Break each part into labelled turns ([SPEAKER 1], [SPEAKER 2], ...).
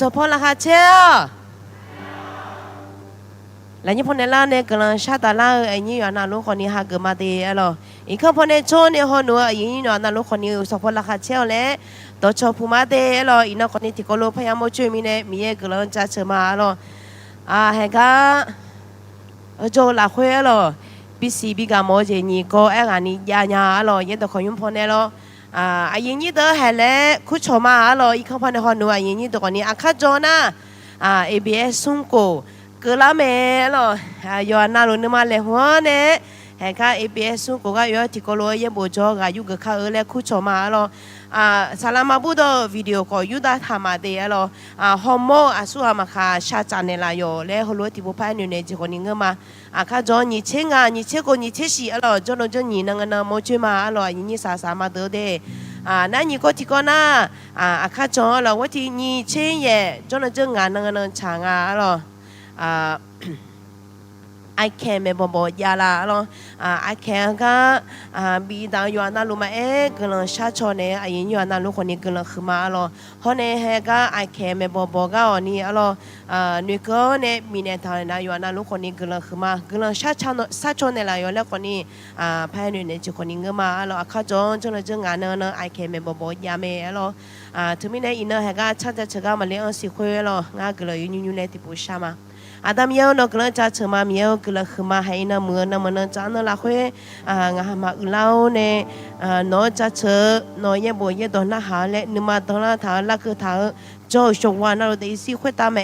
[SPEAKER 1] สพละค่ะเชียวแล้วนี่พอในร้านเนี่ยกำลังชาตาล่าไอ้นี่อยู่นะลูกคนนี้หาเกิดมาดีอะไรอีกคนพอในโชว์เนี่ยคนหนูไอ้นี่อยู่นะลูกคนนี้สพละค่ะเชียวแล้วตัวชอบผู้มาดีอะไรอีน้องคนนี้ที่ก็รู้พยายามช่วยมีเนี่ยมีเอกำลังจะเชื่อมาอะไรเฮ้ยก็โจละคุยอะไรปีสี่ปีกามอเจนี่ก็ไอ้งานนี้ยาอะไรยังตัวคนยุ่งพอเนี่ยอะไรไอ้ยี่นี่ตัวเห็นแล้วคุชมาอะไรอีกคนพอในคนหนูไอ้ยี่นี่ตัวคนนี้ข้าโจนะABS ส่งกูเกิดละเมลอยอน่ารู้นึกมาเลยหัวเนี่ยเห็นค่ะ ABS ส่งกูก็ยอที่ก็รู้ยังบ่จอก็อยู่กับเขาเลยคุชมาแล้วสารมาบุดวิดีโอก็อยู่ได้ทำมาเดียแล้วฮอร์โมนสู้มาค่ะชาจันเนี่ยละอยู่แล้วเขารู้ที่บุพเพเนี่ยเนี่ยที่คนนี้เงมาข้าจอนี่เชื่องานนี่เชื่อกูนี่เชื่อสิแล้วจนนี่นั่งโมช่วยมาแล้วนี่สามาเด้อเด้นั่นนี่ก็ที่ก็น่าข้าจอแล้วว่าที่นี่เชื่อเย่จนงานนั่งช่างแล้วไอแคนไม่บอกยาละแล้วไอแคนก็บีดาวอยู่นั่นรู้ไหมกำลังชาชนเนี่ยไอ้ยินอยู่นั่นรู้คนนี้กำลังขึ้นมาแล้วเพราะเนี่ยก็ไอแคนไม่บอกก็อันนี้แล้วนี่ก็เนี่ยมีเนี่ยทางนั้นอยู่นั่นรู้คนนี้กำลังขึ้นมากำลังชาชนเนี่ยละอยู่แล้วคนนี้ภายในเนี่ยจะคนนี้เงมาแล้วข้าจงจนจะงานเนี่ยไอแคนไม่บอกยาเมแล้วถึงมีเนี่ยอินเนอร์ก็ชาจะเชื่อมาเลี้ยงสิคุยแล้วงานก็เลยอยู่ในที่ผู้ชามาadam yau no kena caca mam yau kena khema haina mena mena cana la khwe ngah ma ulau ne no caca no ye bo ye do na ha le nima do na tha la ke tha jo shongwa na lo de si khwe ta me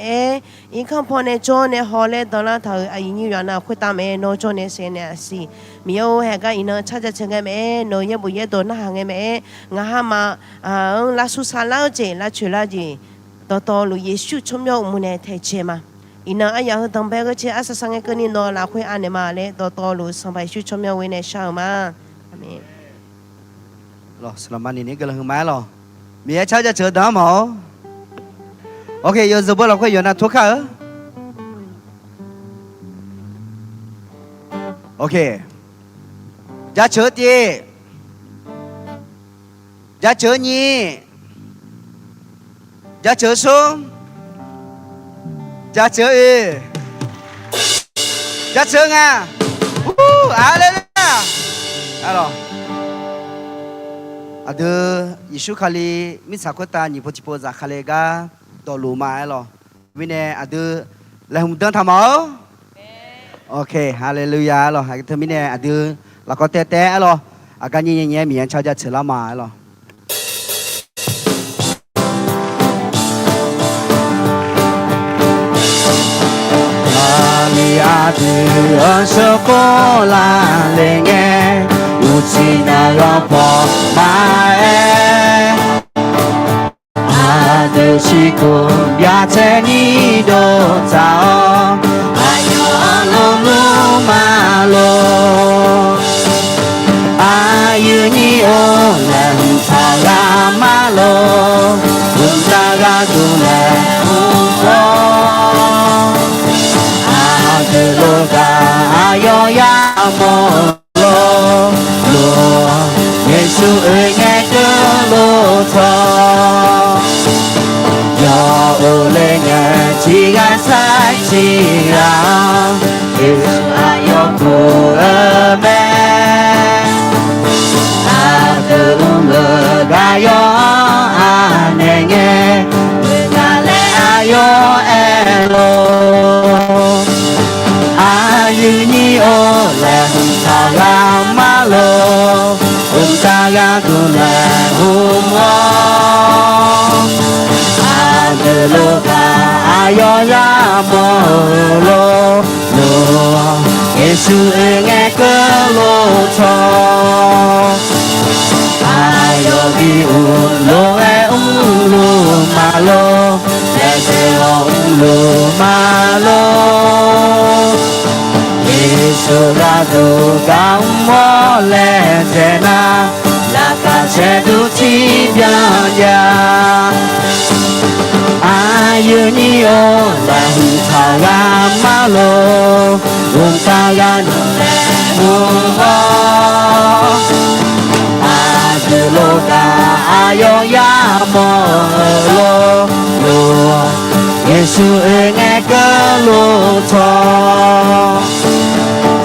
[SPEAKER 1] in kan pho ne jo ne ho le do na tha ai ni ya na khwe ta me no jo ne se ne si mi yau ha ga ina caca chenga me no ye bo ye do na ha nge me ngah ma la su sa la je la chu la ji to lu yesu chom yo mu ne the che maอินาอยากให้ตั้งเบก็เชื่ออาศัยสังเกตนี่นอลาคุยอ่านมาเลยตัวรู้สบายชุดชมยาวินัยชาวมาอาเมน
[SPEAKER 2] หรอสลามันนี่ก็เลยมาหรอมีไอ้ชาวจะเจอดาวมั้งโอเคยศบุเราคุยอยู่นะทุกข้าโอเคจะเจอตีจะเจอนี่จะเจอซุ้มจะเจอจะเจอไงอะไรนะอะไรเดี๋ยวยิสุขาลีมิสักตานี่พอจิโปจากขาลีก็ตัวลูมาอะไรวินเน่เดี๋ยวแล้วหุ่นเดินทำเอาโอเคฮาเลลูยาอะไรให้เธอมินเน่เดี๋ยวแล้วก็เตะอะไรการยิงมีอันชาวจะเชื่อละมาอะไร阿弟儿说过来嘞耶，无情那个破麦，阿弟是公呀在你都找，哎呦路路马路，哎呦你哦人潮呀马路，我大家都来不说。yo ya mo lo Yesu nghe cơ lo cho yo ole nghe chỉ ga sai chỉ ra Yesu ayo ku ame adu lo ga yo ane nghe na le ayo elo Ayuni o la ta la malo ta ga tu la humo Adelo ga ayo ya mo lo Yesu nge ko lo cho Ayo bi u lo malo le se lo malo Surado kamu lezena la kache tu tibianya ayuni o la hutala malo untaga no le muho aduloga ayo ya mo lo lo Giêsu nghe cơ lo cho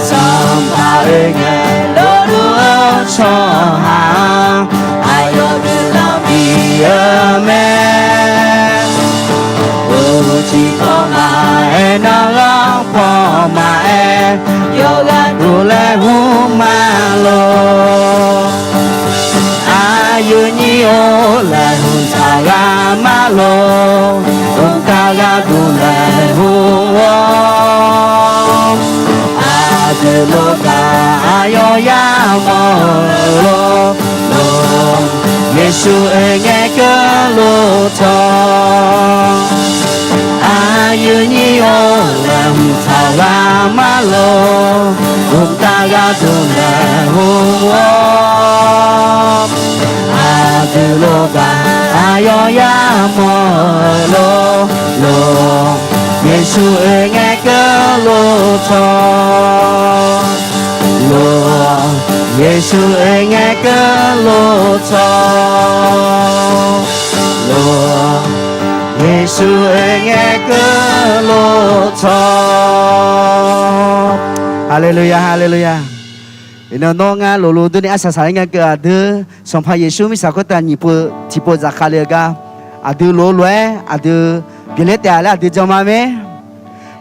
[SPEAKER 2] Samba nghe lo lo cho ha ayo la vie me chỉ có mai nó lo có mai yo la tu le hu ma lo ayo ni o la hun sa la ma lo un ta la tu le hu a de lo ka ayo ya mo lo lo Giêsu nghe cơ lo cho ayo ni o lam ta la ma lo um ta ga tu la hu a tu lo ga ayo ya mo lo lo Giêsu nghe cơ lo cho lo Giêsu nghe cơ lo cho lo Giêsu nghe cơ lo cho Hallelujah Hallelujah Ino no nga lo lo duni asa sa nga ke adu sompa Yesu mi sakota ni po zakalega adu lo loe adu bilete ala adu jama me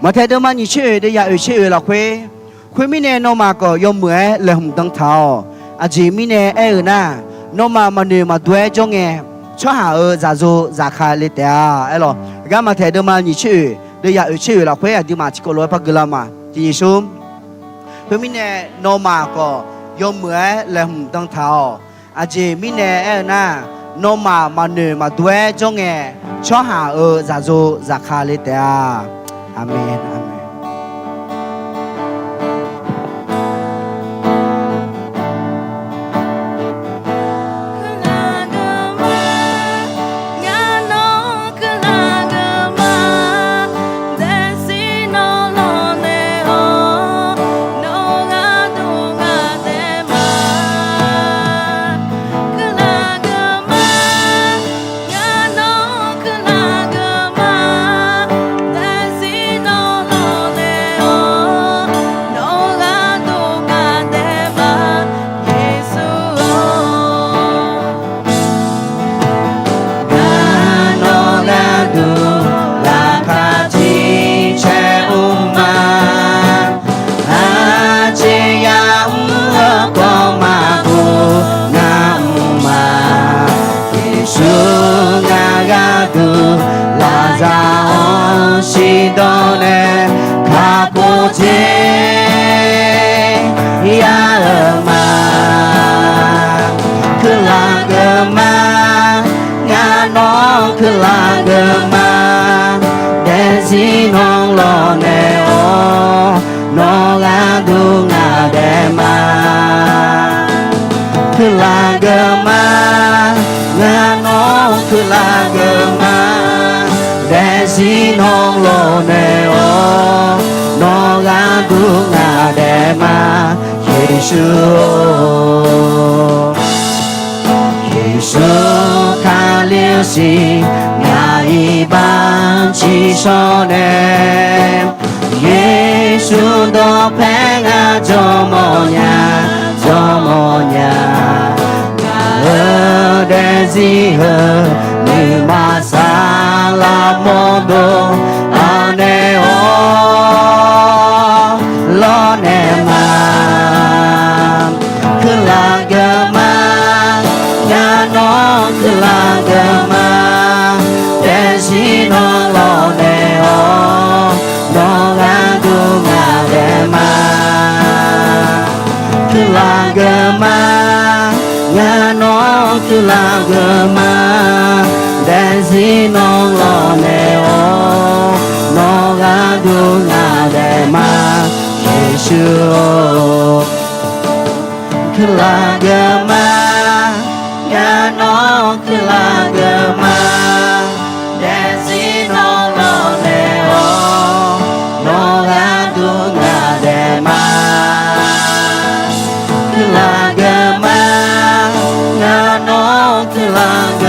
[SPEAKER 2] ma the do ma ni che de ya che la khwe mi ne no ma ko yo mue le hum dang thao a ji mi ne e na no ma ne ma dwe jong e cho hà giả dụ giả khai lệ té ấy lo cái mà thấy được mà nhị chữ đây giờ chữ là phải đi mà chỉ có lối bắt gila mà chỉ sum với mình nè nó mà có yếm mưa là hùng tăng thảo à chỉ mình nè na nó mà nửa mà đuôi trong nghe cho hà giả dụ giả khai lệ té amen amen xin hong lo ne o no ga du nga de ma Giêsu Giêsu ca liêu si nga i ban chi so ne Giêsu do pe nga cho mo nya ở đây gì hơn ni ma sa la mondo ane o lo ne ma kelagama ya no kelagama desino lo ne o no gandu ma de ma kelagama ya no kelagama desino lo ne o no gandu ma de ma Giêsu kelagama ya no kelagama desino lo ne o no gandu ma de ma kelagama ya no kelagama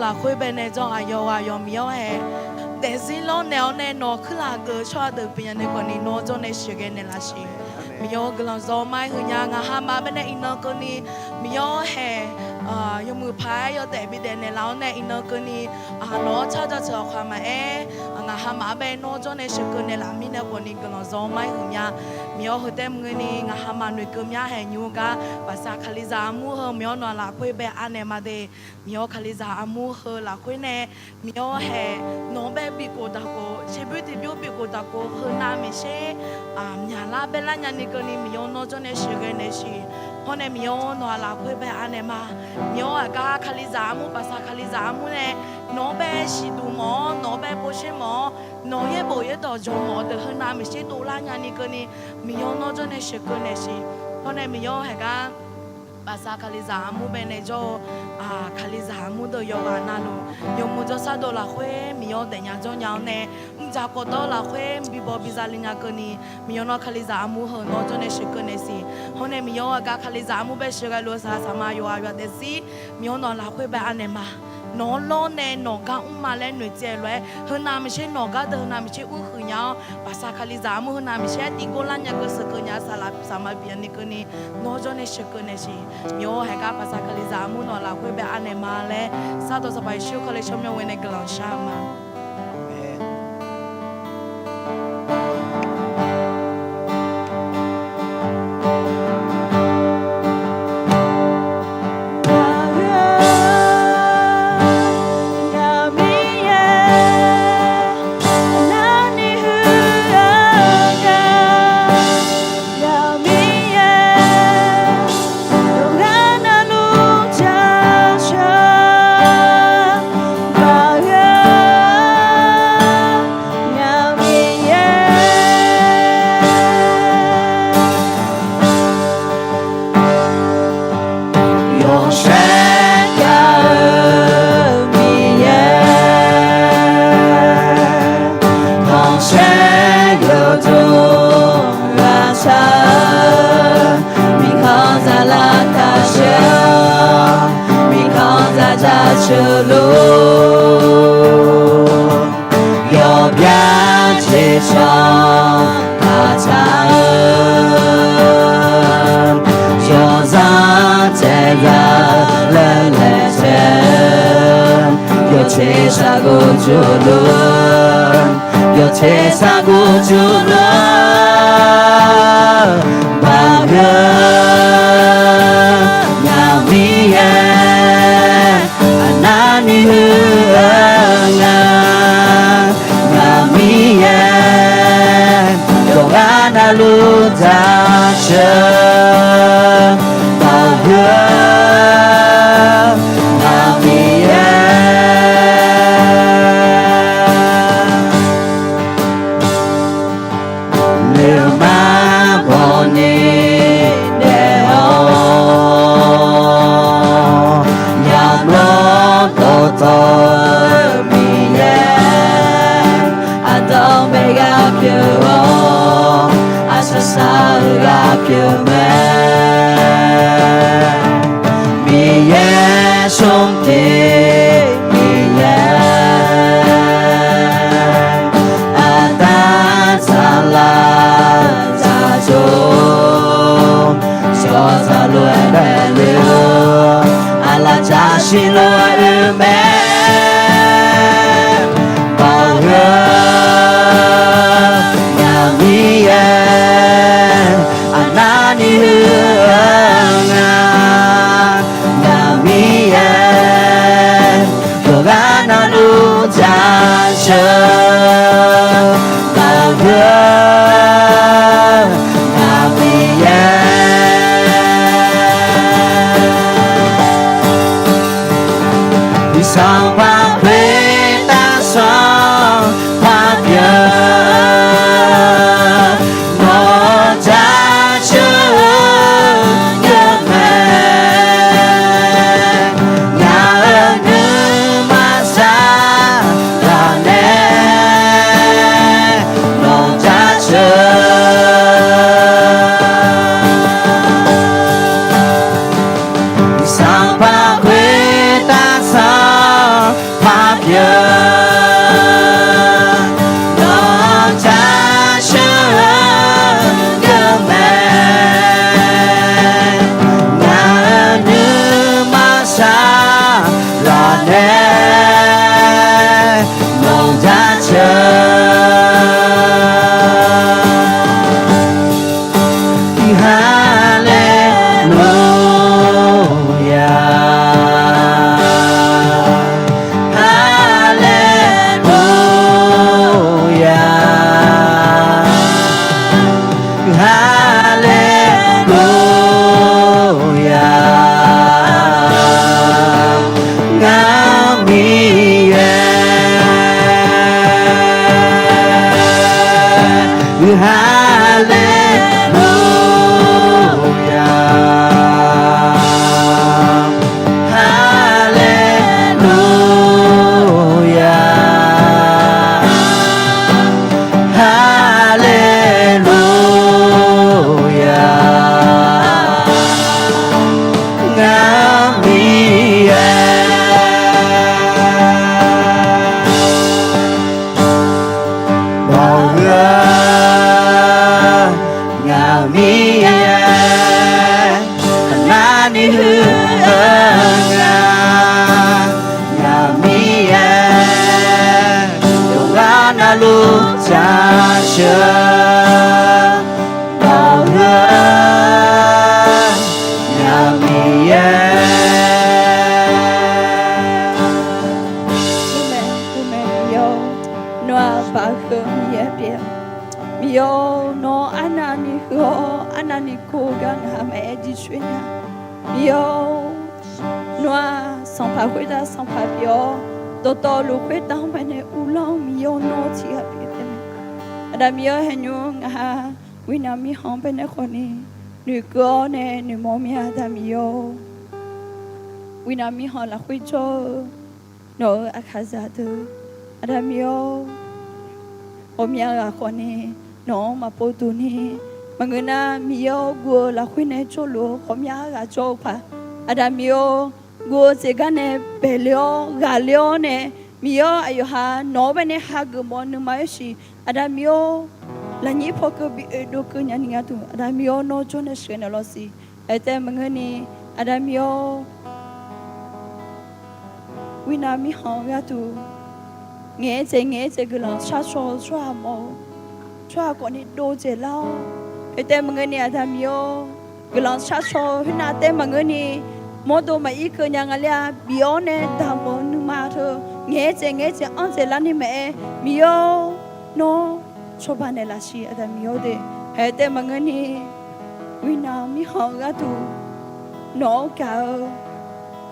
[SPEAKER 3] là khối bên này cho à miêu hè để xin lo nèo này nó cứ là cứ cho được bên này còn đi nó cho này sự cái này là gì miêu cái là do mai hương nhà ngà ham mà bên này nó còn đi miêu hè yo mưa phai yo để bị đèn này lão này nó còn đi nó cho khoa mà ngà ham mà bên nó cho này sự cái này làm mình còn đi cái là do mai hương nhà miêu hồi tem người đi ngà ham mà nuôi cơm nhà hè nhu cả và sa khali za mu hơ miêu nó là quê bé anh em mà để miêu khali za mu hơ là quê nè miêu hè nó bé bị cô ta cô chế bị cô ta cô hơn nam mình sẽ nhà la bên la nhà này cái này miêu nó cho nên sự cái này gì hôm nay miêu nó là quê bé anh em mà miêu cả khali za mu và sa khali za mu nè nó bé xí tu mỏ nó bé bố xe mỏ nó ye bố ye đó cho mỏ từ hơn nam mình sẽ tu la nhà này cái này miêu nó cho nên sự cái này gì hôm nay miêu hay cả bahasa Khalizamu bên cho Khalizamu do yoga nalo yung mo cho sa do la khue miyo de nya cho nhau nè ja ko do la khue bi bo bi zalinya kani miyo no Khalizamu ho no cho ne shik ne si hone miyo ga Khalizamu be shiga lo sa sama yo a de si miyo no la khue ba ane ma nó lo nè nó cả mà lên nuôi trẻ rồi hơn nào mình sẽ nó cả hơn nào mình sẽ uống khử nhau và sa khali giá mu hơn nào mình sẽ đi cô lan nhà cơ sở cơ nhà sa la sa mà biển này cơ này nó cho nên sẽ cơ này gì nhiều hay cả và sa khali giá mu nó là quê bé anh em mà lẽ sa đó sa bài siêu khali trong nhau bên này cái lòng sa mà
[SPEAKER 4] chưa luôn yo bia chỉ cho ta cha yo za che ra lên lên trên yo che sa go chu luôn yo che sa go chu luôn bao nhà mi nani hương ngami yogana lu ta chờ bao hương ngami nếu mà bỏ đi tôi mi adong be gặp you asa sa gặp you mi sông ti mi ada sala cha cho sa luôn be liu ala cha xin lỗi mẹ bao nhà mi anani hương nhà mi yogana lu cha chờ bao nhà mi sao qua quê ta sao hoa nhớ nó cha chưa nhớ mẹ nhà ở nữ mà xa là nè 家舍保恩让你耶。
[SPEAKER 5] mi yo no anani ho anani ko gang ha me di chunya mi yo no sans pas huida sans pas bio do to lu huida me ne ulong mi yo no ti ha pi te me ada mi yo henyu ha wina mi hom pe ne khoni nu ko ne nu mo mi ada mi yo wina mi ho la hui cho no akaza tu ada mi yo Omia khone no mapoto ni mangena mio go la khune cholo khomia ga chopa ada mio go segane pelio galio ne mio ayo ha no bene ha gmo nu maishi ada mio la ni phok bi do kunya ninga tu ada mio no chone shene losi ete mangeni ada mio wina mi ha ya tu nghe chế cái lòng sát số xoa mồ xoa còn đi đô chế lao cái tên mà người này tham yêu cái lòng sát số hiện nay tên mà người này mỗi đồ mà ít cái nhà người là biểu này tham mồ nhưng mà thôi nghe chế ăn chế là ni mẹ biểu nó số ban này là gì tham yêu đấy cái tên mà người này vì nào mi học ra tu nó cả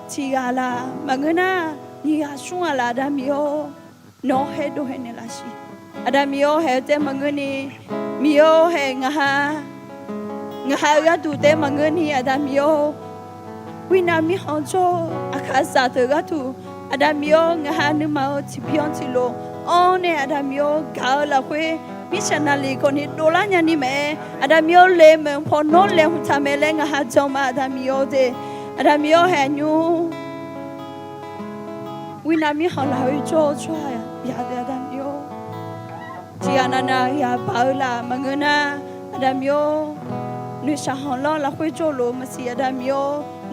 [SPEAKER 5] chỉ là mà người na như xuống là tham yêu no he do he ne la shi ada mio he te mangani mio he ngaha ga tu te mangani ada mio wina mi honcho akasa te ga tu ada mio ngaha nu ma ti pion ti lo one ada mio ga la kwe mi chanali ko ni do la nya ni me ada mio le me pho no le hu ta me le ngaha jong ma ada mio te ada mio he nyu wina mi hon la hui cho chwa ya da da mio chi anana ya paula mangena ada mio nu sha hon lo la hui cho lo ma si ada mio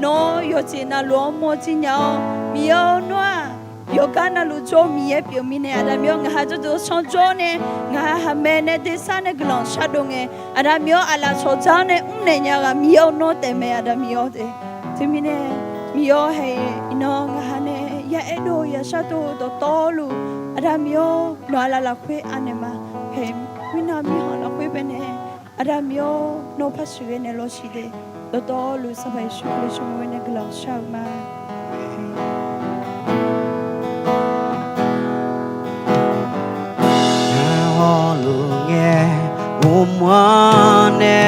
[SPEAKER 5] no yo chi na lo mo chi nyao mio noa yo kana lu cho mi e pio mi ne ada mio nga ha cho do chon cho ne nga ha me ne de sa ne glon sha do nge ada mio ala cho cha ne ne nya ga mio no te me ada mio de ti mi ne mio he ino nga ha ne ya edo ya shato do tolu ada mio no ala la kwe anema he wina mi ho la kwe bene ada mio no pasu ne lo shide do tolu sabai shukle shumo ne glo shama
[SPEAKER 4] ho lu nghe umone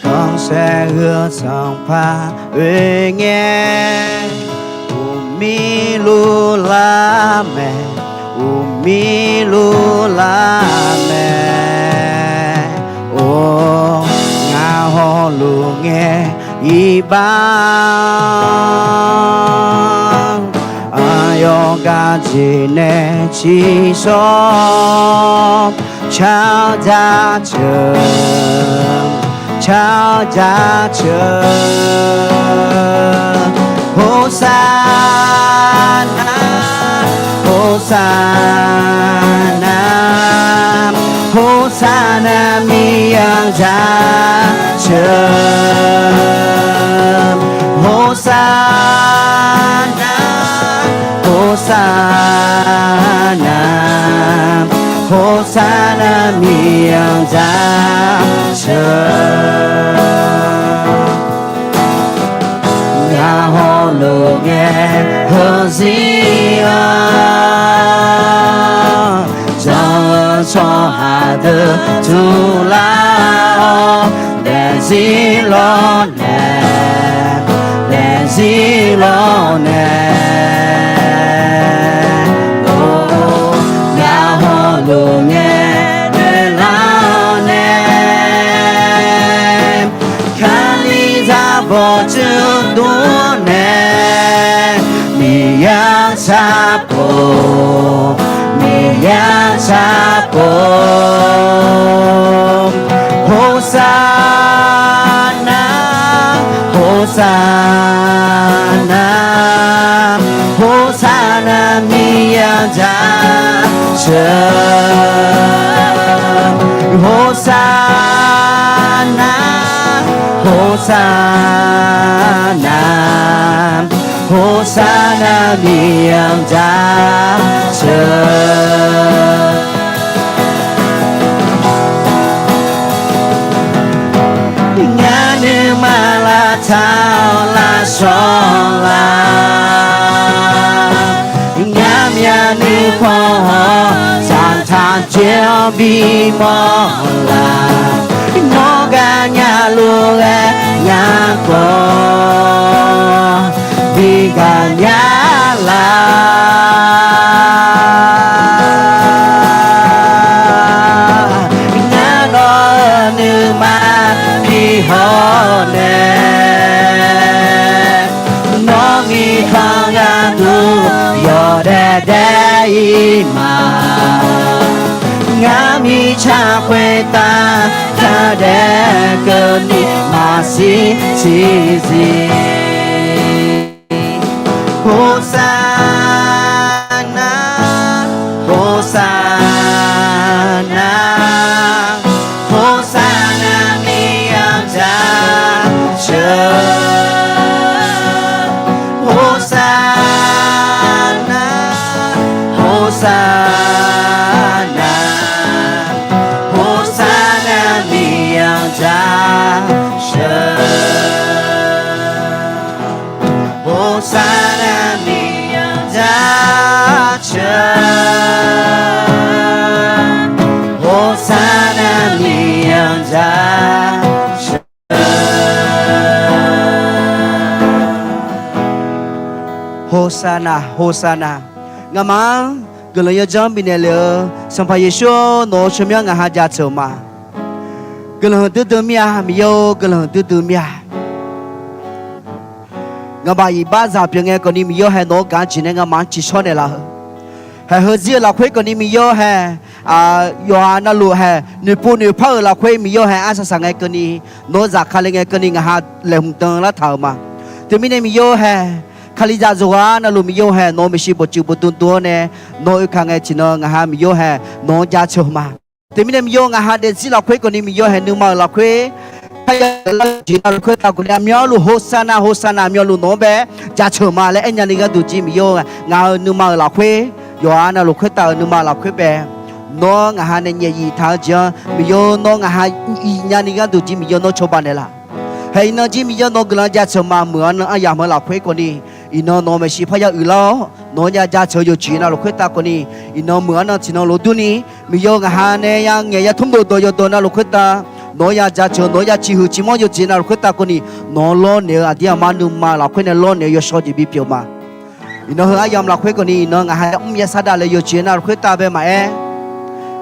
[SPEAKER 4] con sẽ hứa trong pha về nghe umi lu la mẹ umi lu la mẹ ô nga ho lu nghe y bang ayo ga ji ne chi so chao da chừng chao da chừng Hosanna Hosanna Hosanna mi yang cha chừng Hosanna Hosanna Hosanna mi yang cha chừng nhà hồ lô nghe hơ gì cho hà tư tu la để gì lo nè để gì lo nè nhà hồ lô nghe để la nè khali ra bỏ chữ đua nè mi yang sa po mi yang sa po Hosanna Hosanna Hosanna mi yang cha Hosanna Hosanna Hosanna miệng ra trời ngã nữ mà là thao là son là ngã mía nữ khoa sang than chiếu bi mò là nó ga nhà luôn nhà có vì ga nhà là ngã nó nữ mà đi họ nè nó nghi khang ga tu yo đe đe mà ngã mi cha quê ta ta đe cơ ni mà si Hosanna Hosanna Hosanna miệng ra trời Hosanna Hosanna Hosanna miệng ra trời Hosanna miệng ra trời Hosanna miệng ra trời
[SPEAKER 2] Hosanna, Hosanna. Ngama, kalau ya jam binele, sampai Yesus no cemia ngahaja cuma. Kalau tu mia, mio, kalau tu mia. Ngama ibadah pengen kau ni mio hai no kan cina ngama cisone lah. Hai haji lah kau ni mio hai, Yohana lu hai, nipu lah kau mio hai asa sangai kau ni, no zakaleng kau ni ngahad lehumteng lah tahu mah. Tapi ni mio hai. Kali jazuan lalu mio hai no mesti bocil botun tua ne no ikan cina ngah mio hai no jatuh mah. Tapi ni mio ngah de sila kue kau ni mio hai numa la kue kaya cina kue tak kau ni mio lu Hosanna Hosanna mio lu no be jatuh mah le enya ni kan tu cina mio ngah numa la kue Yohan lalu kue tak numa la kue be no ngah ne nyi thang je mio no ngah enya ni kan tu cina mio no coba ne lah. Hai no cina mio no gelang jatuh mah muan ayam la kue kau ni ino no mesti payah ulau no nya jatuh yo cina lo kue tak kau ni ino muan no cina lo tu ni mio ngah ne yang ya tumbo do yo do na lo kue tak no ya jatuh no ya cihu cimo yo cina lo kue tak kau ni no lo ne adia manu ma la kue ne lo ne yo so di bipio ma ino ayam la kue kau ni ino ngah ya sadar le yo cina lo kue tak be ma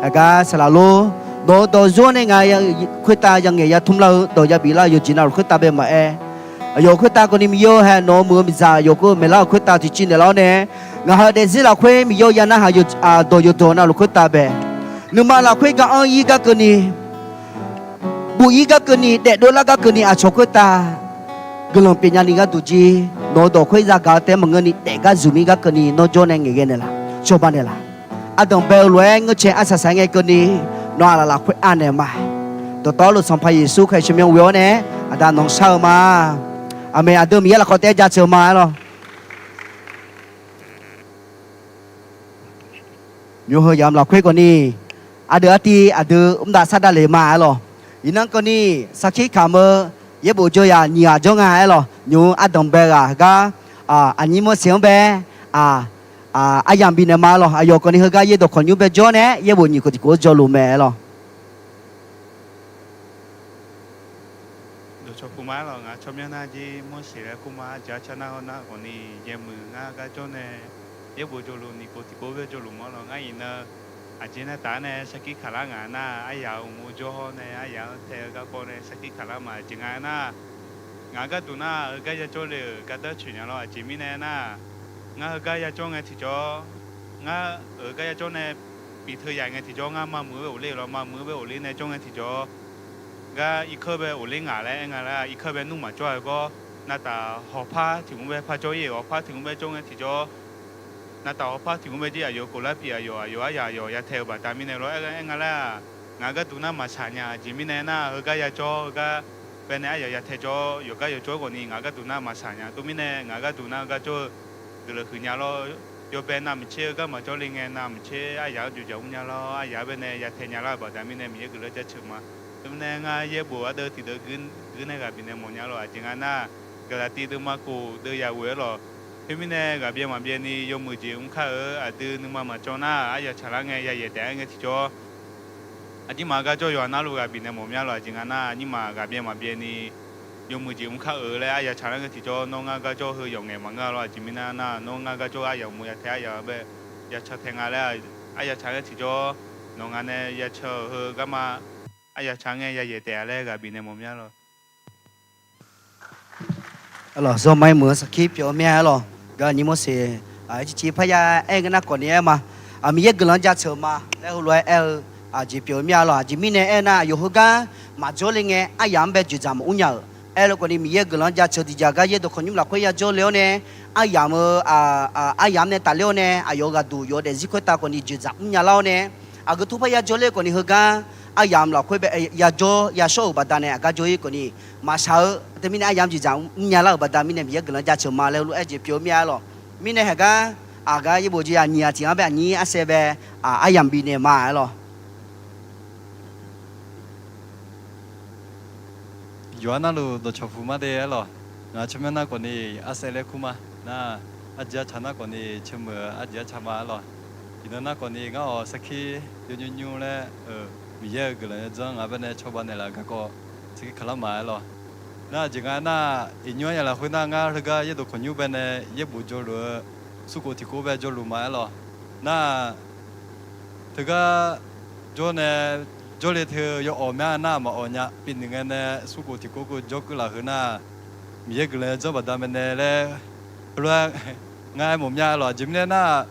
[SPEAKER 2] aga selalu do do zone ngah ya kue tak yang ya tumlau do ya bila yo cina lo kue tak be ma yo kue tak kau ni mio hai no mua miza yo kue melau kue tak di cina lo ne ngah de zila kue mio ya na ha yo do na lo kue tak be numa la kue ka yi ka kau ni bu yi ka kau ni de do la ka kau ni acho kue tak gelong pinya ni ka tu ji no do kue za ka te mengeni de ka zumi ka kau ni no jone nge ne la coba ne la adong bel lue ngeche asa sange kau ni no ala la kue ane ma to to lu sampai Yesus kai chemiong wio ne ada nong sao ma ame adem ya la ko te ja chema lo nyo ho yam la kwe ko ni ade ati ade da sada le ma lo inang ko ni sakhi khama ye bo jo ya nya jo nga lo nyo adom be ga anyi mo siang be ayam bi ne ma lo ayo ko ni ga ye do ko nyu be jo ne ye bo ni ko ti ko jo lu me lo
[SPEAKER 6] cho kuma lo nga cho mian na ji mo si le kuma ja cha na ho na ko ni ye mu nga ga cho ne ye bo jo lu ni ko ti ko ve jo lu mo lo nga i na a ji na ta ne sa ki khala nga na a ya u mu jo ho ne a ya te ga ko ne sa ki khala ma ji nga na nga ga tu na ga ya cho le ga da chu nya lo a ji mi ne na nga ga ya cho nga ti jo nga ga ya cho ne bi thơ ya nga ti jo nga ma mu ve u le lo ma mu ve u le ne cho nga ti jo ga ikebe ule ngale ngala ikebe numa joa go na ta hopa ti mu be pa jo ye hopa ti mu be jong ti jo na tao pa thì cũng bây giờ có lá bia yo ya theo bà ta mình này rồi anh là ngã cái tụi nó mà xài nhà chỉ mình này na ở cái ya cho cái bên này ya theo cho yo cái cho còn ngã cái tụi nó mà xài nhà tụi mình này ngã cái tụi nó cái cho từ là khử nhà lo yo bên nào mình chơi cái mà cho linh nghe nào mình chơi ai ya chủ giống nhà lo ai ya bên này ya theo nhà lo bà ta mình này mình cứ lấy cho chừng mà tụi mình này ngã ye bùa đỡ thì đỡ cứ này gặp bên này một nhà lo chỉ ngã na cái là tí đỡ mà cô đỡ ya quế lo thì mình này gặp bên mà bên này yo mười chỉ cũng khá ở từ nhưng mà cho na ai ya chả là nghe ya ye để nghe thì cho nhưng mà cái cho yo na lu gặp bên này một nhà lo chỉ ngã na nhưng mà gặp bên mà bên này yo mười chỉ cũng khá ở lại ai ya chả là nghe thì cho nó ngã cái cho hơi dùng nghe mà ngã lo chỉ mình na nó ngã cái cho ai ya mua ya thấy ya bé ya chả thấy ngã lại ai ya chả nghe thì cho nó ngã này ya chờ hơi cái mà ai ya chả nghe ya ye để lại gặp bên này một nhà lo
[SPEAKER 2] rồi do mấy mưa skip cho mẹ rồi cái như mà sẽ chỉ phải ya em cái nào còn nhé mà mình cái lần ra chờ mà lấy hồi rồi chỉ biểu mẹ rồi chỉ mình này em na yêu cái mà cho lên nghe ai dám bé chỉ dám uống nhở em còn mình cái lần ra chờ thì giờ cái gì đó còn những là quay ya cho léo nè ai dám nè ta léo nè yêu cái đủ yêu để gì quay ta còn đi chỉ dám uống nhở lao nè cái thứ phải ya cho lên còn đi cái ai dám là quay bé ya cho ya show bà ta nè cái cho còn đi mà sao thì mình ai dám chỉ dám nhà lao bà ta mình này cái lần ra chờ mà léo chỉ biểu mẹ rồi mình này cái gì bộ gì nhà chỉ bé nhà sẽ bé ai dám bị nè mà rồi
[SPEAKER 7] Joanna lu do chofu ma de lo na chemena ko ni asele kuma na aja chana ko ni chemu aja chama lo inana ko ni nga o sakhi nyu le mi ye gele zang abane choba ne la ga ko siki khala ma lo na jinga na inyo ya la huina nga ga ye do ko nyu bene ye bu jo lu su ko ti ko be jo lu ma lo na tega jo ne cho nên thì yo ở mẹ na mà ở nhà bên người này suốt cuộc thì cô cho cứ là hơn na mình cái này cho bà ta mình này là rồi ngay một nhà là chỉ nên na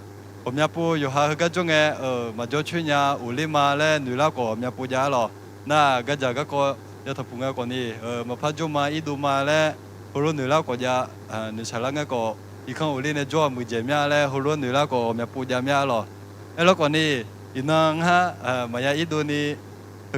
[SPEAKER 7] ở nhà pu yo ha cái chỗ nghe mà cho chuyên nhà ủ li mà là nữ lao của nhà pu giá là na cái giờ cái cô giờ thằng phụ nghe còn đi mà phát cho mà ít đồ mà là hồi nữ lao của nhà nữ sản là nghe cô đi không ủ li này cho mười giờ nhà là hồi nữ lao của nhà pu giá nhà là cái lúc còn đi inang ha mà ya ít đồ ni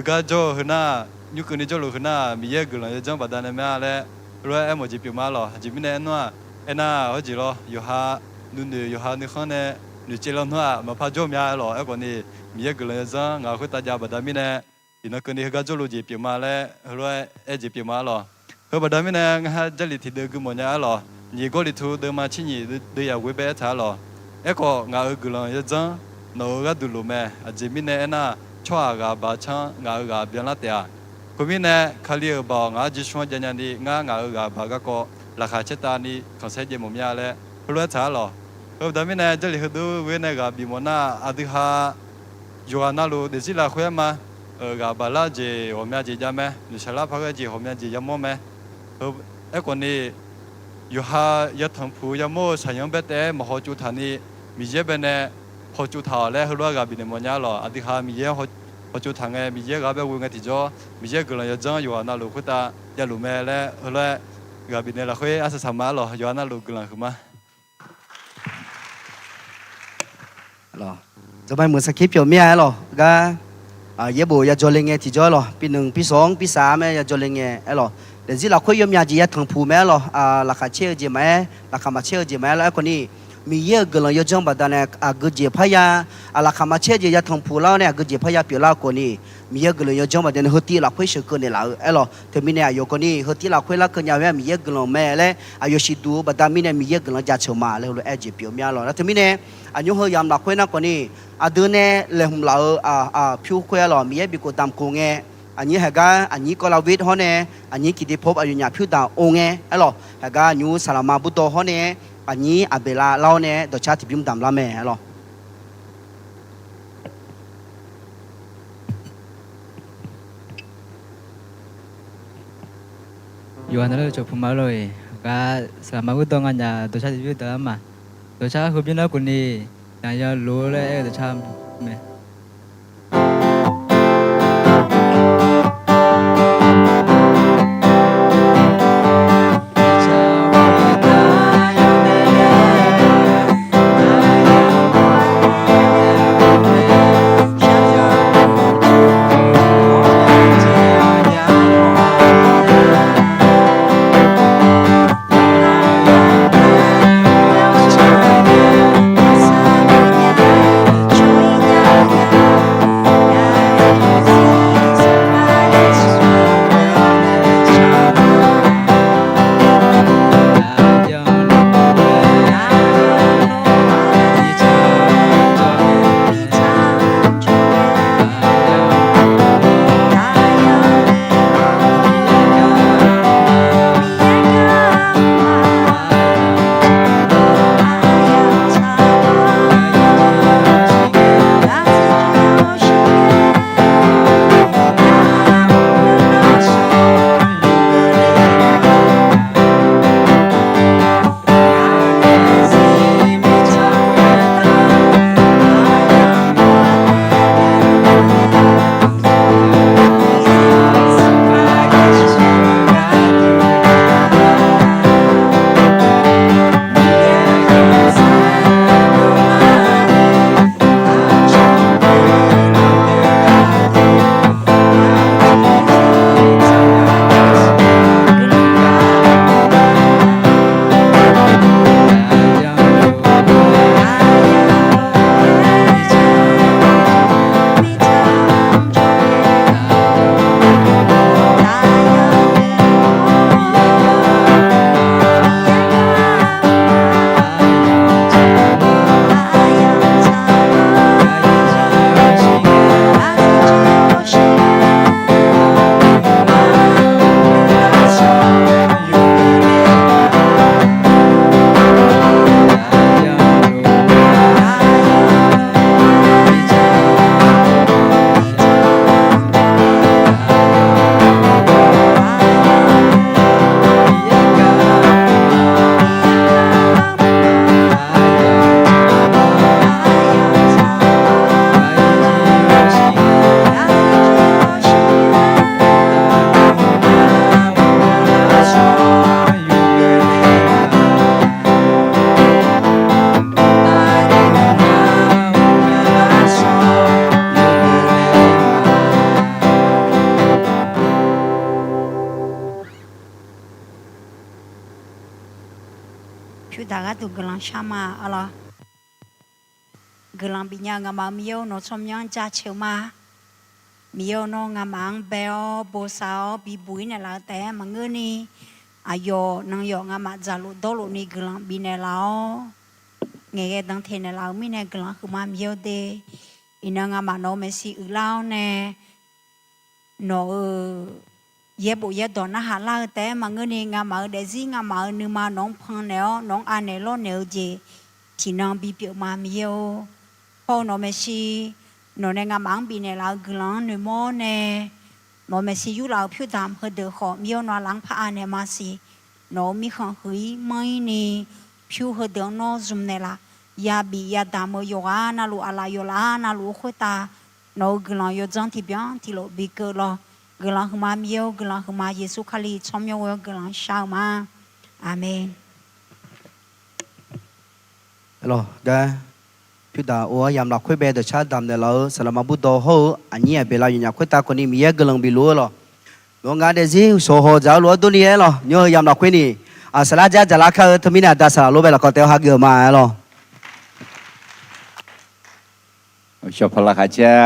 [SPEAKER 7] cái chỗ hơn na như cái này chỗ luôn hơn na mình giờ cái này trong bản thân em là rồi em một chỉ biểu mà lo chỉ mình em nói em na ở chỉ lo yêu ha nụ ha nụ con này nụ chỉ lo nữa mà phát cho mình lo em còn đi mình giờ cái này trong ngài khuyết ta gia bản thân mình này thì nó cái này cái chỗ luôn chỉ biểu mà là rồi em chỉ biểu mà lo rồi bản thân mình này ngài chỉ thì được cái một nhà lo nhiều cái thứ được mà chỉ nhiều được ya quý bé thà lo em có ngài cái này trong nó cái đủ luôn mà chỉ mình này em na choa ga ba chang nga ga bian la tia ko mi ne khali ba nga ji shwa jan ni nga ga ba ga ko la kha cheta ni khon sai je mo mya le lo cha lo ho da mi ne je li hu du we ne ga bi mo na adi ha joanna lo de si la khwe ma ga ba la je ho mya je ja me ni sha la pha ga je ho mya je ya mo me ho e ko ni yo ha ya thang phu ya mo sa yang be te mo ho chu tha ni mi je be ne họ chủ thảo lẽ hơn là bị một nhà lò, anh đi ham mía họ chủ thằng em mía gặp bên người thì cho mía cái là dân yêu anh lục ta ya lục mẹ lẽ hơn là gặp bị này là khuê anh sẽ làm má lò yêu anh lục cái là không mà
[SPEAKER 2] rồi giờ bây giờ skip cho mẹ rồi cái ye bộ ya cho lên nghe thì cho rồi pi 1 pi 2 pi 3 ya cho lên nghe rồi để gì là khuê yếm nhà gì thằng phụ mẹ rồi là khá chơi gì mẹ là khá mà chơi gì mẹ là con đi mình giờ cái là trong bản thân này cái gì phải ya là khám chế gì ya thằng phụ lao này cái gì phải ya biểu lao của ni mình giờ cái là trong bản thân hơi tí là quay sự cái này là rồi thì mình này có ni hơi tí là quay là cái nhà mình giờ cái là mẹ này ayo si tu bản thân mình này mình giờ cái là giá trị mà rồi là gì biểu mẹ rồi thì mình này anh hơi yam là quay nó có ni đứa này là hôm là phiêu quay rồi mình giờ bị cô tam cô nghe anh ấy cái anh ấy có lao vết họ nè anh ấy kỳ đi phốp anh nhà phiêu đào ông nghe rồi cái anh ấy salama bút đồ họ nè anh ấy à bê la lao nè đồ cha thì bìm đầm la mẹ rồi
[SPEAKER 8] Yohana cho phum rồi cả sama u tong anya đồ cha thì biết đó mà đồ cha không biết nó cũng đi nhà giờ lúa lấy đồ cha mẹ
[SPEAKER 9] tu gelang sama Allah gelang binya ngama mio no somyang cha chuma mio no ngamang beo bosao bi bui ne la te mangeni ayo nang yo ngama jalu dolu ni gelang bine lao nghe đang thế này lao mi này gelang khuma mio de ina ngama no mesi ulao ne no ye bộ ye đó nó hạ la té mà người này ngà mở để gì ngà mở nếu mà nông phong néo nông ăn này lo néo gì chỉ nông bị biểu mà miêu họ nó mới si nó này ngà mang bị này là glang nếu mò nè nó mới si อยู่ là phiêu đam hơi được họ miêu nó lắng phá này mà si nó mi không hủy mấy nè phiêu hơi được nó zoom này là ya bị ya đam ở yoga na lu ala yola na lu khôi ta nó glang yo chẳng thì bien thì lo bị cơ lo gelang huma mio gelang huma Yesus kali chomyo wo gelang shama amen
[SPEAKER 2] lo da phiêu đà ô yam lọc khơi bè được cha đam để lo salama buddha ho anh nhẹ bè la yunya khơi ta con đi mía gelang bị lúa lo lo ngã để gì số hồ giáo lúa tôi đi lo nhớ yam lọc khơi nì à sala ja jala kha thằng mình đã sala lúa bè là có tiêu hạt gờ mà lo
[SPEAKER 10] ชอบพระข้าเจ้า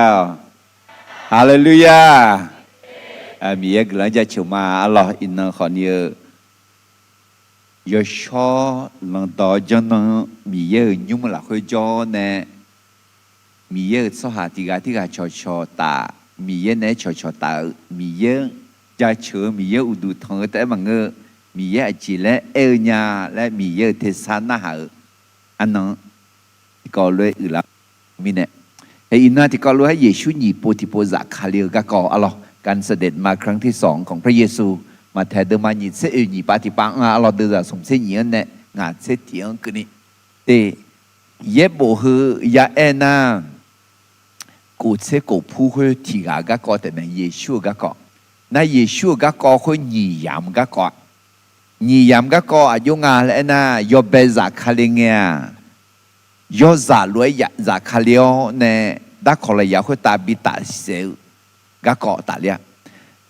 [SPEAKER 10] ฮาเลลูยามีเอกหลังจากเชื่อมาอัลลอฮ์อินนัขอเนียยชอหลังต่อจนมีเยอะยุ่งมาหลักคุยจอเนี่ยมีเยอะสหาติกาที่กาชอตามีเยอะเนี่ยชอตามีเยอะจะเชื่อมีเยอะอุดุทองแต่บางมีเยอะจีและเอลญาและมีเยอะเทศนาหาอันนั้นก็เลยอื่นละมีเนี่ยอินนาที่ก็รู้ให้เยซูหนีโปติโปจากคาเลียกก็อัลลอฮ์การเสด็จมาครั้งที่สองของพระเยซูมาแทนเดิมมาหนีเสียหนีปฏิปังอัลลอฮ์เดินจากสมเสียหนีเนี่ยงานเสียเถียงกันนี่แต่เย็บบ่คือยาเอ็น่ากูเสียกูผู้คือที่กากก็แต่ในเยซูก็ในเยซูก็คือหนียามก็หนียามก็อายุงานแล้วนะยอบเบจากคาเลเงียยอซาลวยยาจากคาเลโอเนี่ยดักขอเลยอยากให้ตาบิตาเสียก็เกาะตาเลีย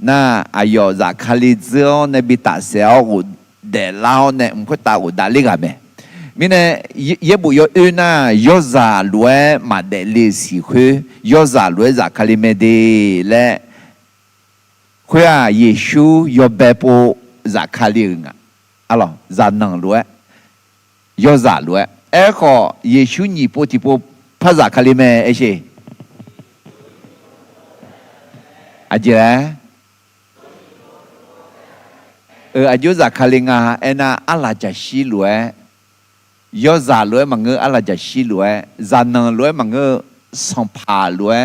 [SPEAKER 10] น่าอายอจากคาลิเซลในบิตาเซลอุดเดลาวเนี่ยมันก็ตาอุดดาลิกาเมมิเนี่ยเย็บบุยอื่นน่ายอซาลวยมาเดลิสิคุยอซาลวยจากคาลิเมดีและคุยเยซูยอเบโปจากคาลิงอ่ะอะไรจานังลวยยอซาลวยขอเยซูนี่โปติโปภาษาคาลิเมเอเชอาจารย์อายุจากคาลิงาเอ็น่าอัลลาจะชีลวยยอซาลวยมังเงออัลลาจะชีลวยจานังลวยมังเงอสัมภาลวย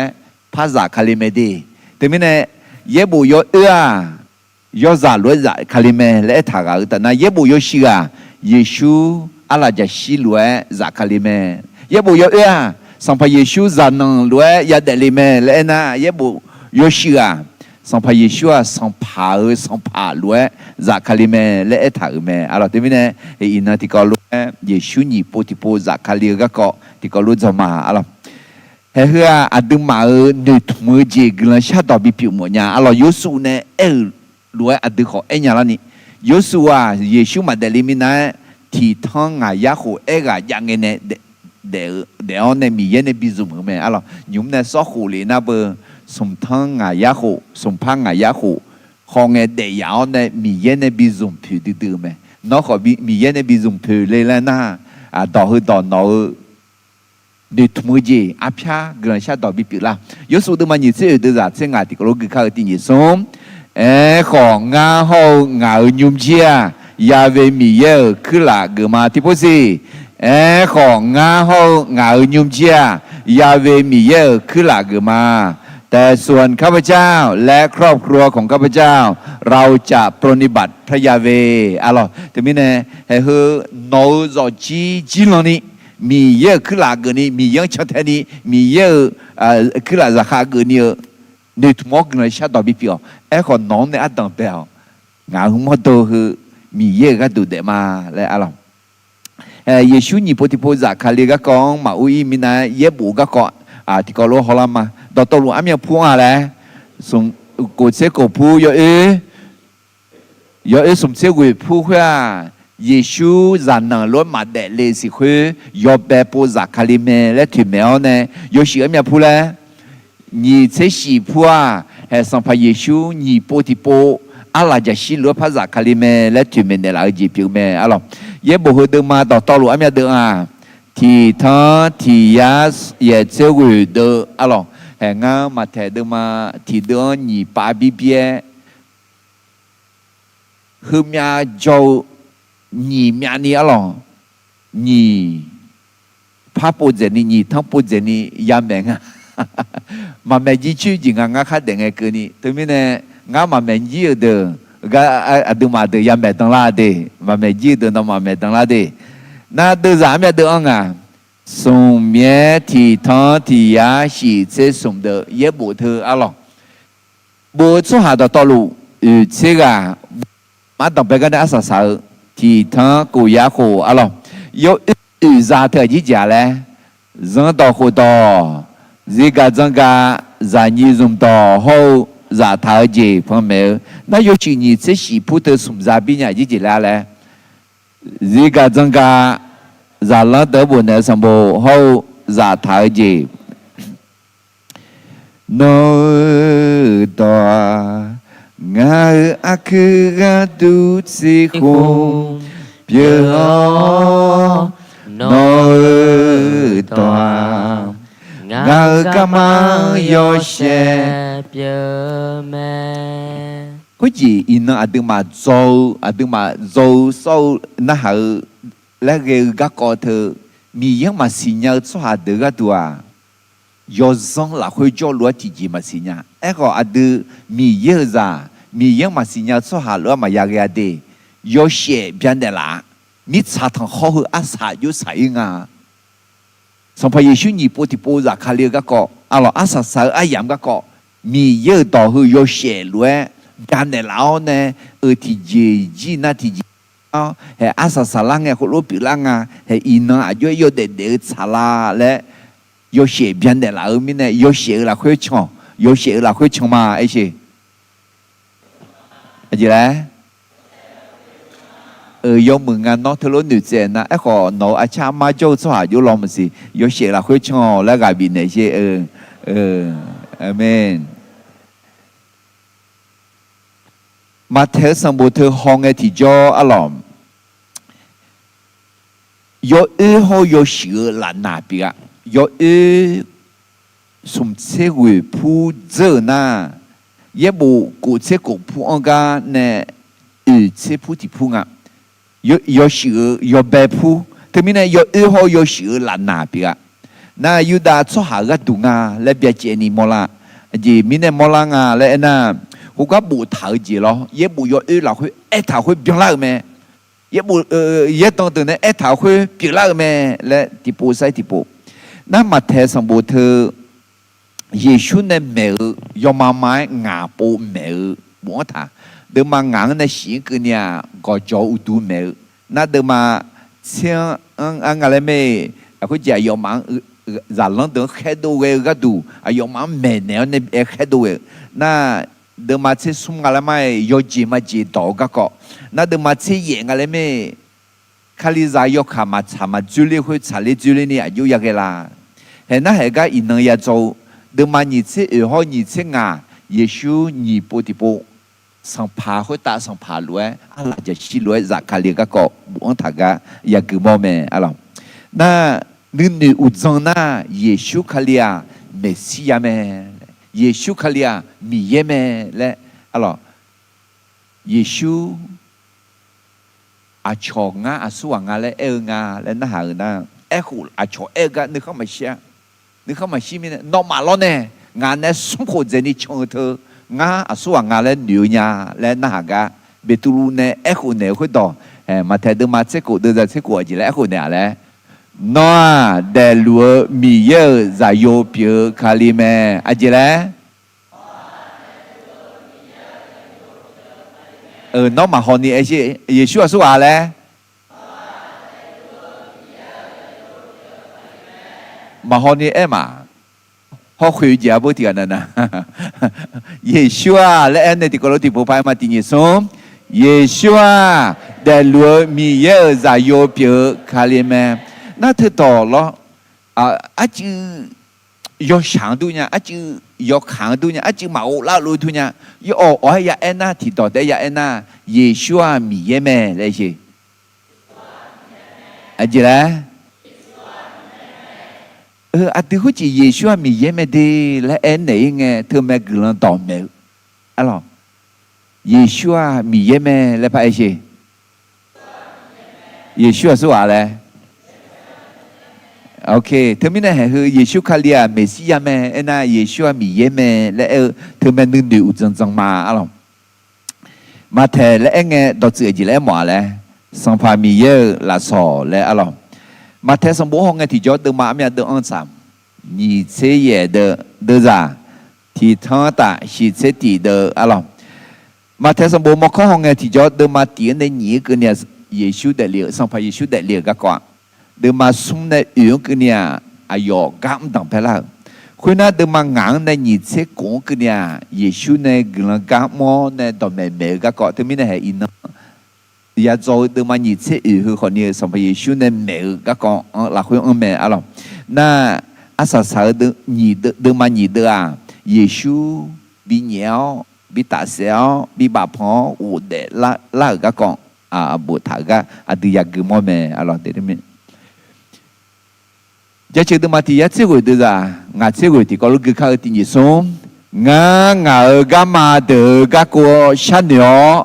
[SPEAKER 10] ภาษาคาลิเมดีแต่ไม่เนี่ยเย็บบุยยอซาลวยจากคาลิเมและถากาแต่น่ะเย็บบุยชีอาเยซูอัลลาจะชีลวยจากคาลิเมเย็บบุยสัมภาเยซูจานังลวยยาเดลิเมและน่ะเย็บบุยชีอาสัมภาเยซูสัมภาลวยจากคาลิเมและถากาเมอะไรแต่ไม่เนี่ยอินนาที่ก็รู้เยซูนี่โปติโปจากคาลิก็ที่ก็รู้จะมาอะไรเฮ้ยอดึงมาหนึ่งมือเจกลันชาดอบิปิวหมดเนี่ยอะไรยูสุเนี่ยรวยอดึงขอเนี่ยละนี่ยูสุเยซูมาเดลิมินะที่ท้องยาโคยังไงเนี่ยเดี๋ยวเนี่ยมีเยเนี่ยบิซุมเหมือนอะไรยุ่งเนี่ยสอหูเลยนะเบอร์สมทั้งยาโคสมพังยาโคของเดียาวเนี่ยมีเยเนี่ยบิซุมผิวดื้อไหมนอกจากมีเยเนี่ยบิซุมผิวเลยแล้วนะต่อหือต่อนอดูทุ่มจีอาพยากลันชาดอบิปิละยูสุดมันยิ่งเสียดื้อจัดเสียงที่กลุ่มกิจการที่ยิ่งสมของงาหงายุ่มเชียยาเวมีเยอะคือละเกิดมาที่พูดสิของงาหงายุ่มเชียยาเวมีเยอะคือละเกิดมาแต่ส่วนข้าพเจ้าและครอบครัวของข้าพเจ้าเราจะปรนนิบัติพระยาเวอะไรแต่ไม่แน่ให้เฮโนโซจีลนี่มีเยอะคือละเกิดนี้มีเยอะชัดแท้นี้มีเยอะคือละราคาเกิดนี้ในทุกมอกในชาติบิเปียวคนน้องในอัตตังเปียวงานของมอโตคือมีเยอะก็ดูเดมาและอะไรเยซูนี่พอที่พูดจากคาลิกก็กองมาอุ้ยมีนะเยบุก็กอที่ก็รู้ฮอลลามาดอตลูอามีพูดอะไรส่งกูเสกกูพูดเยอะสมเสกกูพูดว่า耶稣让人罗马的类似会要被波扎卡里面来推苗呢，有些咩铺嘞？你这西铺啊，还上怕耶稣你波提波，阿拉就西罗帕扎卡里面来推面的那个表面，阿咯，也不会得嘛到道路阿咩得啊，提他提呀也这个的阿咯，哎俺嘛睇得嘛提得你把比别，后面就。你面你咯，你怕不着你他不着你也明啊，嘛没记住就我看定个个你，对面呢，我嘛没记得，个都嘛的也没当啦的，嘛没记得那嘛没当啦的，那都啥没得啊？送面提汤提呀是这送的也不特啊咯，不做下的道路，这个嘛当别个的阿啥啥。thì thằng cô giá khổ à lo yêu ra thời gì chả lẽ dân tàu khổ tàu gì cả dân cả ra như dùng tàu hậu ra tháo gì phong mẹ nó yêu chỉ như thế chỉ phụ tử sum ra bên nhà gì chỉ là lẽ gì cả dân cả ra lăng tới buồn này xong bộ hậu ra tháo gì nơi tòa ngài akira tu si khung bia nơi tòa ngài kama yoshe
[SPEAKER 4] bia mẹ
[SPEAKER 10] cái gì in nó adung mà dâu sau nó hở là cái gác cỏ thơ mi yang mà xin nhau cho hạt được cái tua yo zong là khơi cho lúa chỉ gì mà xin nhau ấy có adu mi ye ra mi yang mà xin nhau cho hạt lúa mà ya cái đi yo xe biến de la mi cha thằng khó hơn asa yo sai nga xong phải Giêsu nhị bộ thì bộ ra khai cái cọ alo asa sai ayam cái cọ mi ye đào hơn yo xe lúa biến de la nè thì gì na thì hệ asa salang nghe khổ bị lang à hệ ina yo để sala lẽ有些变的老面呢，有些啦会唱，有些啦会唱嘛，而且，而且嘞，有门啊，拿头罗女子那，一个拿阿cha妈做做下有啷么事，有些啦会唱，那个边那些阿门。马太上部头行的提交阿啷，有好有些啦那边啊。有从这位铺子那，也不过这个铺安个呢，这铺的铺啊，有时有白铺，特别呢有好有时来那边啊，那有的做下个东啊，来别接你莫啦，就明年莫啦啊，来那，我个不投资咯，也不有老会头会变老咩，也不也当等呢头会变老咩，来地步晒地步。那马太上部头，耶稣呢没有要妈妈牙布没有摸他，德嘛牙呢洗个呢个脚都没有，那德嘛像个嘞没，佢就要忙热浪等开到个度，要忙没呢那开到个，那德嘛这送个嘞没要接嘛接到个，那德嘛这演个嘞没，卡里在要看嘛查嘛主力会查理主力呢有一个啦。hiện nay hệ cái in năng ya châu, đừng mà nhị chế ở họ nhị chế ngà, Giêsu nhị bộ thì bộ, sang phá hội ta sang phá lúa, Allahจะชี้ลวยจากคาลีก็เกาะบุญทักกะอยากคือโมเมอะไรน่านึกอุจจาระเยซูคาลียเมสสิยาเมเยซูคาลียมีเยเมและอะไรเยซูอาชงาอาสวงาและงาและน่าหาหน้าหูอาชกันนึกเข้ามาเชียนึกเข้ามาชี้มีเนี่ยนอมาล้อเนี่ยงานเนี่ยสมควรจะนี่ชงเธองาอาสวงาและเหนียวยาและน่าหากะเบตูรูเนี่ยหูเนี่ยคุยต่อมาแทนเดิมมาเช็คกูเดินจะเช็คกูจีแล้วหูเนี่ยแหละน้าเดลัวมีเยอะจะโยเปียคาลิเมอจีแล้วน้องมาฮอนี่ไอ้ที่เยซูอาสวะแล้วมาฮอนี่เอ็มาเขาคุยจะพูดกันนะเยซูอาและเอ็นในที่กรณีผู้พายมาที่นี่สมเยซูอาเด แต่ลัวมีเยอะจะโยเปียคาลีแม่น่าเธอต่อแล้วอาจจะยกช่างดูเนี่ยอาจจะยกขังดูเนี่ยอาจจะมาโอลาลูดูเนี่ยยกอ๋อยาเอ็น่าที่ต่อแต่ยาเอ็น่าเยซูมีเยแม่เลยสิอาจจะละอาจจะเขาจะเยซูมีเยแม่ดีและเอ็นไหนไงเธอแม่กำลังต่อแม่อะไรเยซูมีเยแม่แล้วไปสิเยซู是话咧 OK เธอไม่ได้คือเยซูคาเลียเมสยาแม่เอ็น่าเยซูมีเยแม่และเธอแม่นึกดูจังมาอะไรมาเทและเอ็งดอกเสือจีแล้วหมอเลยสังพามีเยอะละสอและอะไรมาเทสมบูรณ์ไงที่จอดเดิมมาไม่ได้อันสามนี่เสียเดจ้าที่ทั้งตาสิเสียตีเดอะไรมาเทสมบูรณ์มาข้องไงที่จอดเดิมมาตีในนี้ก็เนี่ยเยซูได้เลี้ยสังพาเยซูได้เลี้ยก็กว่าเดิมมาสุ่มในอื่นก็เนี่ยอายอกำต่างไปแล้วคุณน่าเดิมมางานในนี้เสกงก็เนี่ยเยซูในกลางกามอในตอนเมก็กว่าที่ไม่ได้เห็นนะอยากจะเดิมมานี้เสกอื่นคือคนนี้สัมภาระเยซูในเมก็กว่าหลักคนเมอะไรน่าอาศัยสาวเดิมมานี้เดิมเยซูบิเหนียวบิตาเสียวบิบาพออุเดละก็กว่าบุตรก็อดียากมอเมอะไรเดี๋ยวนี้จะเชื่อมาที่ยัดเสกดูจ้ะงาเสกที่ก็รู้คือเขาที่ยิ่งสูงงาก็มาเดือก็กลัวฉันเนาะ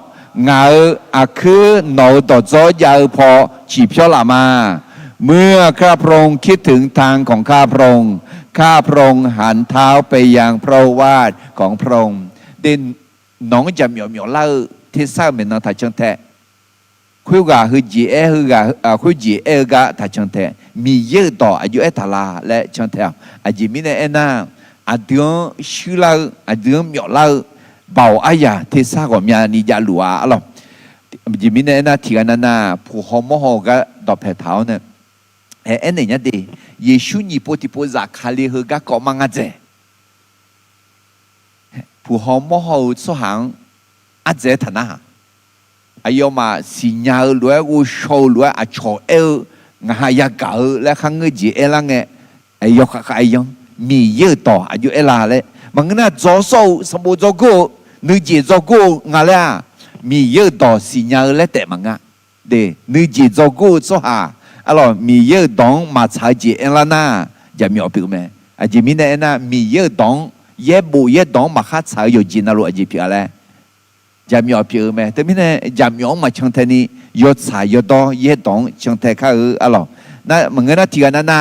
[SPEAKER 10] งาคือนอต่อจอยาวพอจีบเช่าละมาเมื่อข้าพระองค์คิดถึงทางของข้าพระองค์หันเท้าไปยังพระวาทของพระองค์เด่นน้องจะเหมียวเล่าที่สร้างเป็นน้องถ่ายช่างแท้คุยกับคือจีคุยจีก็ถ่ายช่างแท้มีเยอะต่ออายุตาลาและช่างแท้อาจจะมีในน่าอาเดือนชื่อเล่าอาเดือนเหมียวเล่าเบาอายาที่สร้างของมีนิยาหลัวอะไรอาจจะมีในน่าที่กันน่าผู้หอมหอก็ดอกแผ่เท้าเนี่ยเอ็นเนี่ยดีเยซูนี่ปฏิปจากคาลีคือก็ก่อมังอาเจผู้หอมหอสหังอาเจฐานะอายุมาสิญญาล้วนกูโชว์ล้วนอาโชเอลงาอยากเก่าและข้างเงยจีเอลังเงอายุข้ายังมีเยอะต่ออายุเอลาเลยมันก็น่าจ่อโซ่สมบูรณ์จ่อกูนึกจีจ่อกูงาเลยมีเยอะต่อสิญญาและแต่มังอ่ะเดนึกจีจ่อกูจ่อหาอะไรมีเยอะต่อมาใช้จีเอลาน่าจะมีอะไรไหมอาจจะมีในน่ะมีเยอะต่อเย็บบุเย็บต่อมาคัดใช้อยู่จีน่ารู้อาจจะพิอะไรจะมีอะไรไหมแต่ไม่เนี่ยจะมีอะไรมาช่างเทนี่ยศสายยศต่อเย็บต่อช่างเทข้าอะไรนั่นมันก็น่าที่กันน่ะ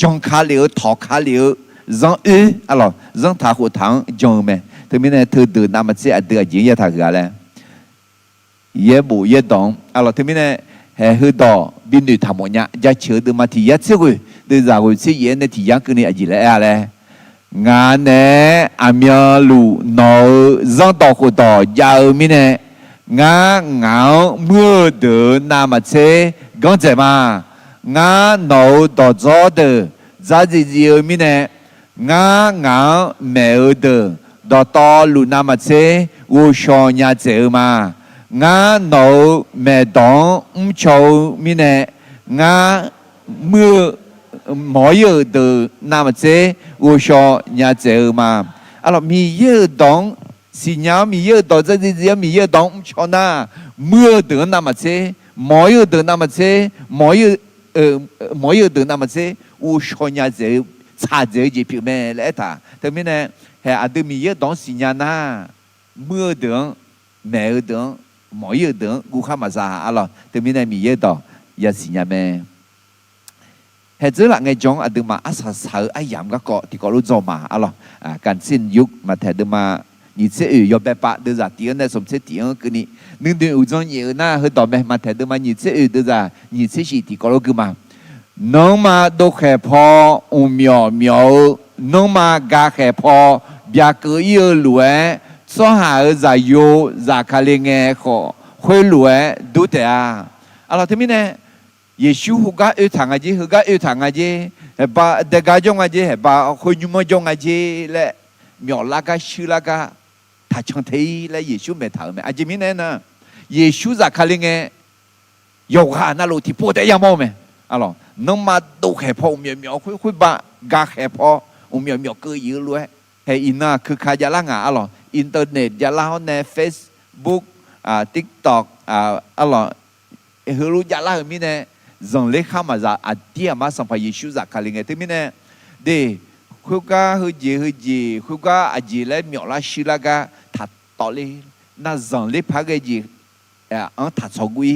[SPEAKER 10] จงขาเหลียวถอขาเหลียวจงอะไรจงท่าหัวถังจงไหมแต่ไม่เนี่ยเธอเดินน้ำมันเสียเดือดยิ่งยาท่ากันเย็บบุเย็บต่ออะไรแต่ไม่เนี่ยเฮ้ยต่อบินดูทำอะไรจะเชื่อดูมาที่ยัดเสียกูดูจากกูเสียเย็นในที่ยังคืนนี้อาจจะอะไรงานเนี่ยอามีลูนอจังต่อคนต่อยาวมีเนี่ยงานเงาเมื่อเดินน้ำมันเสียกันใจมางานนอต่อจอเดินจะจีจีมีเนี่ยงานเงาเมื่อเดินต่อลูน้ำมันเสียวูชอนยาเจมางานนอเมื่อดองชาวมีเนี่ยงานเมื่อหมอเยอะเดินน้ำมันเจวูชอยาเจอมาอะไรมีเยอะดองสิญญามีเยอะดองจะจีจีมีเยอะดองชอน่าเมื่อเดินน้ำมันเจหมอเยอะเดินน้ำมันเจหมอเยอะเดินน้ำมันเจวูชอยาเจชาเจจีพิเมเลต้าแต่ไม่เนี่ยเฮ้อาจจะมีเยอะดองสิญญาน่าเมื่อเดินแม่เดินหมอเยอะเดินกูข้ามาซาอะไรแต่ไม่เนี่ยมีเยอะดองยาสิญญาแม่เหตุหลักไงจงอาจจะมาอาศัยสาวไอ้ยามก็เกาะที่ก็รู้จอมาอะไรการสิ้นยุคมาแทนมานี่เสียอยู่แบบปะเดือดเตียงในสมเสตียงก็นี่นึกดูอุจจาระเยอะน่าเฮ้ยต่อไปมาแทนมานี่เสียเดือดนี่เสียสิที่ก็รู้คือมาน้องมาดูแค่พอเหมียวน้องมากาแค่พอเบียกเยอะรวยสหายจะอยู่จะคาเลงเงาคุยรวยดูแต่อะไรที่ไม่เนี่ยเยซูฮุกะทางอาจีฮุกะทางอาจีเห็บเด็กจงอาจีเห็บคนยุ่งจงอาจีและมีอะไรก็ชื่อละก็ถ้าช่างที่และเยซูไม่ทำอาจีมีเนี่ยนะเยซูจะคาลิงเง有啊，那路提波的样貌没？啊咯，能嘛都害怕苗苗会把嘎害怕，苗苗个一路ให้อินน่ะคือขายาละงาอะ咯อินเทอร์เน็ตยาละใน Facebook TikTok อะ咯ฮือรู้ยาละมีเนี่ยจังเล็กข้ามาจะอาเดียมาสัมภายิชูจากคาลิงเงที่มีเนี่ยเดคุกะฮือจีคุกะอาจีและมีอลาชิลากะถัดต่อเลยน่าจังเล็กพักจีอันถัดสกุย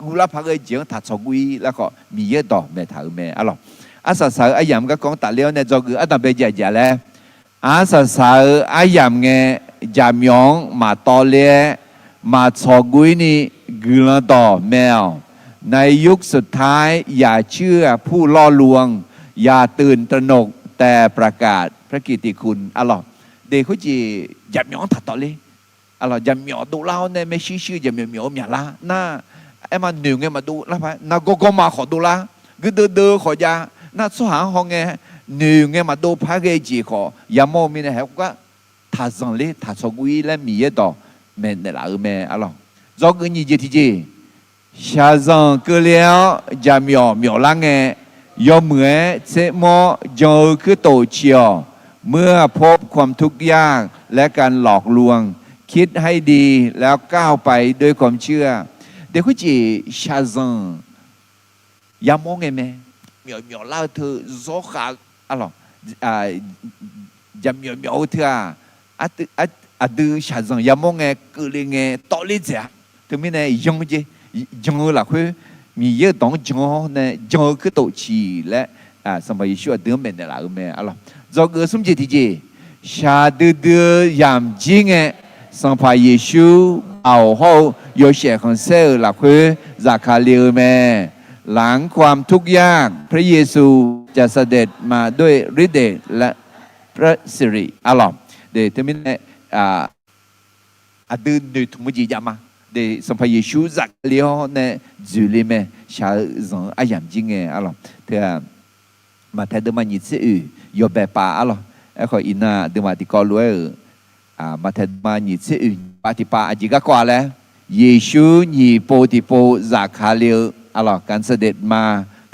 [SPEAKER 10] กูละพักจีอันถัดสกุยแล้วก็มีเยอะต่อแม่ถามแม่อะ咯อาสาสาอายามก็講ตัดเลี้ยวเนี่ยจะคืออาตมาไปใหญ่ๆแล้วอาสาสาอายามเงจามยองมาต่อเลี้ยมาสกุยนี่กุลต่อแมวในยุคสุดท้ายอย่าเชื่อผู้ล่อลวงอย่าตื่นตระหนกแต่ประกาศพระกิตติคุณอะหรอเด็กเขาจีจามยองถัดต่อเลยอะหรอจามยองดูเล่าเนี่ยไม่ชื่อจามยองมีอะไรน่าไอ้มันหนึ่งไงมาดูแล้วไปน่าก็มาขอดูละก็เดินขอยาน่าสหห้องไงหนึ่งไงมาดูพักจีขอยามมีเนี่ยเขาก็ทัดสังเลยทัดสกุยและมีเยอะต่อแม่เนี่ยละแม่อะหรอจอกันยี่เจทีเจชาซังก็เลี้ยวจามยอละไงยอมเหมือนเสมอจอคือโตเชียวเมื่อพบความทุกข์ยากและการหลอกลวงคิดให้ดีแล้วก้าวไปด้วยความเชื่อเด็กคนจีชาซังยามองไงแม่苗老头做下啊咯苗头都下上也冇个个人个道理者，他们呢用啦佢咪要当用呢用去到起嘞什么需要得面的啦咩啊咯，做个什么节体节，下得严谨个上派耶稣熬好有些很少啦佢ราคาเร็วแม่หลังความทุกข์ยากพระเยซูจะเสด็จมาด้วยฤทธิ์เดชและพระสิริอะลอมเดทมินดืนดูทุกมุจิยามาเดสัมภเยซูจักเลี้ยวในจุลิเมชาจังอายามจิงเงอะลอมเธอมาแทนมาหยิบสื่อยอแบบป่าอะลอมไอ้ขออินาเดมาติกอลวยมาแทนมาหยิบสื่อปฏิปาอจิกากว่าแล้วเยซูหยิบโปติโปจากคาเลียวอะล่ะการเสด็จมา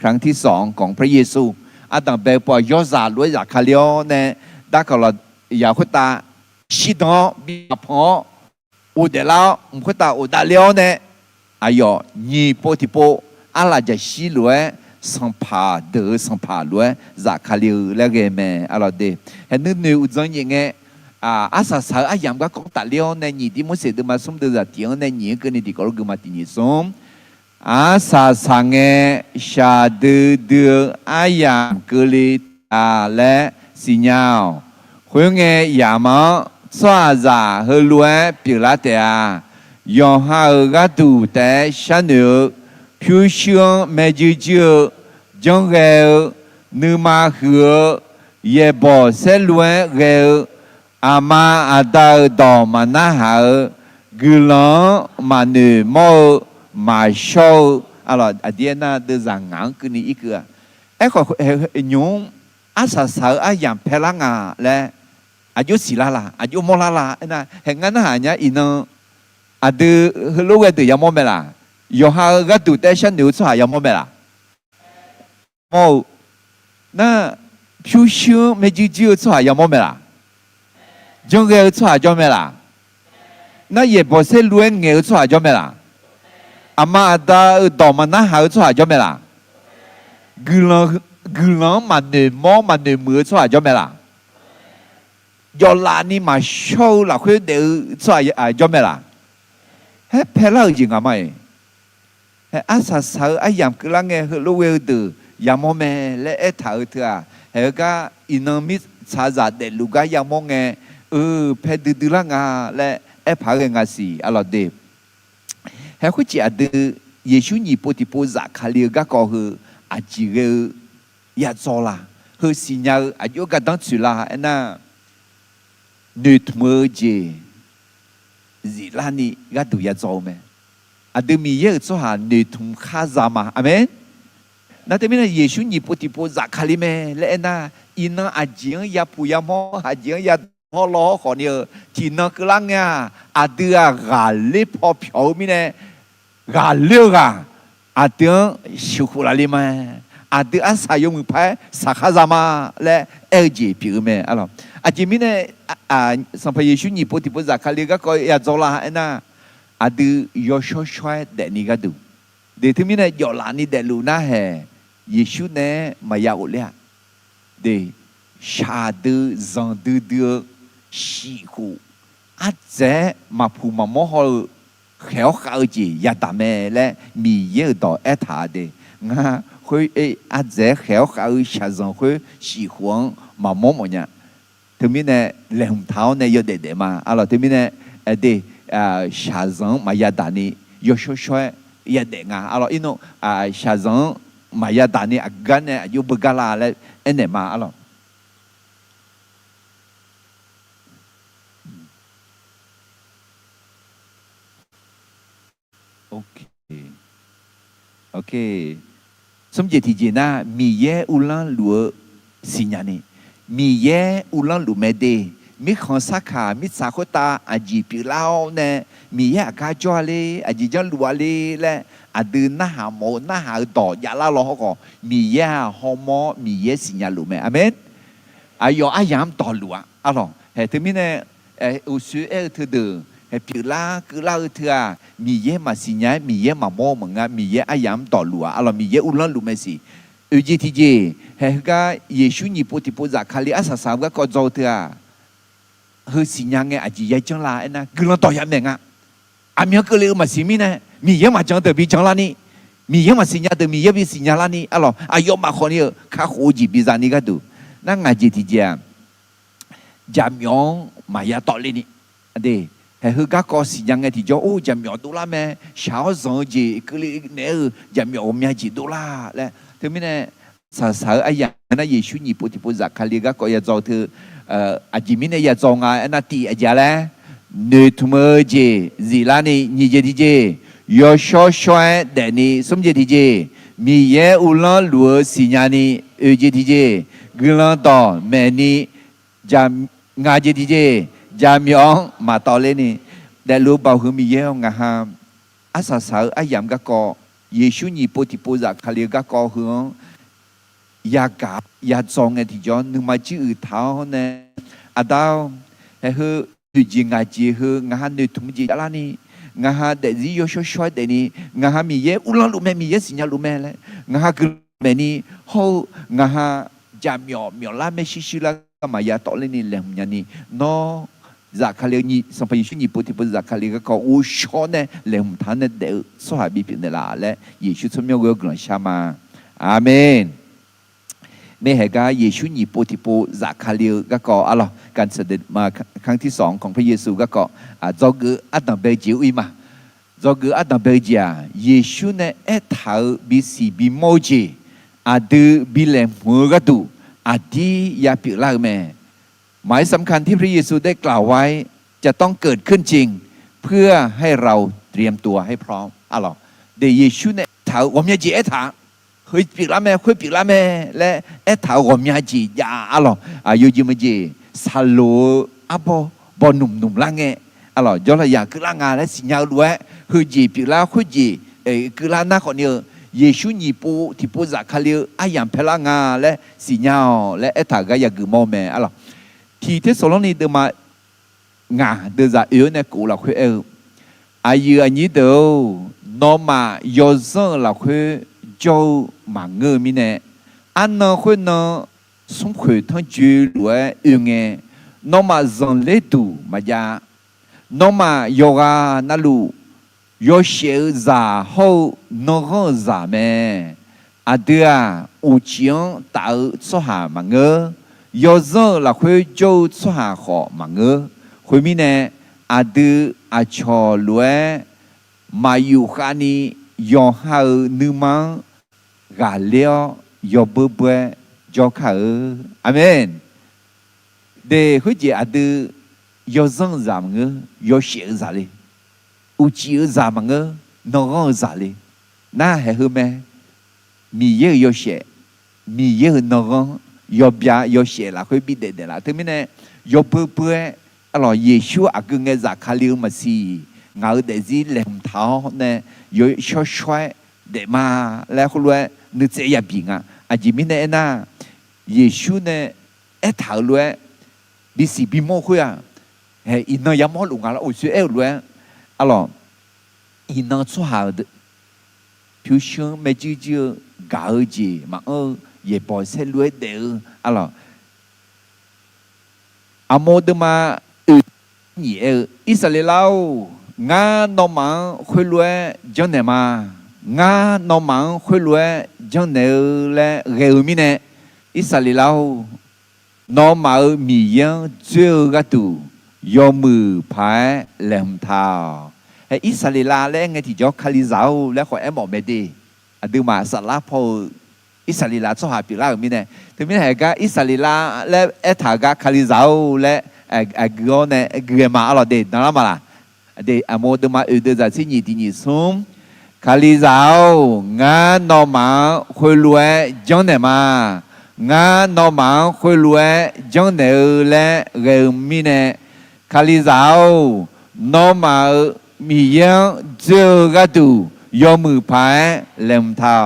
[SPEAKER 10] ครั้งที่สองของพระเยซูอาตังเบปอยอซาลุยจากคาเลียวเนี่ยดักเราอยากคุตาชิดอบิพออุเดลาอุคุตาอุดาเลียวเนี่ยอายอญีโปติโปอาลาจะชิลุยสัมภาเดอสัมภาลุยจากคาเลียวแล้วเกเมอะล่ะเดเห็นนึกอุจยังไงอาสาสาอายามก็ของตาเลียวเนี่ยญีที่มุสเดมาสมเดจะเตียงเนี่ยญีก็นี่ที่ก็รู้มาที่นี่สมอาสาสังเกชาดืออายามกลิตาและสิญญาคุยเงยามสวาจาเฮลวยปิลาเตียยองฮาร์กาตูแต่ฉันเนือผิวเชื่อเมจิจือจงเกลนึมาหือเยบอเซลวยเกลอามาอาดาดอมานาหากุลมาเนือโมมาโชอะล่ะอดีน่าเดจังงังคือนี่อีกไอ้ขอยงอาสาสาอายามเพลังาและอายุศิลาลาอายุโมลาลานะเห็นงั้นหาเนี่ยอินอดีลูกเอ๋ยยามอมเมล่ะยอฮาก็ดูแต่ฉันดูสุดยามอมเมล่ะโมน่ะผิวชิวไม่จีจีสุดยามอมเมล่ะจงเกลสุดยามอมเมล่ะน่ะเย่บอเซลวนเกลสุดยามอมเมล่ะอามาดาดอมานะหาสุดยามอมเมล่ะกุลมันเนมอมันเนมือสุดยามอมเมล่ะยอลานี่มาโชว์ละคือเดี๋ยวสุดยามอมเมล่ะเฮ้เพลาจริงอ่ะไม่เฮ้อาสาสาอายามกลังเงฮลูเวลดืยามอมเมและเอถาเถอะเฮ้ก็อินมิสาจัดเดลูกายามอมเงเพดืละงาและเอพาเรงาสีอะล่ะเดเฮ้คุจิอดืเยซูนี่ปฏิโปจากคาเลียก็ก็คืออาจิเรยาโซลาคือสิญญาอายุก็ตั้งสุลาเอ็น่ะนึกมือเจจิลานี่ก็ดูยาโซเมอดืมีเยอะสุหานึกทุ่มข้าจามาอเมนนั่นแต่ไม่ใช่เยซูนี่ปฏิโปจากคาลีเมและเอ็น่ะอินน่ะอาจิงยาปุยามออาจิงยาพอล้อขอเนี่ยที่นักลังเนี่ยอาเดือกาลิพอเผามีเนี่ยกาเลือก อาเตียงชิคุลาลิมาอาเตียงอาศัยยมือพายสักขจามาและเอเจพิวเมอะไรอาจจะมีเนี่ยสัมภเยชุนีปฏิบัติจากคาลิกก็อยากจะลาเอ็นะอาดูยอชช่วยเดนิกาดูเดี๋ยวที่มีเนี่ยยอลานี่เดลูน่าเหเยชูเนี่ยมายาอุเลียเดชาดูจังดูชิคุอาจจะมาพูมาโมโหเขาเขาจียาตาเมและมีเยอะต่อเอธาเดงาคุยอาจจะเขาชาจังคุย喜欢มาโมโมเนี่ยถึงมีเนี่ยเลี้ยงเท้าเนี่ยยอดเด็ดมาอะไรถึงมีเนี่ยเดชาจังมายาตานี่ยอช่วยยาเด็กงาอะไรอินโนชาจังมายาตานี่อาการเนี่ยอยู่บุกลาและเอ็นเนมาอะไรโอเคสมเด็จที่จีน่ามีเยอุลันหลัวสิญญาณีมีเยอุลันหลัวเมเดมีของสักขามีสักขตาอาจีปิลาวเนี่ยมีเยอากาจวเลยอาจีจันลัวเลยและอาดืนน่าหาโมน่าหาต่อยาลาล้อก็มีเยฮอมอมีเยสิญญาหลัวเมอเมนอายออายามต่อหลัวอะไรเหตุมีเนี่ยอุสุเอเธอเดินพิลาคือลาเถื่อมีเยมาสิญญามีเยมาโมเหมือนกันมีเยอายามต่อหลัวอะไรมีเยอุลันหลัวเมสิจีทีเจเหตุก็เยซูนิพุทธิพุทธะคาลิอาสาสาวก็จอเถื่อเฮสิญญาไงอาจียัยจังลาเอ็นะคือเราต่อยามเองอ่ะอามีก็เลยมาสิมีนะมีเยมาจังเตอบีจังลานี่มีเยมาสิญญาเตอมีเยบีสิญญาลานี่อะไรอายอมาคนนี้ข้าโคจีบีจานี่ก็ดูนั่งอาจีทีเจจามยองมายาต่อเลยนี่เดเฮก็ก็สิญญาไงที่จะโอ้จามยองดูละแม่ชาวสงจีก็เลยเนี่ยจามยองมีจีดูละและถึงมีเนี่ยสาวๆไอ้ยังนะเยซูนิพุทธิพุทธะคาลิก็อยากจะเธออาจิมิเนี่ยอยากจงอ่ะนาทีอาจารย์แล้วเนื้อทุ่มเจจีลานี่นี่เจดีเจยอชอช่วยเดนี่สมเจดีเจมีเยอุลาลัวสิญานี่เจดีเจกลันต่อแม่นี่จามงาเจดีเจจามยองมาต่อเลยนี่แต่รู้บ่าวคือมีเยงาฮามอาสาสาวไอ้ยามก็ก็เยซูนิพุทธิพุทธะคาลิก็ก็คือยากาอยากจงไอ้ที่จอนนึกมาชื่อเท้าเนี่ยอาดาวเฮ้ยดูจริงไงจีเฮ้ยงานนึกทุ่มจีอะไรนี่งานเด็กที่ยอชช่วยเด็กนี่งานมีเยอะอุลังลุแม่มีเยอะสิญญาลุแม่เลยงานคือแม่นี่เขางานจามยอลาไม่ชิลก็มายาต่อเลยนี่แหละมันนี่น้อจากเขาเรียกนี่สัมภาระนี่ปุถุปุจากเขาเรียกก็อุชอนเนี่ยแหละมันท่านเนี่ยเด็กสหบิพินเดล่าและเยซูสมัยก็กลังชามาอาเมนเมื่อเหตุการณ์เยซูนิโปติโปจากคาลิก็ก็อะไรการเสด็จมาครั้งที่สองของพระเยซูก็ก็จอกอัตตาเบจิอุยมาจอกอัตตาเบจิเยซูเนี่ยเอท้าบิสีบิโมจิดูบิเลมัวก็ดูดียาปิลาเมหมายสำคัญที่พระเยซูได้กล่าวไว้จะต้องเกิดขึ้นจริงเพื่อให้เราเตรียมตัวให้พร้อมอะไรเดี๋ยวเยซูเนี่ยท้า我们要接他会比拉咩？会比拉咩？咧一頭我們係字呀咯，要要乜嘢？沙羅阿波นุ่ม啦嘅，咯，咗啦呀，佢啦牙咧先有攞，佢字比拉佢字佢啦那個呢？耶穌尼布提布扎卡了，阿樣皮啦牙咧先有咧一頭嘅呀佢冇咩，咯，其他所羅尼都嘛牙都在有呢古啦佢阿要呢度攞嘛有陣啦佢。cho mà ngơ mi nè anh nó khơi nó sống khỏe thằng chú lúa yêu nghe nó mà dần lễ tù mà ya nó mà yoga na lu yo share za hậu nó có za mẹ đưa u chiang tạo số hà mà ngơ yo giờ là khơi châu số hà họ mà ngơ khơi mi nè đưa cho lúa mà yêu khani yo hao nữ mang gà leo yo bơ bơ yo khờ amen để khối chị đưa yo dân giảm ngơ yo share giả đi u chi giảm ngơ nó ngon giả đi na hệ hư mẹ mi ye yo share mi ye nó ngon yo bia yo share là khối bị để là thế mình này yo bơ bơ alors Yeshua a nghe giả khaliu mà si ngờ để gì làm tháo nè yo cho xoay เดมาแล้วคุณรู้นึกเสียบิงอ่ะอาจิมิเนน่ะเยซูเนี่ยถารู้บิสิบิโมคุยอ่ะเฮ้ยอินนยามอลุงอ่ะโอ้ยรู้อะล่ะอินนชั่วหาดผิวช่างไม่จืดกาจีมาเย่ปอยเสรู้เดืออะล่ะอโมดมานี่อิสราเอลงานน้องมังคุยรู้จังเนี่ยมางานน้องมังคุยรู้จังเนี่ยและเรื่องมิเนี่ยอิสราเอลน้องมามียังเจอกันตัวยอมมือพายแหลมเท้าอิสราเอลแล้วไงที่จะคาลิซาแล้วขอแอมบอกไม่ดีดูมาสลับพออิสราเอลชอบหาปีละมิเนี่ยถึงมิเนี่ยก็อิสราเอลและถากคาลิซาและกอนเนี่ยเกี่ยมาอะไรเด็ดนั่นละมาละเด็ดอโมดมาเดี๋ยวจะสิ่งนี้ที่นี่ส่งคาลิซางานน้องมาคุยรู้จังเนี่ยมางานน้องมังคุยรู้จังเนื้อและเรื่องมิเนี่ยคาลิซาน้องมังมียังเจอกันตัวยอมมือพายเล่มเท้า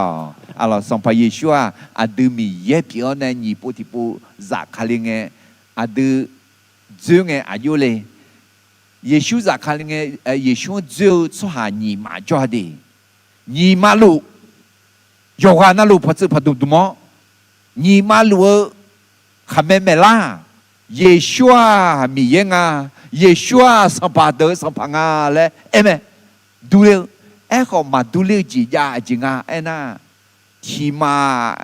[SPEAKER 10] อะไรสัมภาระชัวอาดูมีเย็บพี่เนี่ยญี่ปุ่นที่ปูจากคาลิงเงอาดูเจอเงอายุเลยเยซูจากคาลิงเงเยซูเจอสุหานีมาจอดีนีมาลูโยกานาลูพัดพัดดูมั้ง你马路还没没啦，耶稣啊，米耶啊，耶稣啊，上巴德上旁啊嘞，哎没，读了，哎好嘛，读了几家经啊，哎那，提嘛，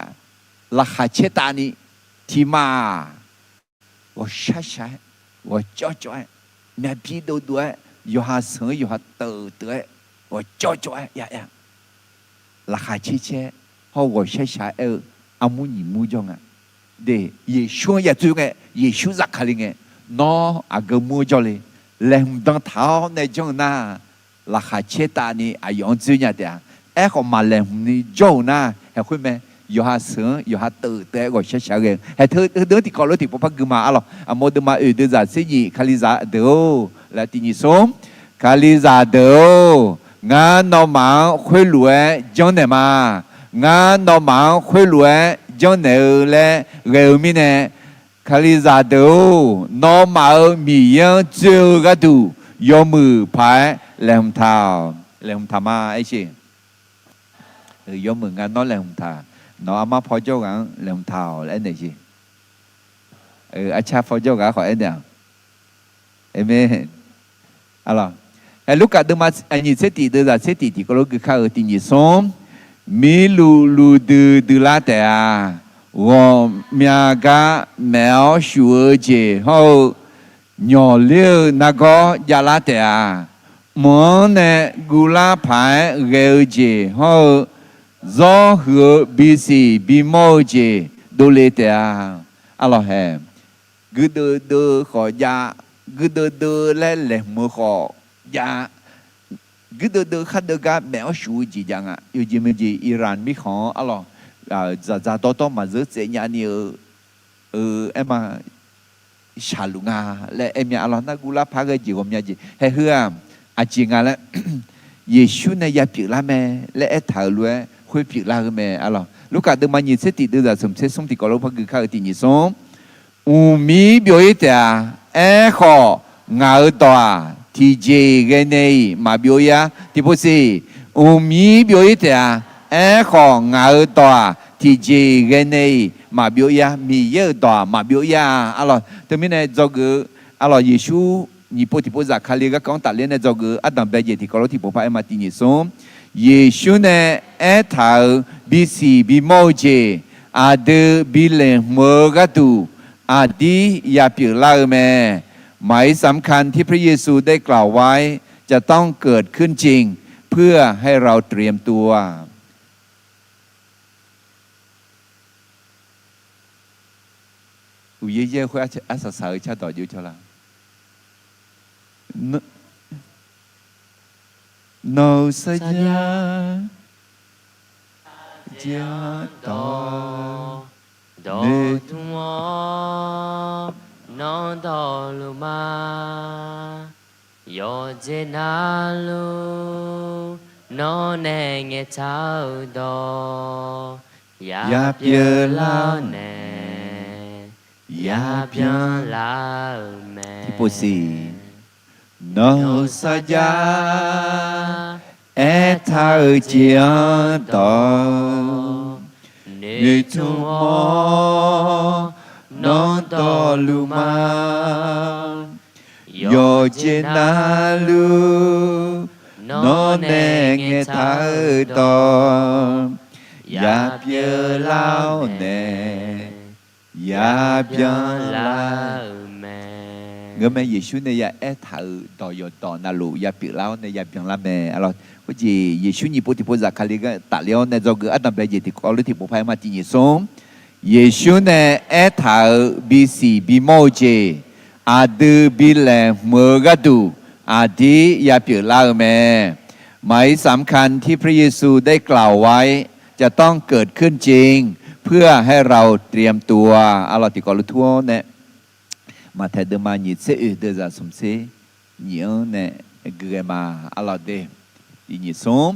[SPEAKER 10] 拉哈切达尼，提嘛，我傻傻，我叫叫，面皮都多，有哈生有哈豆豆，我叫叫呀呀，拉哈切切，好我傻傻อามุนีมูจงอ่ะเดเยชูอยากจุงเยชูรักเขาเลยไงน้ออากมูจเลยแหลมดังเท้าในจงน่าราคาเชตานี่อายองจุเนี่ยเดียเขามาแหลมนี่จงน่าเห็นคุยไหมอยู่หาเสืออยู่หาตื่นแต่ก็เฉยๆเองเห็นเธอเดินที่เขาเลยที่พพักกุมาอ่ะหรออโมดมาเดือดจากสิ่งคาลิซาเดอและที่นี่ส้มคาลิซาเดองานน้องมังคุยรวยจังเนี่ยมางานน้องมังคุยรวยจังเนี่ยและเรื่องมิเนี่ยคาลิซาเดอน้องมังมียังเจอกันดูยอมมือพายแหลมเท้ามาไอ้ชิยอมมืองานน้องแหลมเท้าน้องอามาพอเจ้ากันแหลมเท้าแล้วเนี่ยชิอาชาพอเจ้ากันขอไอ้เนี่ยเอเมนอะไรลูกกาดูมาอันนี้เสติเดือดเสติที่ก็รู้คือข้าวตินิสมมีลูดูลาแต่ว่ามีกาแมวชัวเจเขาหย่อเลี้ยนักก็ยาลาแต่มันเนี่ยกุลาพายเกลเจเขาจอหัวบีซีบีโมเจดูเลแต่อะไรแฮกูดูขอยากูดูเล่นเล่นมือขอยากูดูขัดกับแมวชูจีจังอ่ะอยู่จีมันจีอิหร่านมีของอะไรจะต่อมาเจอเจียนี่เอ็มชาลุงาและเอ็มยาอะไรนักกุลาพากจีผมยาจีให้เฮืออาจิงาและเยซูเนี่ยยาผิวละแม่และเอถาล้วยคุยผิวละแม่อะไรลูกกาดูมาหยิบเสติดูแต่สมเสสมติกอลพักคือข้าวตินิสมมีเบียวเตะของาตัวที่เจกันในมาเบียที่พูดสิมีเบียวเตะของาตัวที่เจกันในมาเบียมีเยอะตัวมาเบียอะไรแต่ไม่ในจอกืออะไรเยซู你不提不咋看那个讲大连的这个阿当白夜提高了提不怕嘛第二种，耶稣呢爱头比西比毛节阿德比人莫个度阿ดีอย่าเปลี่ยนละแม่หมายสำคัญที่พระเยซูได้กล่าวไว้จะต้องเกิดขึ้นจริงเพื่อให้เราเตรียมตัวอุยเย่คุยอาศัยสายชาต่ออยู่เท่าไหร่no saja jatuh
[SPEAKER 11] do tua no do luma yo jenalu
[SPEAKER 4] nó nè nghe cháu đó
[SPEAKER 10] Ya bia lao
[SPEAKER 4] nè ya bia lao mẹ
[SPEAKER 10] Tipo si No saja thao chiang to Ni tung ho Non to luma Yo jena lu No ne nghe thao to Ya bia lao nè Ya bia lao Ngơ mẹ Giêsu này ya thao to yo to na lu ya bia lao này ya bia la mẹ alors cái gì Giêsu nhị bố thì bố già kali cái tạ liao này do cái adam bé gì thì có lúc thì bố phải mà chỉ nhị sống Giêsu này thao bi si bi mo je adu bi le mơ gadu adi ya bia lao mẹ หมายสำคัญที่พระเยซูได้กล่าวไว้จะต้องเกิดขึ้นจริงเพื่อให้เราเตรียมตัวอาลอติกอลุทัวเนี่ยมาแทนมาหยิดเสือเดือดสมเสเหนียวเนี่ยเกลือมาอาลอเดหยิดสม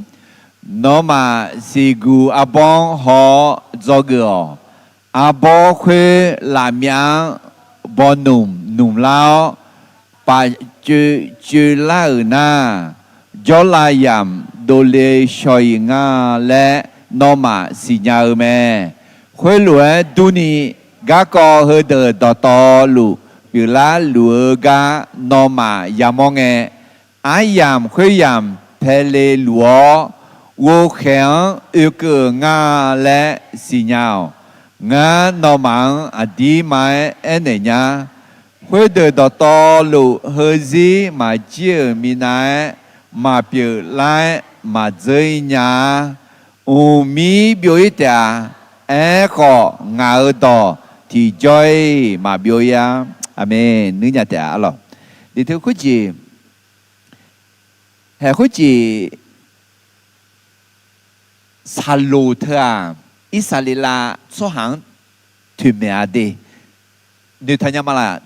[SPEAKER 10] โนมาสิกูอาบองหอจอเกออาบอคุยลามียงบอนุ่มแล้วปาจูลาหน้าGió la yam đô lê soi nga lẽ nó mà xì nhà mẹ khuê lúa đu ni gá co hơi đờ đỏ to lù biểu lá lúa gá nó mà yam mong nghe ái yam khuê yam phê lê lúa vô khéo yêu cờ nga lẽ xì nhau nga nó mang à đi mai em này nha khuê đờ đỏ to lù hơi gì mà chia mi nai mà biểu lại mà rơi nhà u mi biểu ý ta khó ngờ đó thì joy mà biểu ya amen nữ nhà ta lo thì theo quý chị hệ quý chị salo thà Israel số hàng thuyền mẹ đi nếu thay nhau mà là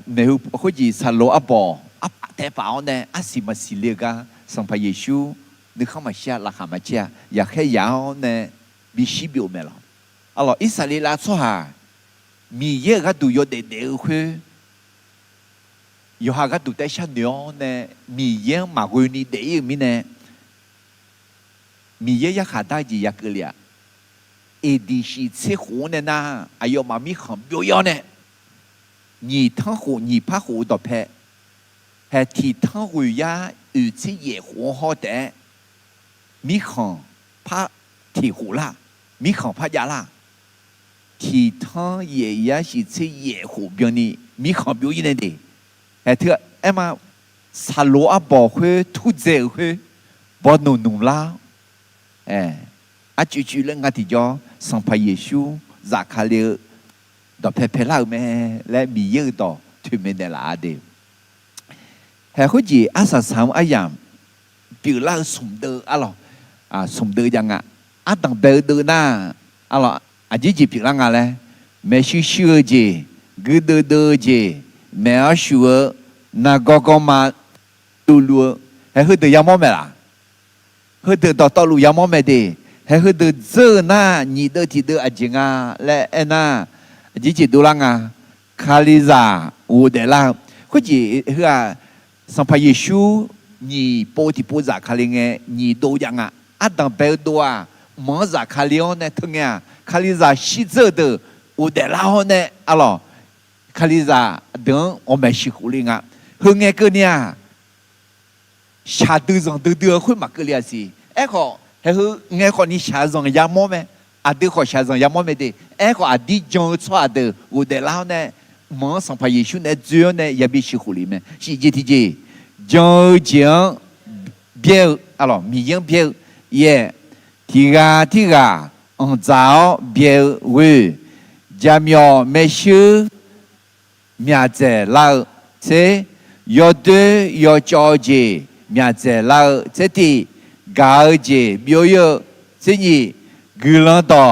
[SPEAKER 10] nếu quý chị salo aboแต่เปล่าเนี่ยอาศิมาสิเลียกาสัมภเยซูนึกเข้ามาเชียราคามาเชียอยากให้ยาวเนี่ยบิชิบิโอเมล่ะอ๋ออิสราเอลส่วนมีเยอะก็ดูยอดเด็กคือยูฮาก็ดูแต่ชั้นเดียวเนี่ยมีเยอะมากกว่านี้เด็กมีเนี่ยมีเยอะอยากขาดได้จีอยากเกลียเอดีชีเชี่ยหูเนี่ยนะอายุมามีของบิโอเนี่ย你ทั้งหู你พักหูต่อแพ้係鐵湯會呀，而且野火好的，米糠拍鐵火啦，米糠拍呀啦，鐵湯也也是吃野火表呢，米糠表現的，係特誒嘛，沙羅阿寶去吐啫去，寶弄啦，誒，阿住咧我哋咗上派耶穌，扎卡了，到撇撇啦咩，咧米嘢到對面的啦的。hệ khối gì asa sam ayam biểu là sum đơ alo sum đơ yang tang bel đơ na alo gì biểu là ngà lẽ mẹ sure gì cứ đơ gì mẹ sure na go mà tu lúa hệ hơi đơ yamo mẹ là hơi đơ to lúa yamo mẹ đi hệ hơi đơ dơ na nhị đơ thì đơ gì ngà lẽ na gì tu là ngà khaliza u để là khối gì hảสัมภเยซูนี่โปติโปจากคาลิงเงนี่โดยังดังเบลตัวมอจากคาลิโอเนี่ยทั้งเงี้ยคาลิซาชิเจอเดออุเดลาโอเนี่ยอะไรคาลิซาเดินอเมชิคุลิงเฮงเงก็เนี่ยชาดื้อจังดื้อคุยมาเกลียสิขอเฮ้เงคนนี้ชาจังยามอไหมดื้อขอชาจังยามอไหมดิขอดีจังชัวเดออุเดลาเนี่ยมอสัมภเยซูเนี่ยเจ้าเนี่ยยาบิชิคุลิไหมสิเจติเจจงเบี้ยอะไรมียังเบี้ยเย่ที่กาเจ้าเบี้ยวิจามยอไม่ชื่อมีอาเจล่าเจยอดยอจอเจมีอาเจล่าเจที่กาเจเบี้ยเจนี่กุลันต่อ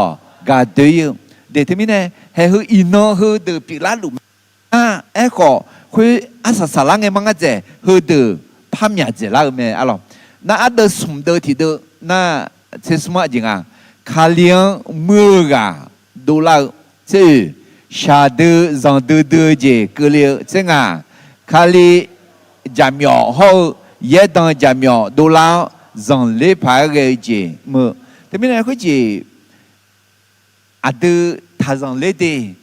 [SPEAKER 10] กาเดียเดี๋ยวที่มีเนี่ยให้เขาอินโนเขาเดือดปีละหลุมขอคุยอาศัยสารังเงมังอาเจเฮดพัมยาเจล่าเมอะไร那阿德送的提的那这什么经啊？卡连木啊，都拉这下的让的这个了这啊，卡里家庙后也当家庙都拉让礼拜个这么，这边来会这阿德他让来的。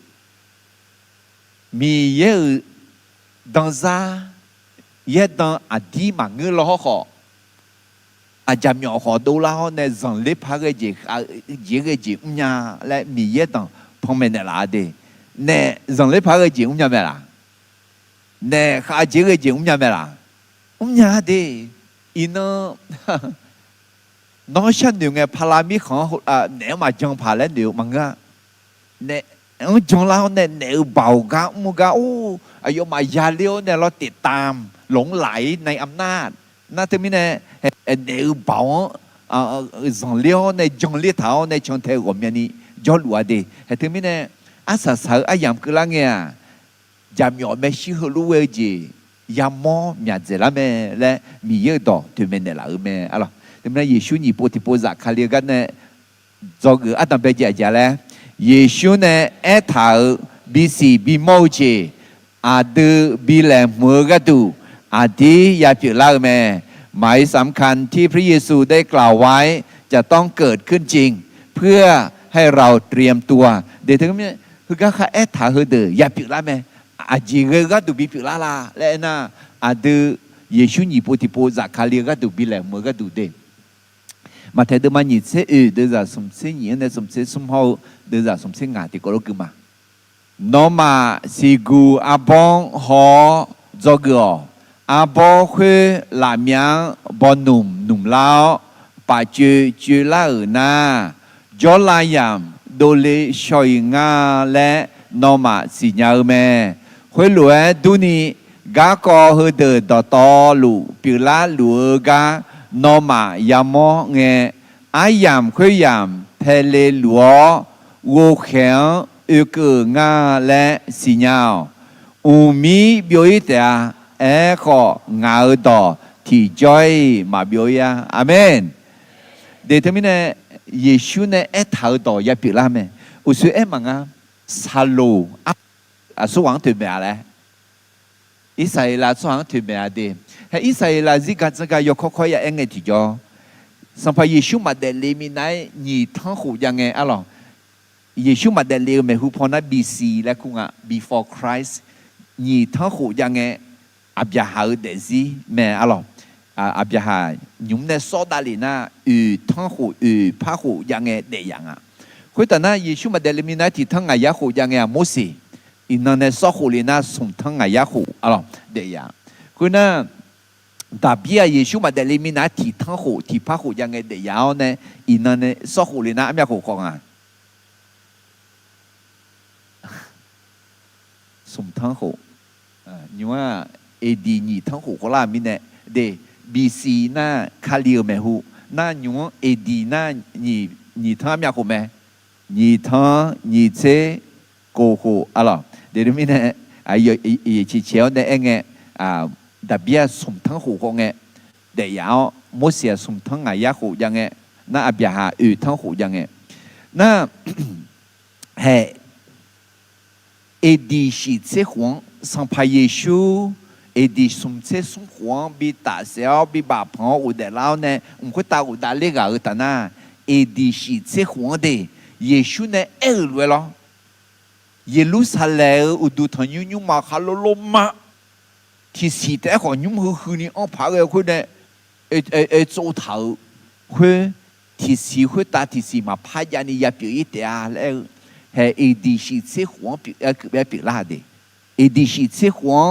[SPEAKER 10] mi ye dans za ye dans a di ma nge lo ho a jam yo ho do la ho ne zang le pa ge ji ye ge ji nya la mi ye dans phong me ne la de ne zang le pa ge ji nya me la ne kha ji ge ji nya me la nya de ino nó sanh điều nghe pala mi khó nếu mà trong pala điều mà nga ne ông chồng lao nè nếu bảo gạo mua gạo ai mà già liêu nè lo tiệt tam lũng lạiในอำนาจน่าจะมีเนี่ยnếu bảo dòng liêu nè dòng liêu thảo nè trong theo của mình cho lúa đi hay thứ mi nè asa sợ ai làm cứ là nghe giảm nhỏ mấy xíu hư lúa gì giảm mò nhà gì là mẹ là mi yêu đó thì mình nè là mẹ alo thì mình Giêsu nhị bộ thì bộ giặc khai liệt cái nè do cái Adam bây giờ là Giêsu nè ở thảo bị si bị máu chế à từ bị làm mưa cái tu à đi ya bị lao mẹหมายสำคัญที่พระเยซูได้กล่าวไว้จะต้องเกิดขึ้นจริงเพื่อให้เราเตรียมตัวเดี๋ยวถึงนี้คือก็ข้าเอถาเฮเดออย่าปิดละแม่อาจีเกก็ดูบีปิดละละและน่ะอาดูเยซูหนีโปติโปจากคาเลียก็ดูบีแหลมมือก็ดูเดมาเทเดมันหนีเสเดจะสมเสหนีเนี่ยสมเสสมเขาเดจะสมเสงาติโกโลกุมาโนมาสิกูอาบองหอจอกออาบอคุลาเมียงบอหนุ่มเล้าป่าจือล่านาจอลายามโดเลชอยงาและนอมาสิญาแม่คุยหลวดูนี่กากอเฮเดดอตอลูปิลาหลวกานอมายามอเงอายามคุยยามเทเลหลวโวเขียงอุกงาและสิญาอุมีบิโอเตาเอของาดอที่จอยมาบิโอยาอาเมนเดี๋ยวทำไมเนี่ยเยซูเนี่ยเอถาวดอยาปิลาเมอุสุเอมังอ่ะซาโลอ่ะสว่างถึงเมื่อไรอิสราเอลสว่างถึงเมื่อเดให้อิสราเอลซิกาซิกายกข้อยเองไงที่จอสัมภาเยซูมาเดลิมินัยนี่ทั้งหูยังไงอ่ะหรอเยซูมาเดลิมิหูพอนะ BC และคุงอ่ะ before Christ นี่ทั้งหูยังไงอับยาฮาเดซีแม่อะหรออับยาฮายุ่งในโซดาลีน่าทั้งหูพระหูยังไงเดียงอ่ะคือแต่น่ะเยซูมาเดลิมินัยที่ทั้งอายะหูยังไงโมเสสอินนั่นในโซหูลีน่าส่งทั้งอายะหูอะหรอเดียงคือน่ะแต่เบียเยซูมาเดลิมินัยที่ทั้งหูที่พระหูยังไงเดียงเนี่ยอินนั่นในโซหูลีน่าอับยาหูของอ่ะส่งทั้งหูนี่ว่าเอดีนี่ทั้งหูก็ล่ามิเนี่ยเดบีซีน่าคาเลียแม่หูน่าหนูเอดีน่านี่ทั้งมีอะไรไหมนี่ทั้งนี่เจโกหูอะไรเดี๋ยวมิเนี่ยไอ้ชี้เชี่ยวเนี่ยเองแต่เบียส่งทั้งหูก็เงี้ยเดี๋ยวโมเสสส่งทั้งอายะหูยังเงี้ยน่าอับยาหาทั้งหูยังเงี้ยน่าเฮเอดีชีเซหวงสัมภาเยซูเอดีสมเสสมหวงบีตาเสียวบีบาพงอุดเดลาวเนี่ยคตาอุดาเลกาอุตานาเอดีชีเซหวงเดเยซูเนี่ยเอลเวลเยรูซาเล็มอุดุทันยุมาคาโลโลมาที่สีแต่ของยุมฮือนี่อ้อพาเกคุเนี่ยโจเท้าคุที่สีคุตาที่สีมาพายานี่ยาปิอีเดียแล้วเฮเอดีชีเซหวงปิลาเดเอดีชีเซหวง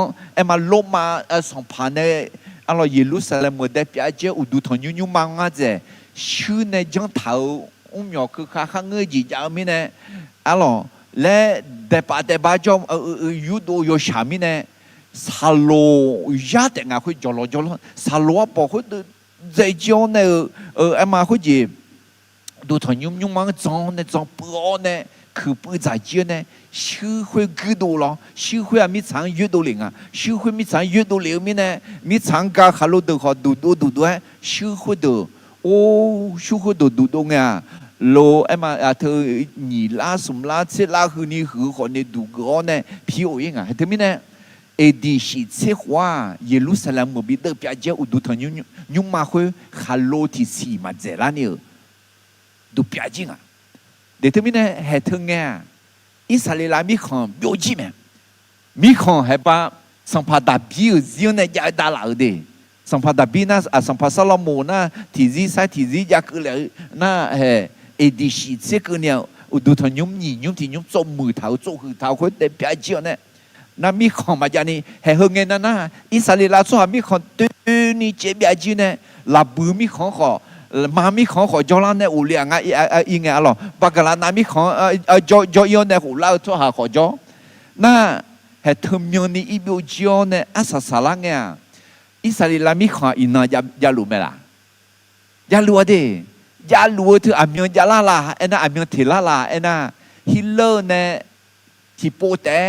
[SPEAKER 10] มาโลมาสัมพันธ์เนี่ยอะไรเยรูซาเล็มเดปิอาเจอุดุทันยุมังอาเจชื่อเนี่ยจังเท้าหยอกคือข้างเงยจีจามิเนี่ยอะไรและเดปาจอมยูโดโยชามิเนี่ยซาโลยาแต่งาคุยจอลซาโลบอกคุยใจจอเนี่ยมาคุยจีดูถอนยุ่งมังจองเนี่ยจองปลอเนี่ย คือปื้ใจเจียเนี่ยชื่อคุยกูดูหรอชื่อคุยมีทางยืดดูเหลียงชื่อคุยมีทางยืดดูเหลียงมีเนี่ยมีทางการขับรถดูขอดูด้วยชื่อคุยดูโอ้ชื่อคุยดูเนี่ยโลไอ้มาเธอหนีล่าสมล่าเชล่าคือนี่คือคนเนี่ยดูก้อนเนี่ยพี่โอ้ยังเธอมีเนี่ยเอดีสิเชว่าเยรูซาเล็มมือบิดเดอร์พิอาเจอุดูทางยุ่งมาคุยขับรถที่สีมาเจริญเนี่ยดูพิอาจิงเดี๋ยวเธอมีเนี่ยเหตุเนี่ยอิสราเอลมีของบิวจิแม่มีของให้ป้าสัมผัสดาบิวเจียนเนี่ยยาดาลาเดสัมผัสดาบินะสัมผัสซาลโมนะที่จีใส่ที่จียาคือเลยนะเอดีสิเชคือเนี่ยอุดูทางยุ่งนี่ยุ่งที่ยุ่งโจมมือเท้าโจคือเท้าคนเด็กพิอาจิเนี่ยนั่นมีของมาจากนี่ให้เฮงเงินนะอิสราเอลส่วนมีของตัวนี่เจ็บพิอาจิเนี่ยลาบูมีของขอมามีของขอจอลานเนี่ยอุเลียงอีเงี้ยหรอปากกาลานามีของจอยอนเนี่ยหูเล่าทั่วหาขอจอน่าเหตุมีนี่อีบิวจอเนี่ยอาศัยสาระเนี่ยอิสราเอลมีของอินาอย่ารู้ไหมล่ะอย่ารู้ดิอย่ารู้เธออามีนอย่าละเอ็น่าอามีนเทละเอ็น่าฮิลเลอร์เนี่ยที่โปเต้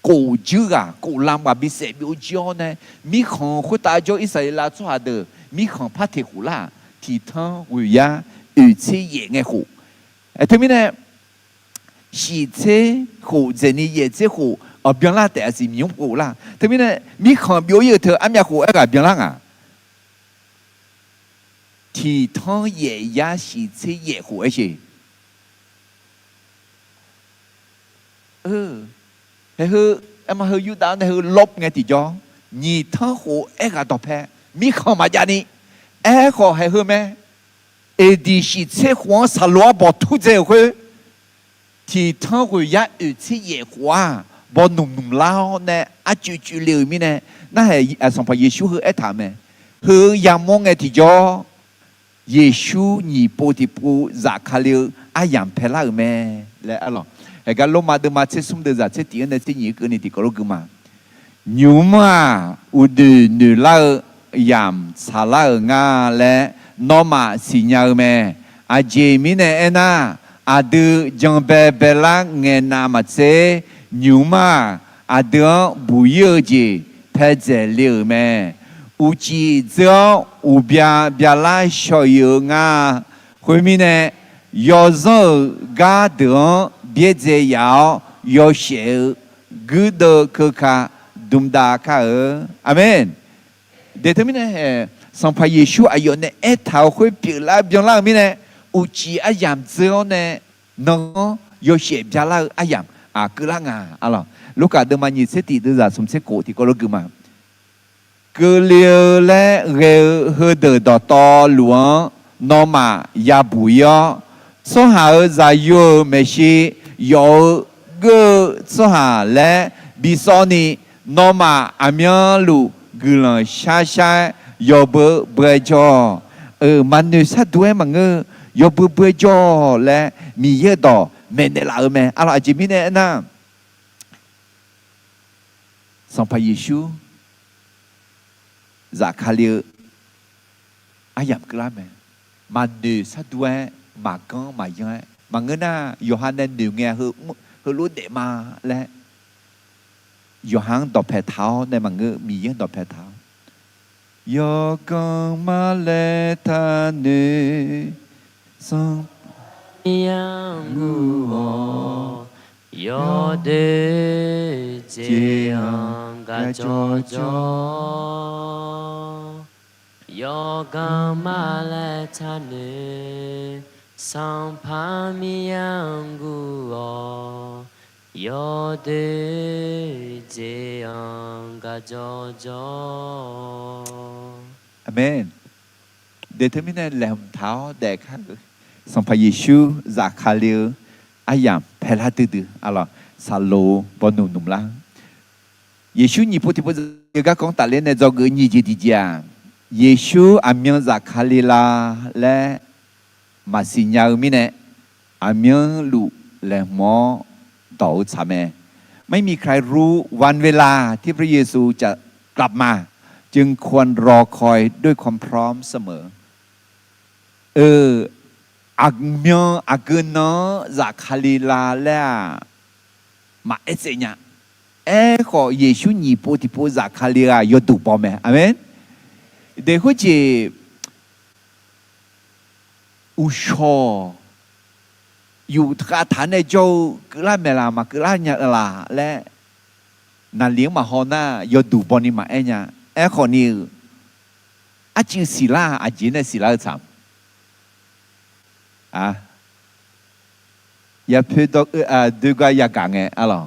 [SPEAKER 10] กูจื้อกูลำว่าบิเศษบิวจอเนี่ยมีของคนตาจออิสราเอลทั่วเดิมมีของพระเทหุล่าที่ทั้งวิญญาอุเชยเงหูที่มีเนี่ยสีเชหูเจนี่เยเชหูเบียงล่าแต่สิมียงหูล่ะที่มีเนี่ยมีของบิวเยอะเธออันยาหูเอ็กเบียงล่าที่ทั้งเยียสีเชเยหูเอชเฮ้ยเอ็มมาเฮยูดาวเนี่ยเฮลบไงที่จอนี่ทั้งหูเอ็กต่อแพ้มีของมาจานี่เอ้ขอให้เฮแม่เอดีสิเชขวางสลัวบ่ทุเจเฮที่ทั้งกุยาอุเชเยขวาบ่หนุ่มๆลาวเนี่ยอาจุเหลียวมีเนี่ยนั่นให้สัมภาเยซูเฮเอถามแม่เฮยามองไงที่จอเยซูนี่โปติปูจากคาเลอายามเพลาแม่และอะไรไอ้การลงมาเดินมาเชซุ่มเดินจากเชตีนเนี่ยเชนี่ก็นี่ที่ก็รู้กันมายูมาอุดนูลายามสาลางาและนอมาสิญาเมอาเจมิเนเอนาอาดูจังเบเบลังเงนามาเซยูมาอาดูบุยจีเพเจลิเมอุจิเจ้าอุบยาเบียลาชอยงาคุยมิเนยอซกาดูเบียเจยาวยอเชกุดคือคาดุมดาคาอาเมนเดี๋ยวมีเนี่ยสัมภาเยซูอายุเนี่ยเอท้าวคุยเปล่าเบียงล่างมีเนี่ยอุจิอายามเจ้าเนี่ยน้องโยเชบจาล่าอายามกลางอะไรลูกอาเดิมมาหยิบเสติเดือดสมเสกุที่ก็รู้กันมาเกลียวและเรือเฮือเดือดต่อหลวงนอมายาบุยสหาใจโยเมชิโยเกสหาและบิซอนีนอมาอามีลูกุลชาชายอบเบจอมันนึกซะด้วยมังยอบเบจอและมีเยอะต่อเมนเนลาเมอะไรจิมิเนนะสัมภาเยซูจากคาลีอายามกล้าเมมันนึกซะด้วยมากังมายังมังนะโยฮันเนนึงเงี้ยคือรู้เดมาและโยฮันดอกแผ่เท้าในมังมีเยอะดอกแผ่เท้าโยกังมาเลทานุสัง
[SPEAKER 4] ยังกูโยเดเจียงกะจอจอโยกังมาเลทานุสัมภามิยังกูโยเดเจียงกะจอจอ
[SPEAKER 10] อาเมนเดี๋ยวมีเนี่ยแหลมเท้าแดกข้างสัมภาเยซูจากคาลีอายามเพลาตืออะไรซาโลบอนุ่มๆล่างเยซูนี่พูดที่พูดก็ของตาเล่นในจอเกนี่จีดีจ้าเยซูอามีนจากคาลีลาและมาสิญญามีเนี่ยอามีนลูและหมอต่อสามไม่มีใครรู้วันเวลาที่พระเยซูจะกลับมาจึงควรรอคอยด้วยความพร้อมเสมอ อักเมียอักเนาจากคาลิลาแล้วมาเอเซญะขอเยซูนีโปติโปจากคาลิลายดูปอมไหมอาเมนเดี๋ยวจะอุชออยู่ท่าฐานในโจกล้าเมลามากล้าเนี่ยละและนั่นเลี้ยงมาฮอน่ายดูปอนี่มาเอ็นเนี่ยคนนี้อาจิงศิลาอาจินเนี่ยศิลาสามอย่าพูดดูก็อย่ากังเงอะล่ะ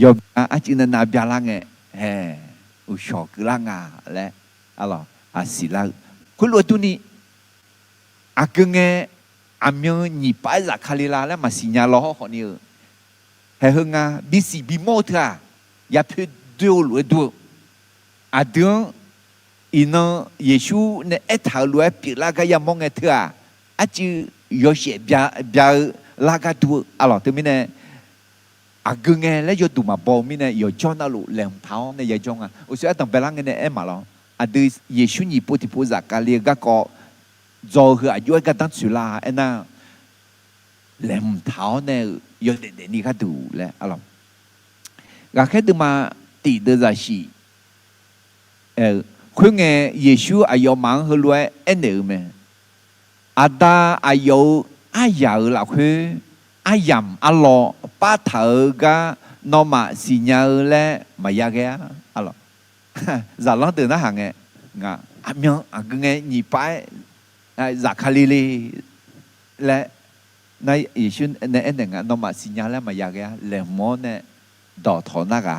[SPEAKER 10] ยบอาจินเนี่ยนาบยาลังเงอุชอกล้างาและล่ะศิลาคุณรู้ตัวนี้อาเกงอามีนี่ไปจากคาลิลาแล้วมาสิญญาล้อคนนี้เฮงบิสิบิโมทาอย่าพูดดูหรือดูอาเดือนอินเยซูเนี่ยเอถาลวยปีลากายามองเอเถอะอาจิยอเชบยาลากาดูล่ะตัวมิเนี่ยอาเกงแล้วยอดูมาบอกมิเนี่ยยอจอนาลุเลี้ยงเท้าเนี่ยยอจงอุตส่าห์ต้องไปล้างเนี่ยเอ็มมาแล้วอาดูเยซูนี่พูดที่พูดจากคาลิกาก็จอคืออายุก็ตั้งสุราเอ็น่ะเล่มเท้าเนี่ยยอเด่นๆนี่ก็ดูแลอะไรก็แค่ดูมาตีเดือดสิคุณเงยเยซูอายุมังหัวรวยเอ็นเดิมอาดาอายุอายาละคืออายามอลอป้าเถอก็นอมาสิญญาและมายาแกอะไรจากหลังตื่นน่าห่างเงงะอามีอาเกงยี่ไปจากคาลิลีและในเยซูในเอ็นเดงนอมาสิญญาและมายาแกเลมอนเนี่ยดอทอนัก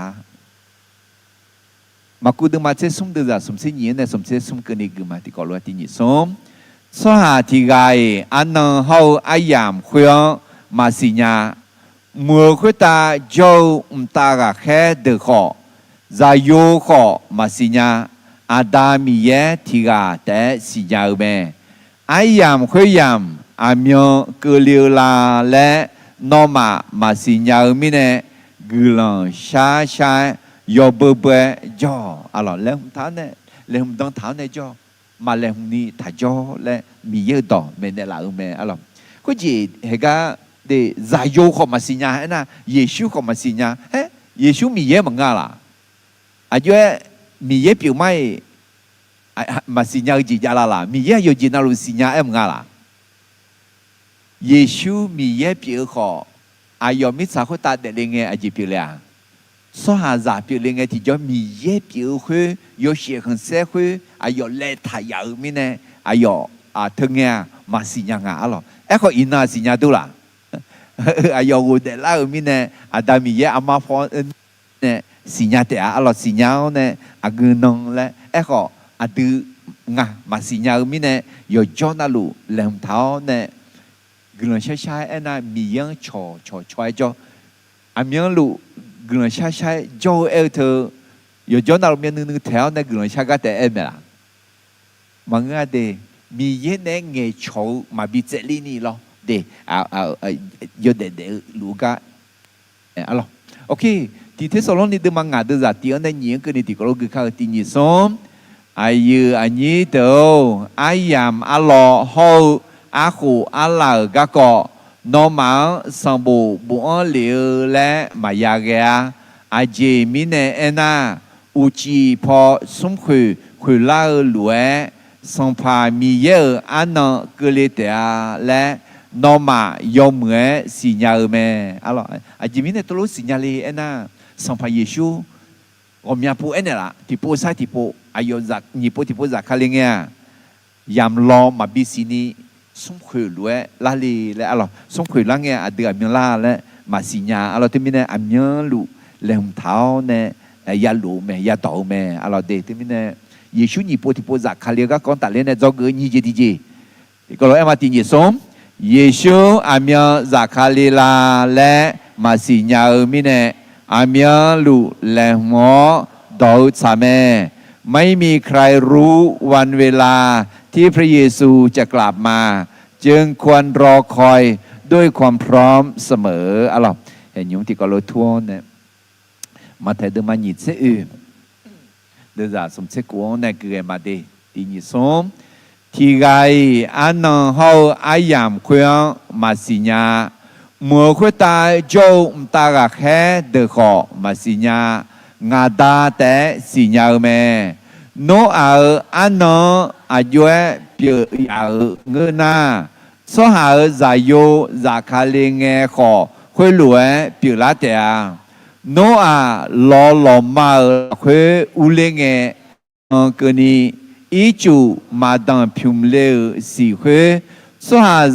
[SPEAKER 10] มากูดึงมาเชื่อสมเดือดสมเสียเนี่ยสมเสียสมกันอีกมาที่ก่อรัวที่นี่สมสหาที่ไงอันนั้นเขาอายามคุยมาสิญญาเมื่อคุยตาโจอุมตากะแค่เดือดขอจะโยขอมาสิญญาอาดามีเยที่กาแต่สิญญาเมอายามคุยยามอามีเกลียวลาและนอมาสิญญามิเนกุลังชาชายอเบเบจออะไรเล่มท้าเนี่ยเล่มต้องท้าเนี่ยจอมาเล่มนี้ถ้าจอและมีเยอะต่อเมนเดลาเมอะไรก็จีเฮก็เดจะโยขอมาสิญญาเนะเยซูขอมาสิญญาเยซูมีเยอะมั้งล่ะอายุมีเยอะเปล่าไม่มาสิญญาจีจาละมีเยอะอยู่จีน่ารู้สิญญามั้งล่ะเยซูมีเยอะเปล่าขออายุมิสาคุตาเดลิงเงอจีเปล่าสหาจากเปลิงที่จะมีเย็บผิวคือยอเสียงเสียคืออายุเล็ดทายาวมิเนี่ยอายุถึงเงี้ยมาสิญญาอะไรก็อินาสิญญาดูละอายุกูเดล่ามิเนี่ยอาดามีเยอามาฟอนเนี่ยสิญญาแต่อะไรสิญญาเนี่ยอากุนงและก็อาดูงามาสิญญามิเนี่ยยอจอนาลูเล่มเท้าเนี่ยกุลใช้น่ะมียังชอช่วยจออามียังลูกุลใช้โจเอลเธอยอจอนาลูมีนึงแถวเนี่ยกุลใช้ก็แต่เอ็มละมังอาเดมีเย็นเนี่ยเงยโชมาบิเจลินี่หรอเดยอเดลูกาอะไรโอเคที่เทสโลนี่เดมังงาเดจะที่อันนี้ยังคือในที่กรกข้าวที่นี่สมอายุอันนี้เดียวอายามอัลลอฮฺอาคูอัลลาห์ก็นอมาสัมบูบุอันเลียวและมายาเกะอาเจมิเนเอนาอุจิพอสมคุยลาลวยสัมภามีเยอะอันนั้นก็เลยแต่และนอมายอมเหมือนสิญญาเมอะไรอาเจมิเนตัวรู้สิญญาเลยเอนาสัมภาเยซูก็มีผู้เอเนล่ะที่ผู้ใช้ที่ผู้อายุจากญี่ปุ่นที่ผู้จากคาลิเงียยามล้อมาบิสินีสมคุยรวยลาลีและอะไรสมคุยล่างเงี้ยอดีตมีลาและมาสิญญาอะไรที่มีเนี่ยอันยังลูเล่มเท้าเนี่ยยาลูเมยาต่อเมอะไรเด็กที่มีเนี่ยเยซูญี่ปุ่นที่ผู้จากคาลิก็ก่อนแต่เล่นเนี่ยจอกเงินยี่เจดีเจก็เลยมาที่เยซูเยซูอันยังจากคาลิลาและมาสิญญามีเนี่ยอันยังลูเล่มหมอดาวสามไม่มีใครรู้วันเวลาที่พระเยซูจะกลับมาจึงควรรอคอยด้วยความพร้อมเสมออะไรเห็นยุงที่ก็ลดทั่วเนี่ยมาแต่เดิมมาหยิดเสื่อเดี๋ยวจะสมเสกวนเนี่ยคือมาดีที่หยิดสม thì gai anh nong hậu ai yam khuyang mà xì nhà mùa khuyết ta châu ta gà khé được họ mà xì nhà ngà ta té xì nhà mẹ nó ở anh nó ở dưới biểu ở ngư na số hạ giải vô giải khá lên nghe họ khuê lúa biểu lá tè nó à lo mà khuê u lên nghe cái này ý chủ mà đang phim lệ sĩ khuê số hạ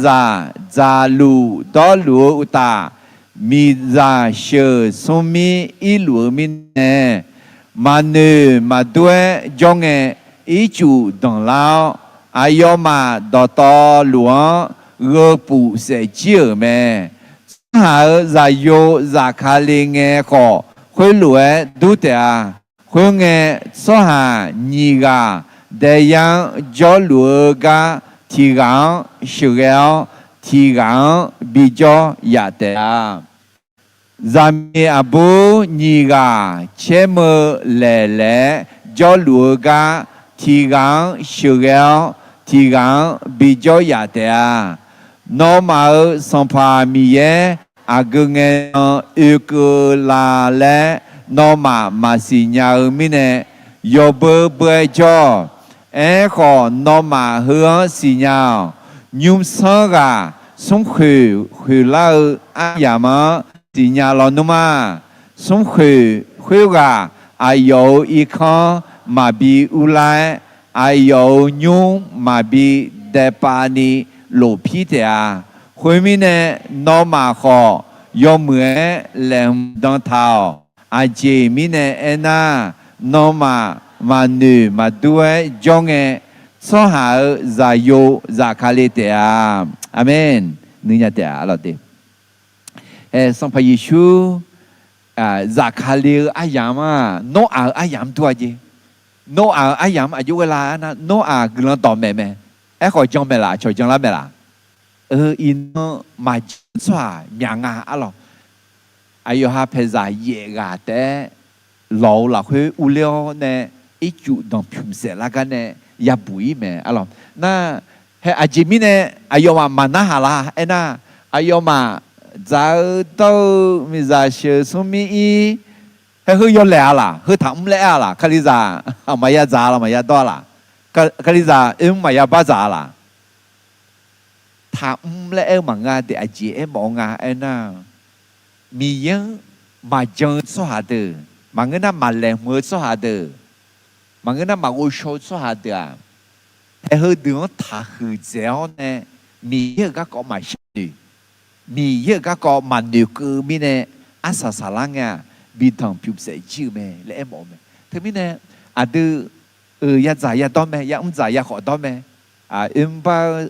[SPEAKER 10] giả lù đó lúa ta mi giả sơ số mi ý lúa mi nè mà nè mà đuôi trong nghe ý chủ đồng lao ai mà đó to lúa gỡ phụ sẽ chia mẹ hạ giả vô giả khá lên nghe khó khuê lúa đủ tè khuê nghe số hạ nhì gà để yang cho lúa gà thì gắng sự gạo thì gắng bị cho ya tè Zami abu niga chemo lele cho lúa gà thì gắng sự gạo thì gắng bị cho ya tè nó mà song pha mi ye agenge ư la le nó mà xì nhà mi nè yo bơ cho khó nó mà hướng xì nhau nhung sơ gà sống khử la à mà xì nhà lo nó mà sống khử gà ai yo y con mà bị u lại ai yo nhung mà bị đẹp pani lộ phi tè khối mi nè nó mà khó yo mưa làm đón thảo ai chị mi nè ena nó mà nữ mà đuôi trong nghe số hạ giả yo giả khá lệ tè amen nữ nhà tè là tè xong phải Giêsu giả khá lệ ai yam nó ai yam tua gì nó ai yam ai yo la na nó gương tỏ mẹ khỏi trong mẹ là cho trong lá mẹ là in mà xóa miệng alo ai yo ha phải giải dễ gà té lâu là hơi u liao nè ít chút đồng phim sẽ là cái nè ya bụi mẹ alo na hay à chị mi nè ai yo mà na hà la na ai yo mà giờ đâu mi giờ sửa xuống mi hay hơi yo lẹ là hơi thầm lẹ là cái gì giờ mà ya giá là mà ya đo là cái gì giờ mà ya ba giá là thầm lẽ mà ngà thì ai chị em bỏ ngà em na mi yang mà chân số hạt tử mà người ta mà lẹ mưa số hạt tử mà người ta mà ô số số hạt tử à hay hơi đứa thà hư dẻo nè mi yang các có mà đi mi yang các có mà nhiều cứ mi nè asa salang à bị thằng phim sẽ chịu mẹ lẽ em bỏ mẹ thế mi nè à từ ya giải ya đó mẹ ya ông giải ya khỏi đó mẹ em ba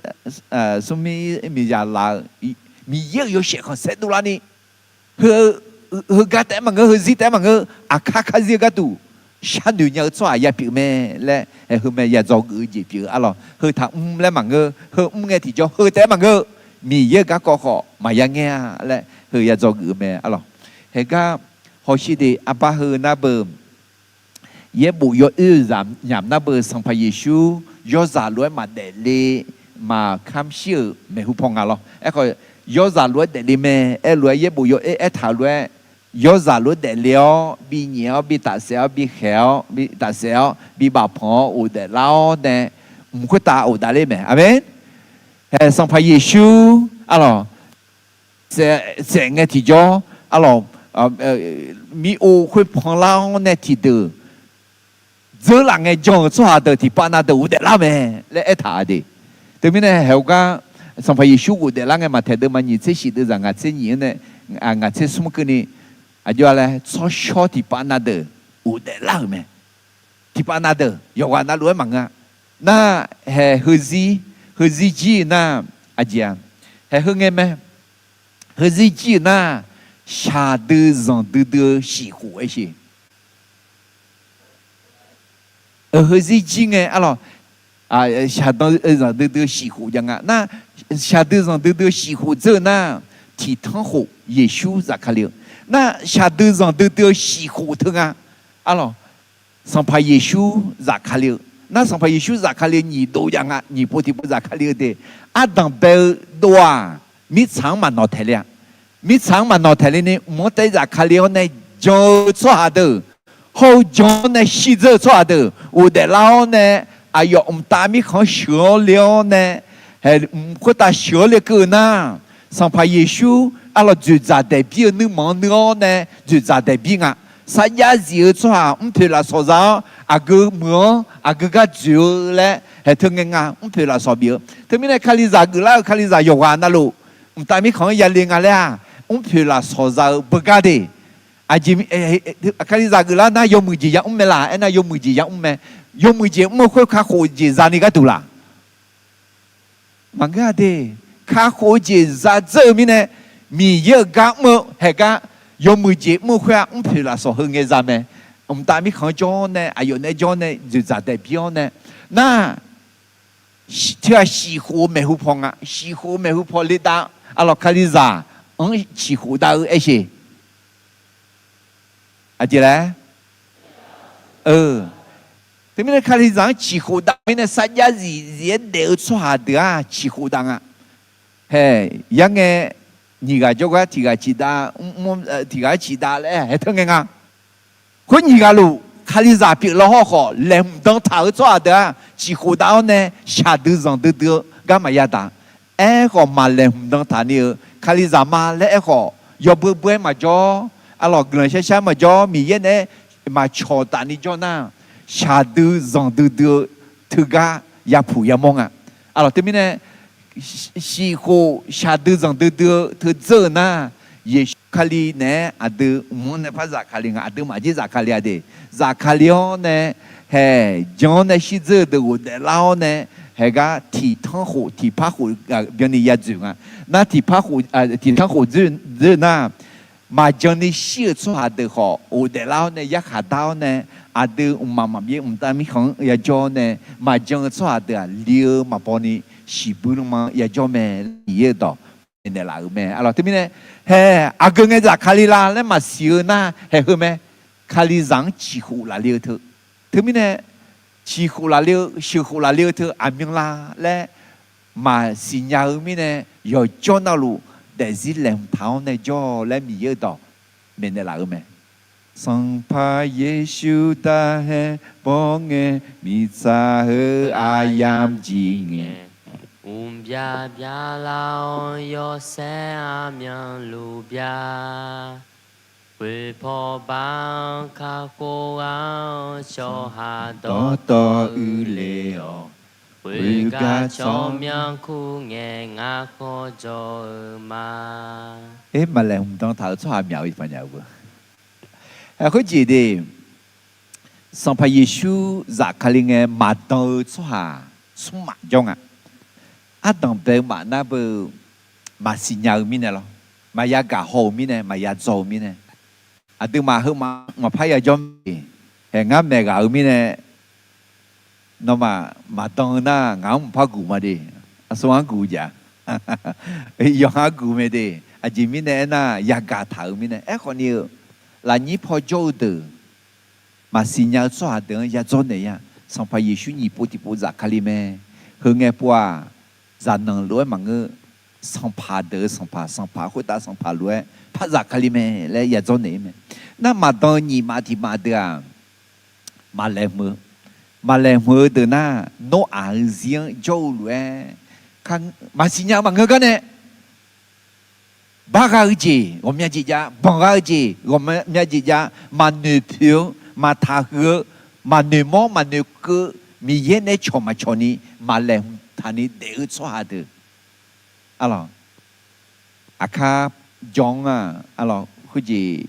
[SPEAKER 10] số mi giờ là mi yêu yêu sẽ còn sẽ đủ là ni hơ gà té mà ngơ hơ gì té mà ngơ khá gì gà tủ sao nhiều nhau xóa ya biểu mẹ lẽ hơ mẹ ya do gửi gì biểu alo hơ thằng lẽ mà ngơ hơ nghe thì cho hơ té mà ngơ mi yêu gà có họ mà ya nghe lẽ hơ ya do gửi mẹ alo hơ gà họ chỉ để ba hơ na bơm ye bu yo giảm nhảm na bơm sang phải Giêsu yo giả lúa mà để li mà khám siêu mẹ hụt phong à lo coi yo giả lúa để li mẹ lúa ye bu yo thảo lúa yo giả lúa để liao bị nhiều bị tạ xéo bị khéo bị tạ xéo bị bảo phong u để lao nè không có ta u đã lên mẹ amen sang phải Giêsu alo sẽ nghe thì cho alo mi u khuyết phong lao nè thì từ giờ là nghe cho số hạt thì bạn nào đều để làm mẹ lấy thả đi, từ bên này hiểu cả, xong phải Giêsu để làm cái mà thấy được mà nhìn thấy sự được rằng ngài sẽ nhìn này, ngài sẽ sống cái này, giờ là số thì bạn nào đều để làm mẹ, thì bạn nào đều, yêu anh nào luôn mà ngà, na hệ hơi gì na, anh hệ hơi nghe mẹ, hơi gì na, xa đưa dòng đưa xì khủ ấy gì. hơi gì chi nghe alo xa đó rằng đưa xì khủ chẳng hạn na xa đưa rằng đưa xì khủ giờ na thì thằng khủ Giêsu ra khai liệu na xa đưa rằng đưa xì khủ thương à alo xong phải Giêsu ra khai liệu 那上派耶稣扎卡里你都样啊，你不提不扎卡里的，阿当贝多啊，米长嘛脑袋了，米长嘛脑袋里呢，莫得扎卡里呢就错下的，后就呢洗着错的，我的老呢，哎呦，大米看学了呢，还不打学了个呢，上派耶稣阿拉就扎代表你忙了呢，就扎代表啊。saya zia mpela soza aga mo aga ga ju le he thunga mpela sobio thumine khaliza gula khaliza yoga lo mtami khon ya linga le mpela soza bagade ajimi khaliza gula na yomuji ya ummela ena yomuji ya umme yomuji mo khoi kha kho ji zani ga tula mangade kha kho ji za zhe mine mi ye ga mo he ga有每节每块譬如说很个啥么，我们大米看叫呢，还有那叫呢就咋代表呢？那这西湖没湖旁啊，西湖没湖旁里达，阿拉看你咋，西湖达有一些，阿姐嘞，对面看你咋西湖达，面那三家人都出下的啊，西湖达啊，嘿，样个。你个就个提个其他，提个其他嘞，还听见啊？可你个路，看你咋别了好好，来唔当头做的，几乎到呢下头上头头，干嘛呀哒？哎个嘛来唔当他呢？看你咋嘛来好，要不嘛叫，阿老个人些嘛叫，米嘢呢嘛敲打你叫呐，下头上头头，头个也普也忙啊，阿老对面呢？西湖下头上头头头走呢，也卡里呢，阿都我们呢怕扎卡里啊，阿都嘛就扎卡里啊的，扎卡里呢，嘿，将呢西走的我的老呢，还个体汤湖、体帕湖啊，别你也住啊，那体帕湖啊，体汤湖住那，嘛将你写出来的好，我的老呢也看到呢，阿都妈妈别但咪可也叫呢，嘛将出来的留嘛帮你。西部嘛也叫咩嘢到，人哋来咩？啊，对面呢？嘿，阿哥嘅就卡里啦，咧嘛少呐，系去咩？卡里上几乎啦了头，对面呢？几乎啦了，几乎啦了头，阿明啦咧，嘛新nhà面呢？要叫那路，但是两头呢叫咧咪嘢到，人哋来咩？上怕耶稣大嘿，帮嘅咪扎和阿ям吉嘅。
[SPEAKER 11] ပြပြလောင်ရောဆန်းအမြန်လူပြဝေဖောပန်းခါကိုအောင်ရှောဟာတော်ဥလေယောဝေကချောမြန်ခုငယ်ငါခေါ်ကြောမာ
[SPEAKER 10] มาแล้วต้องถามชอบ苗一般样不会觉得上怕耶稣在卡里嘅马到出下出马中啊阿当贝马那不马新nhà mi này lo mà ya cả hồ mi này mà ya dầu mi này à từ mà hơn mà phải ya cho hè ngắm mẹ cả mi này nó mà tông na ngắm phải cù mà đi à số ngắm cù giả yêu ngắm cù mà đi à chỉ mi này na ya cả thảo mi này ấy còn nhiều là nhí phò châu từ mà xin nhà xóa được ya cho này ya xong phải Giêsu nhí bố thì bố giả kali mẹ hơn nghe qua giả năng lúa mà ngư xong phá đỡ xong phá khối ta xong phá lúa phá giả kali mẹ lấy ya cho này mẹ na mà tao nhí mà thì mà được à mà lẹ mưa từ na nó ăn riêng châu lúa khang mà xin nhà mà ngư cái này ba cái gì我们家家帮个gì我们家mà女票mà thà hứa mà nữ mò mà nữ cơ mi yên này cho mà cho ni mà lẹ thà ni đều cho hà được alo à khá John à alo cái gì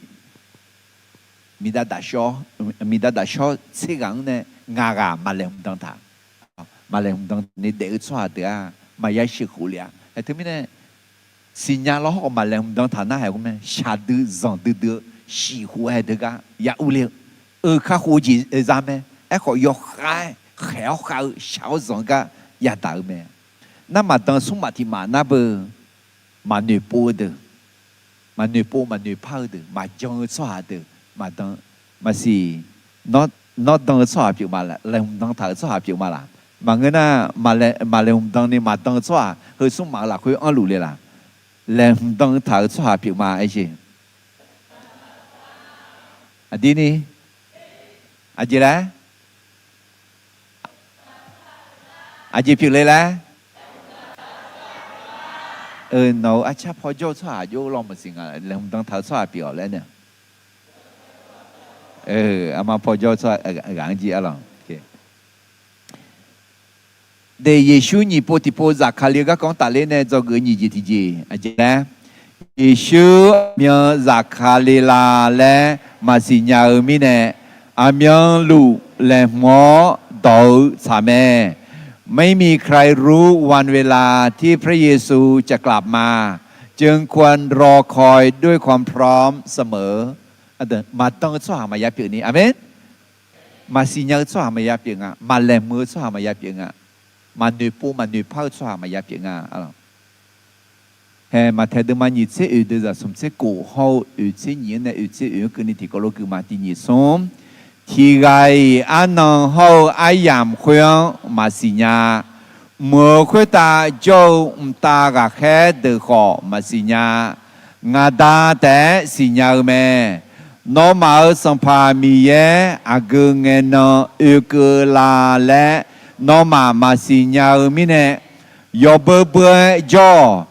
[SPEAKER 10] mi đã cho sẽ gắng này ngà mà lẹ không thà mà lẹ không ni đều cho hà được à mà ya sự khổ liền hay thứ này xin nhà lo họ mà làm đang thà na hay không này xa tư dòng tư xì hú hay được cả ya u liền khá hú gì ra mẹ họ yo khai khéo khai sáu dòng cả ya tạo mẹ na mà đang xuống mà thì mà na bơ mà nửa bố được mà nửa phao được mà trong xóa được mà đang mà xì nó nó đang xóa biểu mà là đang thở xóa biểu mà là mà người na mà lên đang này mà đang xóa hơi xuống mà là khối ăn lù lên là lên đang thở xóa biểu mà ấy chứ à đi đi à gì đó à gì biểu lên là nó à chắc phải cho xóa vô lòng mà xin à lên đang thở xóa biểu lên nè ama po jo sa gang ji along okay de Yesu ni po ti po za khali ga kong ta le ne zo ge ni ji ti ji a je la Yesu myo za khali la le ma si nya mi ne a myo lu le mo do sa me ไม่มีใครรู้วันเวลาที่พระเยซูจะกลับมาจึงควรรอคอยด้วยความพร้อมเสมอmà tông cho mà ya biểu ni amen mà xin nhớ cho mà ya biểu ngà mà làm mưa cho mà ya biểu ngà mà nụ pu mà nụ phao cho mà ya biểu ngà hè mà theo mà nhị chế ở đây là sum chế cổ hậu ở chế nhị này ở chế ở cái này thì có lúc cứ mà đi nhị sum thì cái anh nong hậu ai yam khuyên mà xin nhá mưa khuyên ta cho ta cả khé được họ mà xin nhá ngà ta té xin nhá mẹ nó mở sông pha mi ye à gư nghe nó yêu cơ là lẽ nó mà xì nhau mi nè yo bơ bơ cho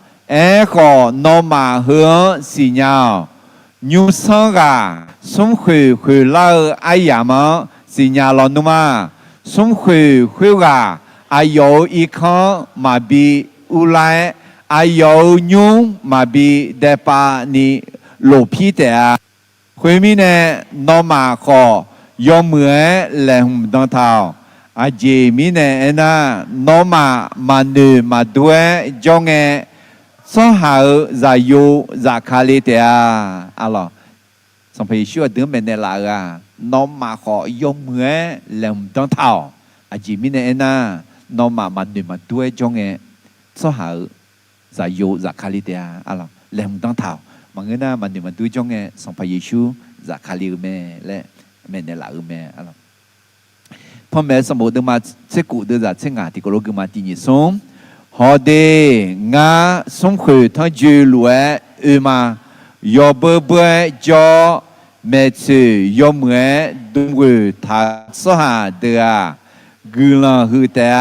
[SPEAKER 10] khó nó mà hướng xì nhau nhu sơ gà sống khủy khủy lao ai ya mà xì nhau lo nu mà sống khủy khủy gà ai yo y khó mà bị u lại ai yo nhung mà bị đẹp pa ni lộ pi tè khuyên mi nè nó mà khó do mưa là hùng đông thảo à gì mi nè na nó mà nữ mà đuôi cho nghe số hậu giả yu giả khali tè alo xong phải sửa đứa mình này là nó mà khó do mưa là hùng đông thảo à gì mi nè na nó mà nữ mà đuôi cho nghe số hậu giả yu giả khali tè alo là hùng đông thảo mà người na mà nữ mà đuôi cho nghe xong phải Giêsu giả khali mẹ lẽ mẹ này là mẹ aloพ่อแม่สมบูรณ์มาเช็คกูเดือดเช็คงานที่ก็รู้กันมาที่นี่ส่งฮอเดงาส่งคุยทั้งจูลัวมายอเบเบจอเมซึยอมเงดุงกุทักษหาเดือกุลังหือแต่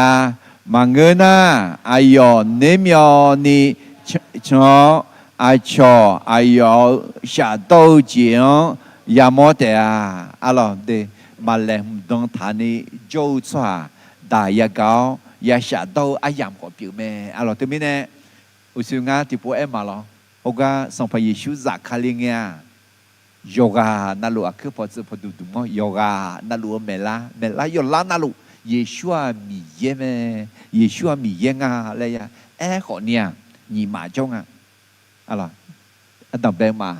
[SPEAKER 10] มาเงินน่ะอายอเนมยอนี่ชออาชออายอชาโตจียยามอแต่อะไรเดมาแลมดงฐานีโจสวาดายาเกายาชาโตอายามก็ผิวแม่อะไรตัวนี้เนี่ยอุสุงาที่พวกมาหรอโอกาสพระเยซูจักคาลิงเงียโยกานาลูคือพอจะพอดูดูมั้งโยกานาลูเมล่าโยลานาลูเยซูมีเยแม่เยซูมีเยงาอะไรยะขอเนี่ยညီมาจงอะไรอันดับแรกมา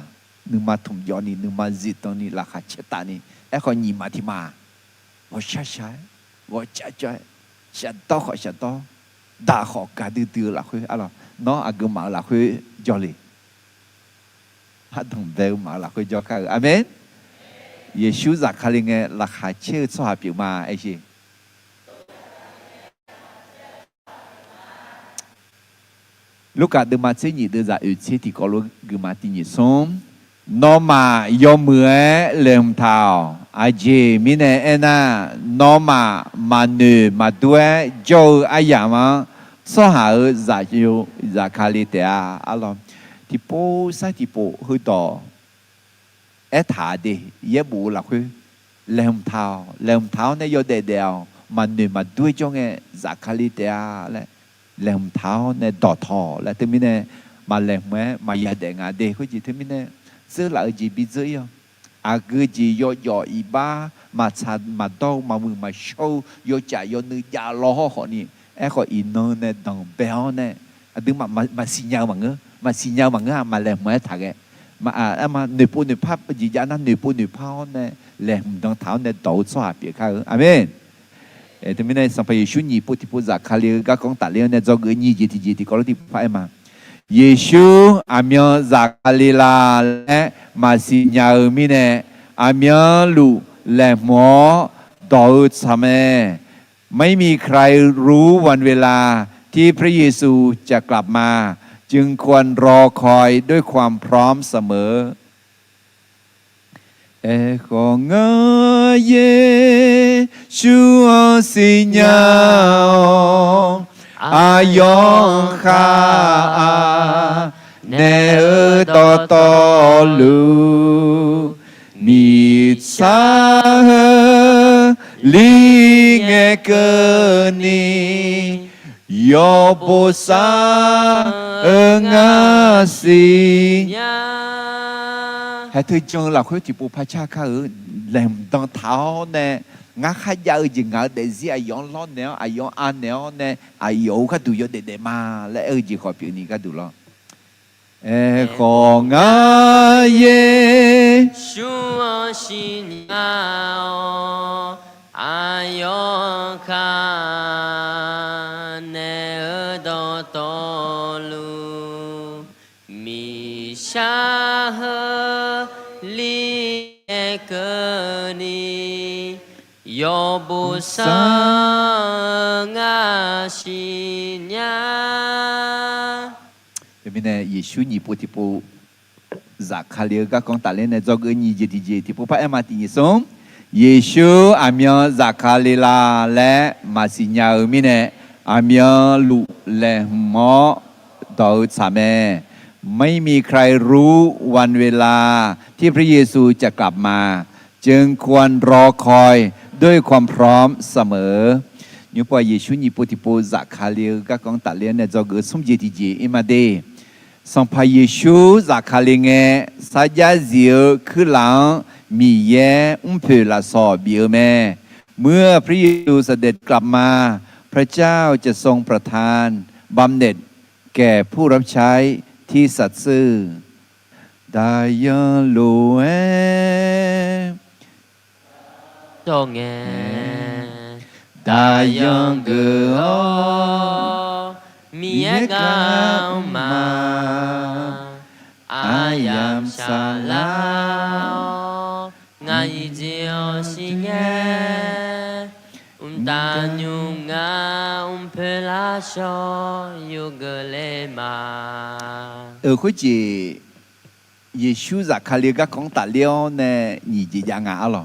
[SPEAKER 10] นึกมาถุงยอนี่นึกมาจิตตรงนี้ราคาเชตานี่ขอညီมาที่มาว่าช้าว่าจ้าฉันต้องขอฉันต้องด่าขอกาดื้อๆละคุยอะไรน้องอากุมาละคุยจอลีฮัดดังเบลมาละคุยจอข้าอาเมนเยซูจักคาลิงเงราคาเชื่อสวาปิวมาไอ้ชีลูกกาเดิมาเสียหนีเดินจากอุเชติกอลุกมาติญิสมน้องมายอมมือเลื่อมเท้าอาเจมิเนเอน่าน้องมาเนื้อมาด้วยโจอายามาสหาจากยูจากคาลิเตียอะไรที่ปูใส่ที่ปูหือต่อถาดีเย็บบูหลักคือเลื่อมเท้าเนี่ยโยเดียวมาเนื้อมาด้วยโจเงจากคาลิเตียและเลื่อมเท้าเนี่ยต่อทอและที่มิเนมาเลื่อมแม่มายาเดงาเดคุจิที่มิเนซื้อหลักจีบิเจียอากูจีโยอีบ้ามาชัดมาโตมามือมาโชว์โยจ่ายโยนึกยาล้อขอนี่ขออินโนเนี่ยดังเบลเนี่ยดึงมาสิญญามังเงมาสิญญามังเงมาแหลมแม่ถักมาหนึ่งปูหนึ่งภาพจีจานั้นหนึ่งปูหนึ่งภาพเนี่ยแหลมดังเท้าเนี่ยโตสวาเปียข้าอาเมนที่ไม่ได้สัมผัสชุนีปุถิปุจักคาลีก็ของตัดเลี้ยงเนี่ยจงเงินยี่จีก็รู้ที่ไปมาเยซูอามีจากคาลิลาและมาสิญญามิเนอามีลูและหมอ ต่อสามไม่มีใครรู้วันเวลาที่พระเยซูจะกลับมา จึงควรรอคอยด้วยความพร้อมเสมอของเยชูสิญาอายองคาเนอตอลูมีสาลิงเกนียอบุษางาสีให้เธอจงหลักคุยที่ปูพระชาข้าแหลมต้องเท้าเนี่ยงาขยาวจริงอ่ะเดี๋ยวสิอายองล้อเนี่ยอายองอันเนี่ยเนี่ยอายองก็ดูเยอะเด็ดมาและจีขอเพียงนี้ก็ดูแล้วของเย
[SPEAKER 11] ชูชิญาอายองคาเนอตอลูมีชาฮลีเกนียอบุษางาชิญา
[SPEAKER 10] เป็นไงเยซูนี่ปูที่ปูจากขาเลียก็คงตัดเล่นในจอเงินยี่จีจีที่ปูพระเอ็มมาตินิสงเยซูอามีจากขาเลียและมาสิญญามีเนี่ยอามีลุและหมอต่อสามไม่มีใครรู้วันเวลาที่พระเยซูจะกลับมาจึงควรรอคอยด้วยความพร้อมเสมอนี่พอเยซูนี่ปูที่ปูจากขาเลียก็คงตัดเล่นในจอเงินสมจีจีอิมาเดสัมภาเยซูจากขาลิงเงสัจจะเสียคือหลังมีแย่เพลาสอเบียแม่เมื่อพระเยซูเสด็จกลับมาพระเจ้าจะทรงประทานบำเหน็จแก่ผู้รับใช้ที่สัตย์ซื่อได้ยันโลเอ
[SPEAKER 11] จงเง
[SPEAKER 10] ได้ยันเกอ
[SPEAKER 11] มีกาวมาอายามชาลางายเจียวสิเงตาญูงาเพลาชอยูเกเลมา
[SPEAKER 10] คุจีเยซูจากคาเลียก็ของตัดเลี้ยวเนี่ยนี่จียังอ่ะหรอ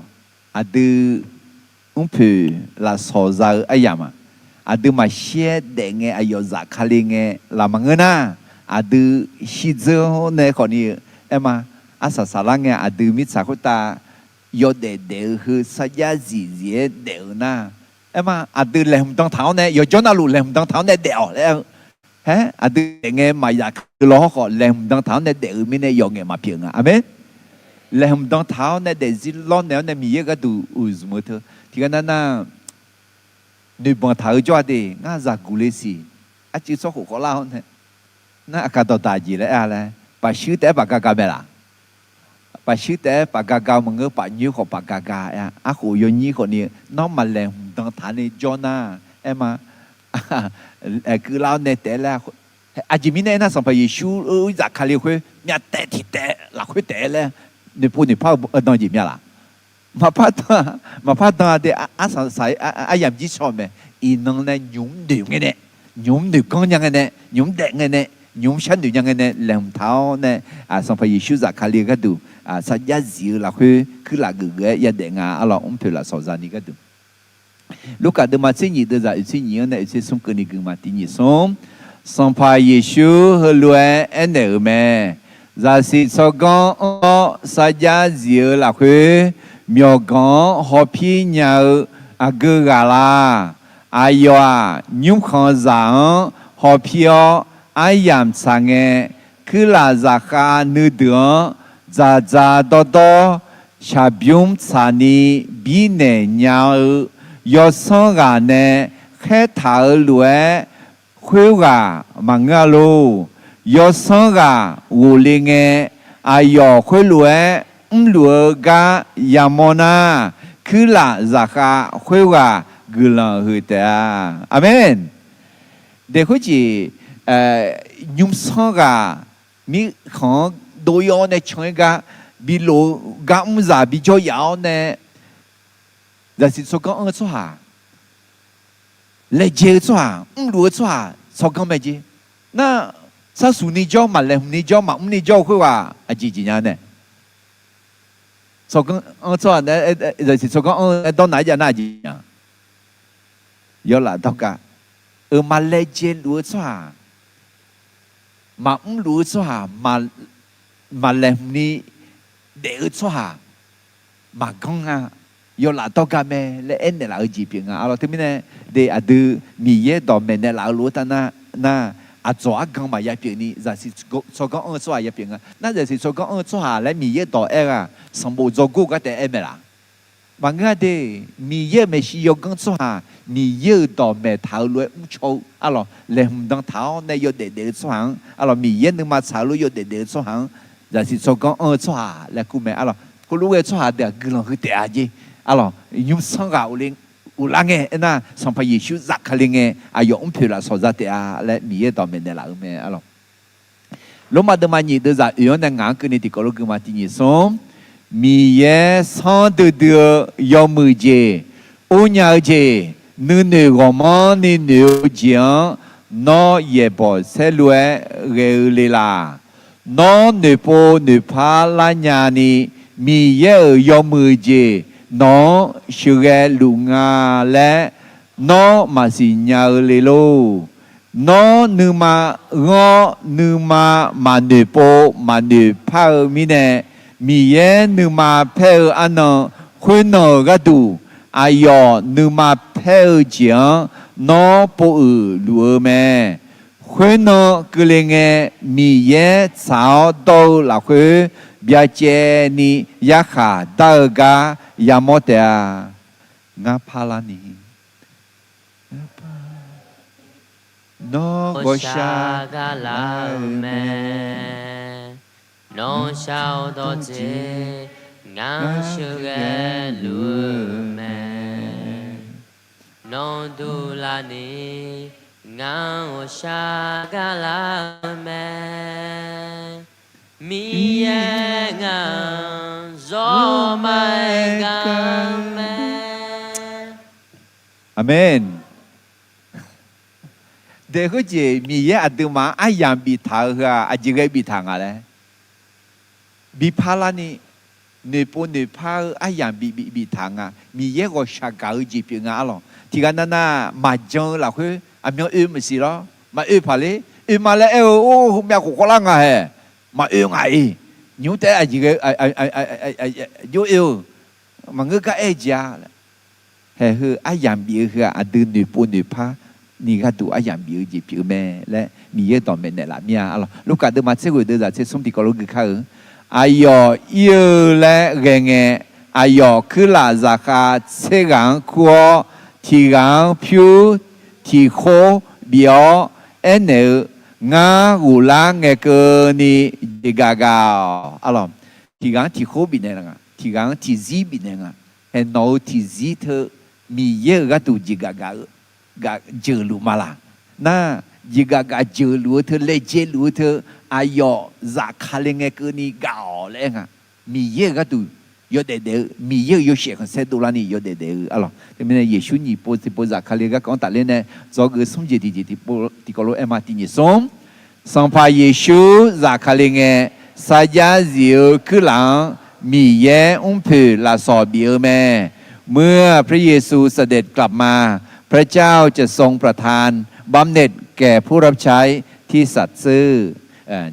[SPEAKER 10] อะดูเพลาสอซาอายามาada masih dengen ayo zakalinge lama ngena ada hijau ne koni ema asa salangnya ada mit sakuta yo de hu saja zizie de na ema ada lem tong thau ne yo jona lu lem tong thau ne de le he ada dengen maya lo ko lem tong thau ne de mi ne yo nge ma piang amen lem tong thau ne de zilon ne ne mi ye ga du uzmo tho thì cái na nếu mà thở cho đi ngã giặc cú lê xì, à chỉ số khổ lao thôi, na cả tàu tài gì đấy à này, bà sứ té bà gà bè là, bà sứ té bà gà mà ngỡ bà nhiêu của bà gà à khổ yo nhiêu của nè, nó mà lèm đang thả nè cho na, em mà, cứ lao nè té là, à chỉ mình nè na xong phải Giêsu giặc khai liêu khuê, nhà té thì té, là khuê té là, nè phụ nè phao nói gì nhá là. mà phát ra thì sáng sớm yam chỉ cho mẹ inong này nhúng điều nghe nè nhúng điều con nhang nghe nè nhúng đẹp nghe nè nhúng sáng điều nhang nghe nè làm tháo nè xong phải Giêsu giả khai liệt cái đủ sao giá dịu là cứ là người ya đẹp ngà Allah phải là sầu ra đi cái đủ lúc cả đêm mà xin nhị đưa ra xin nhị này xin sung cái này cứ mà tin nhị xong xong phải Giêsu hơi lùi anh này mẹ ra xin sau con sao giá dịu là cứ miêu gõ họ phi nhau gơ gà la ai yo nhung khó giảng họ phi ai yam sang nghe cứ là giả khá nữ đường giả đo cha biom chani bi nè nhau yo song gà nè khé thảo lúa khuya gà mà ngà lô yo song gà vô linh nghe ai yo khuya lúa lúa gà yamona cứ là giả khá khuya gà gừ là hư ta amen để có gì nhung song gà mi khó đôi yo nè chơi gà bị lô gà giả bị cho yao nè 这是说讲错哈，来接错哈，路错哈，说讲咩子？那啥属你教嘛，来你教嘛，你教会话啊，几几年呢？说讲错呢，就是说讲到哪一哪几样？有啦，到个嘛来接路错哈，嘛路错哈，嘛来你得错哈，嘛讲啊。有拉到干咩？来恩的老几边啊！阿拉这边呢，的阿都米耶到面的老路，但那阿抓讲嘛一边呢，就是说讲抓一边啊，那就是说讲抓来米耶到啊，上步做过个的哎没啦？万个的米耶没需要讲抓，米耶到面头路唔错，阿拉来唔当头呢有得抓，阿拉米耶你嘛头路有得抓，就是说讲抓来顾咩阿拉，顾路嘅抓的个人去嗲嘅。阿咯，用上个有人嘅，那上派耶稣扎克林嘅，啊用票啦，所在的啊，来米耶到面的啦，咩阿咯。罗马的嘛，你都在用那眼跟你的高路跟嘛，第二种米耶上的要么节，欧鸟节，你我们你讲，那也不是乱个啦，那你不你怕拉伢呢？米耶要么节。nó sugar lunga le nó mà si nhà le lo nó nu ma ngo nu ma nu po ma nu pa mi ne mi ye nu ma pe ano khuyên nó ga tu ayo nu ma pe jiang nó po lúa me khuyên nó cứ lên nghe mi ye sao đâu là khuyên bia che ni ya kha da ga ya mo te a nga phala ni no go sha
[SPEAKER 11] ga la me no shao do je nga shu ge lu me no du la ni nga o sha ga la me mi ye nga zo mai ga me
[SPEAKER 10] amen để có gì mi ye adu ma ayam bi thao ha ajigai bi thang ale bi phala ni ne po ne pha ayam bi thang a mi ye go sha ga ji pi nga lo thì cái na mà jong là khơi amyo mà si lo mà pha le mà le ô mẹ của con lang à he mà ngại nhú té gì cái yêu mà ngư cái gia he hư ayam bi hư adu ne po ne pha你看读阿样比就比咩嘞？你也当面的啦咩啊？咯，如果都嘛这个都在这兄弟高路去看，哎哟，有嘞人诶，哎哟，去拉扎卡这样过，提样票，提货表，安尼俺有人个个你一个个，啊咯，提样提货比那个，提样提字比那个，还拿提字头，米也个读一个个。gak jelu malah. Nah, jika gak jelu tu lejelu tu ayo zakalenge ke ni gao lenga. Miye gatu yo de miye yo shek se tu lani yo de. Alors, temene Yesu ni po zakalega quand tale ne zog som je di po tikolo emati ni som. Sampai Yesu zakalenge saja ziu kelang miye peu la so biu me. เมื่อพระเยซูเสด็จกลับมาพระเจ้าจะทรงประทานบำเหน็จแก่ผู้รับใช้ที่สัตย์ซื่อ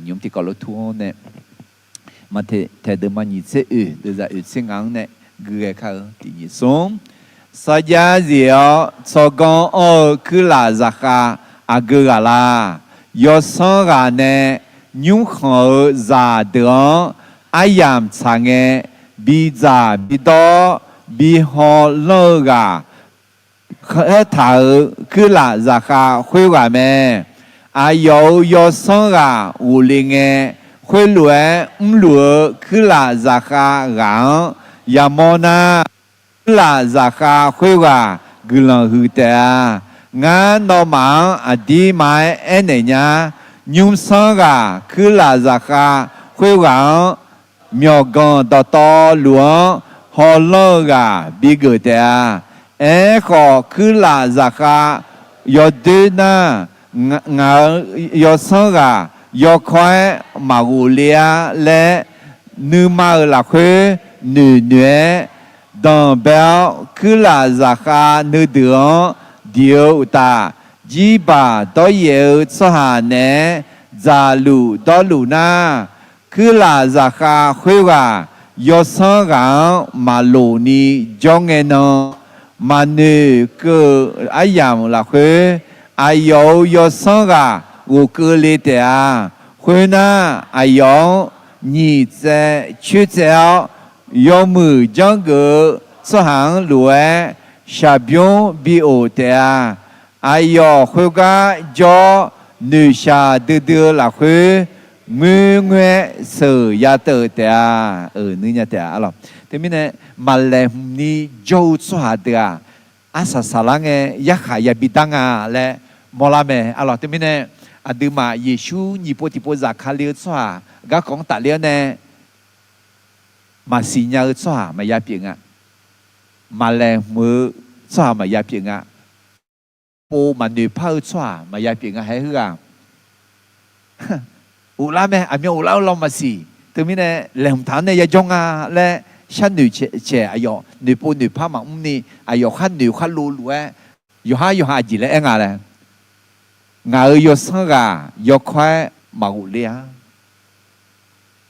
[SPEAKER 10] nhung thì có lối thua nè mà thế được mà nhìn sẽ được ra sinh ngắn nè người khác thì nhìn xuống sa giá diệu so con ở cứ là zaka agala yo sang ra nè nhung khờ giả được ai yam sang nghe bi giả bi đó bi họ lơ gà khởi thở cứ là zaka khuê gà mẹ ai yo sang ra u linh nghe khuê lúa lúa cứ là zaka gắng yamona cứ là zaka khuê gà cứ là hư tệ ngã nó mang đi mai anh này nhá nhung sang ra cứ là zaka khuê gắng miêu gan to to lúa hò lơ gà bị gửi tè khó cứ là giả khá yo đê na ngã yo sơ gà yo khoe mà gù lia lệ nữ mà là khuê nữ nhuế đồng béo cứ là giả khá nữ đường điều ta chỉ bà đó yêu cho hà nè giả lù đó lù na cứ là giả khá khuê gà yo sơ gà mà lù ni cho nghe nó mà nữ cứ ai dàm là khuê ai yo sơ gà u cứ lê tè khuê na ai nhị chế chú chéo yo mù trong gỡ cho hàng lúa xà biong bị ổ tè ai khuê gà cho nữ xà đưa là khuê mưa nghe sở ya tờ tè nữ nhà tè alo thế mình này mà lem ni dâu cho hà tè asa salang ya khaya bidanga le molame alo thế mình này đưa mà Giêsu nhị po tipo giả khá liêu cho hà gác con tạ liêu nè mà xì nhau cho hà mà ya biển à mà lem mưa cho hà mà ya biển à po mà nữ phao cho hà mà ya biển à hay hư à u la mẹ anh u la long mà xì từ mình này làm thằng này ya jong à leชั้นnữ trẻ ayo nữ po nữ phá mà ni ayo khăn nữ khăn lù lù yo ha gì lẽ ngà lẽ ngà yo sang gà yo khoe mà u lia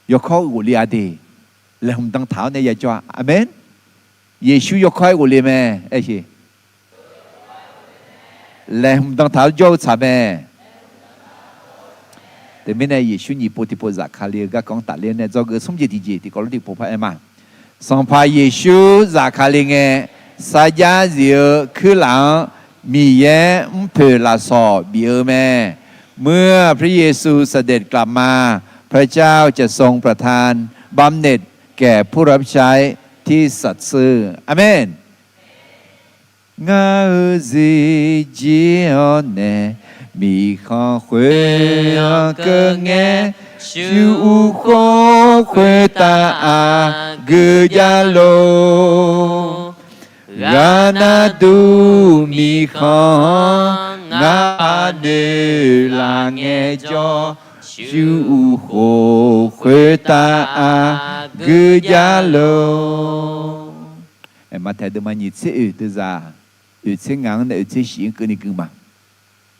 [SPEAKER 10] yo khoe u lia đi làm đăng thảo này ya cho amen Giêsu yo khoe u lia mẹ ấy gì làm đăng thảo cho cha mẹแต่ไม่ในเยซูนี่ปฏิบัติจากคาเลียก็ของตัดเลียนเนี่ยจะเกิดสมจิตดีที่ก็รู้ที่พบพระเอ็มสองพระเยซูจากคาเลียนสายาเสียคือหลังมีแย่เพื่อละสอบเบียแม่เมื่อพระเยซูเสด็จกลับมาพระเจ้าจะทรงประทานบำเหน็จแก่ผู้รับใช้ที่สัตย์ซื่ออาเมนงาซีจีโอเนmi kho khuê cơ nghe siêu khô khuê ta à gư gia lô ga na du mi kho nga nê là nghe cho siêu khô khuê ta à gư gia lô em mà thấy được mà nhịp sẽ từ ra sẽ ngang để sẽ xỉn cơ này cơ mà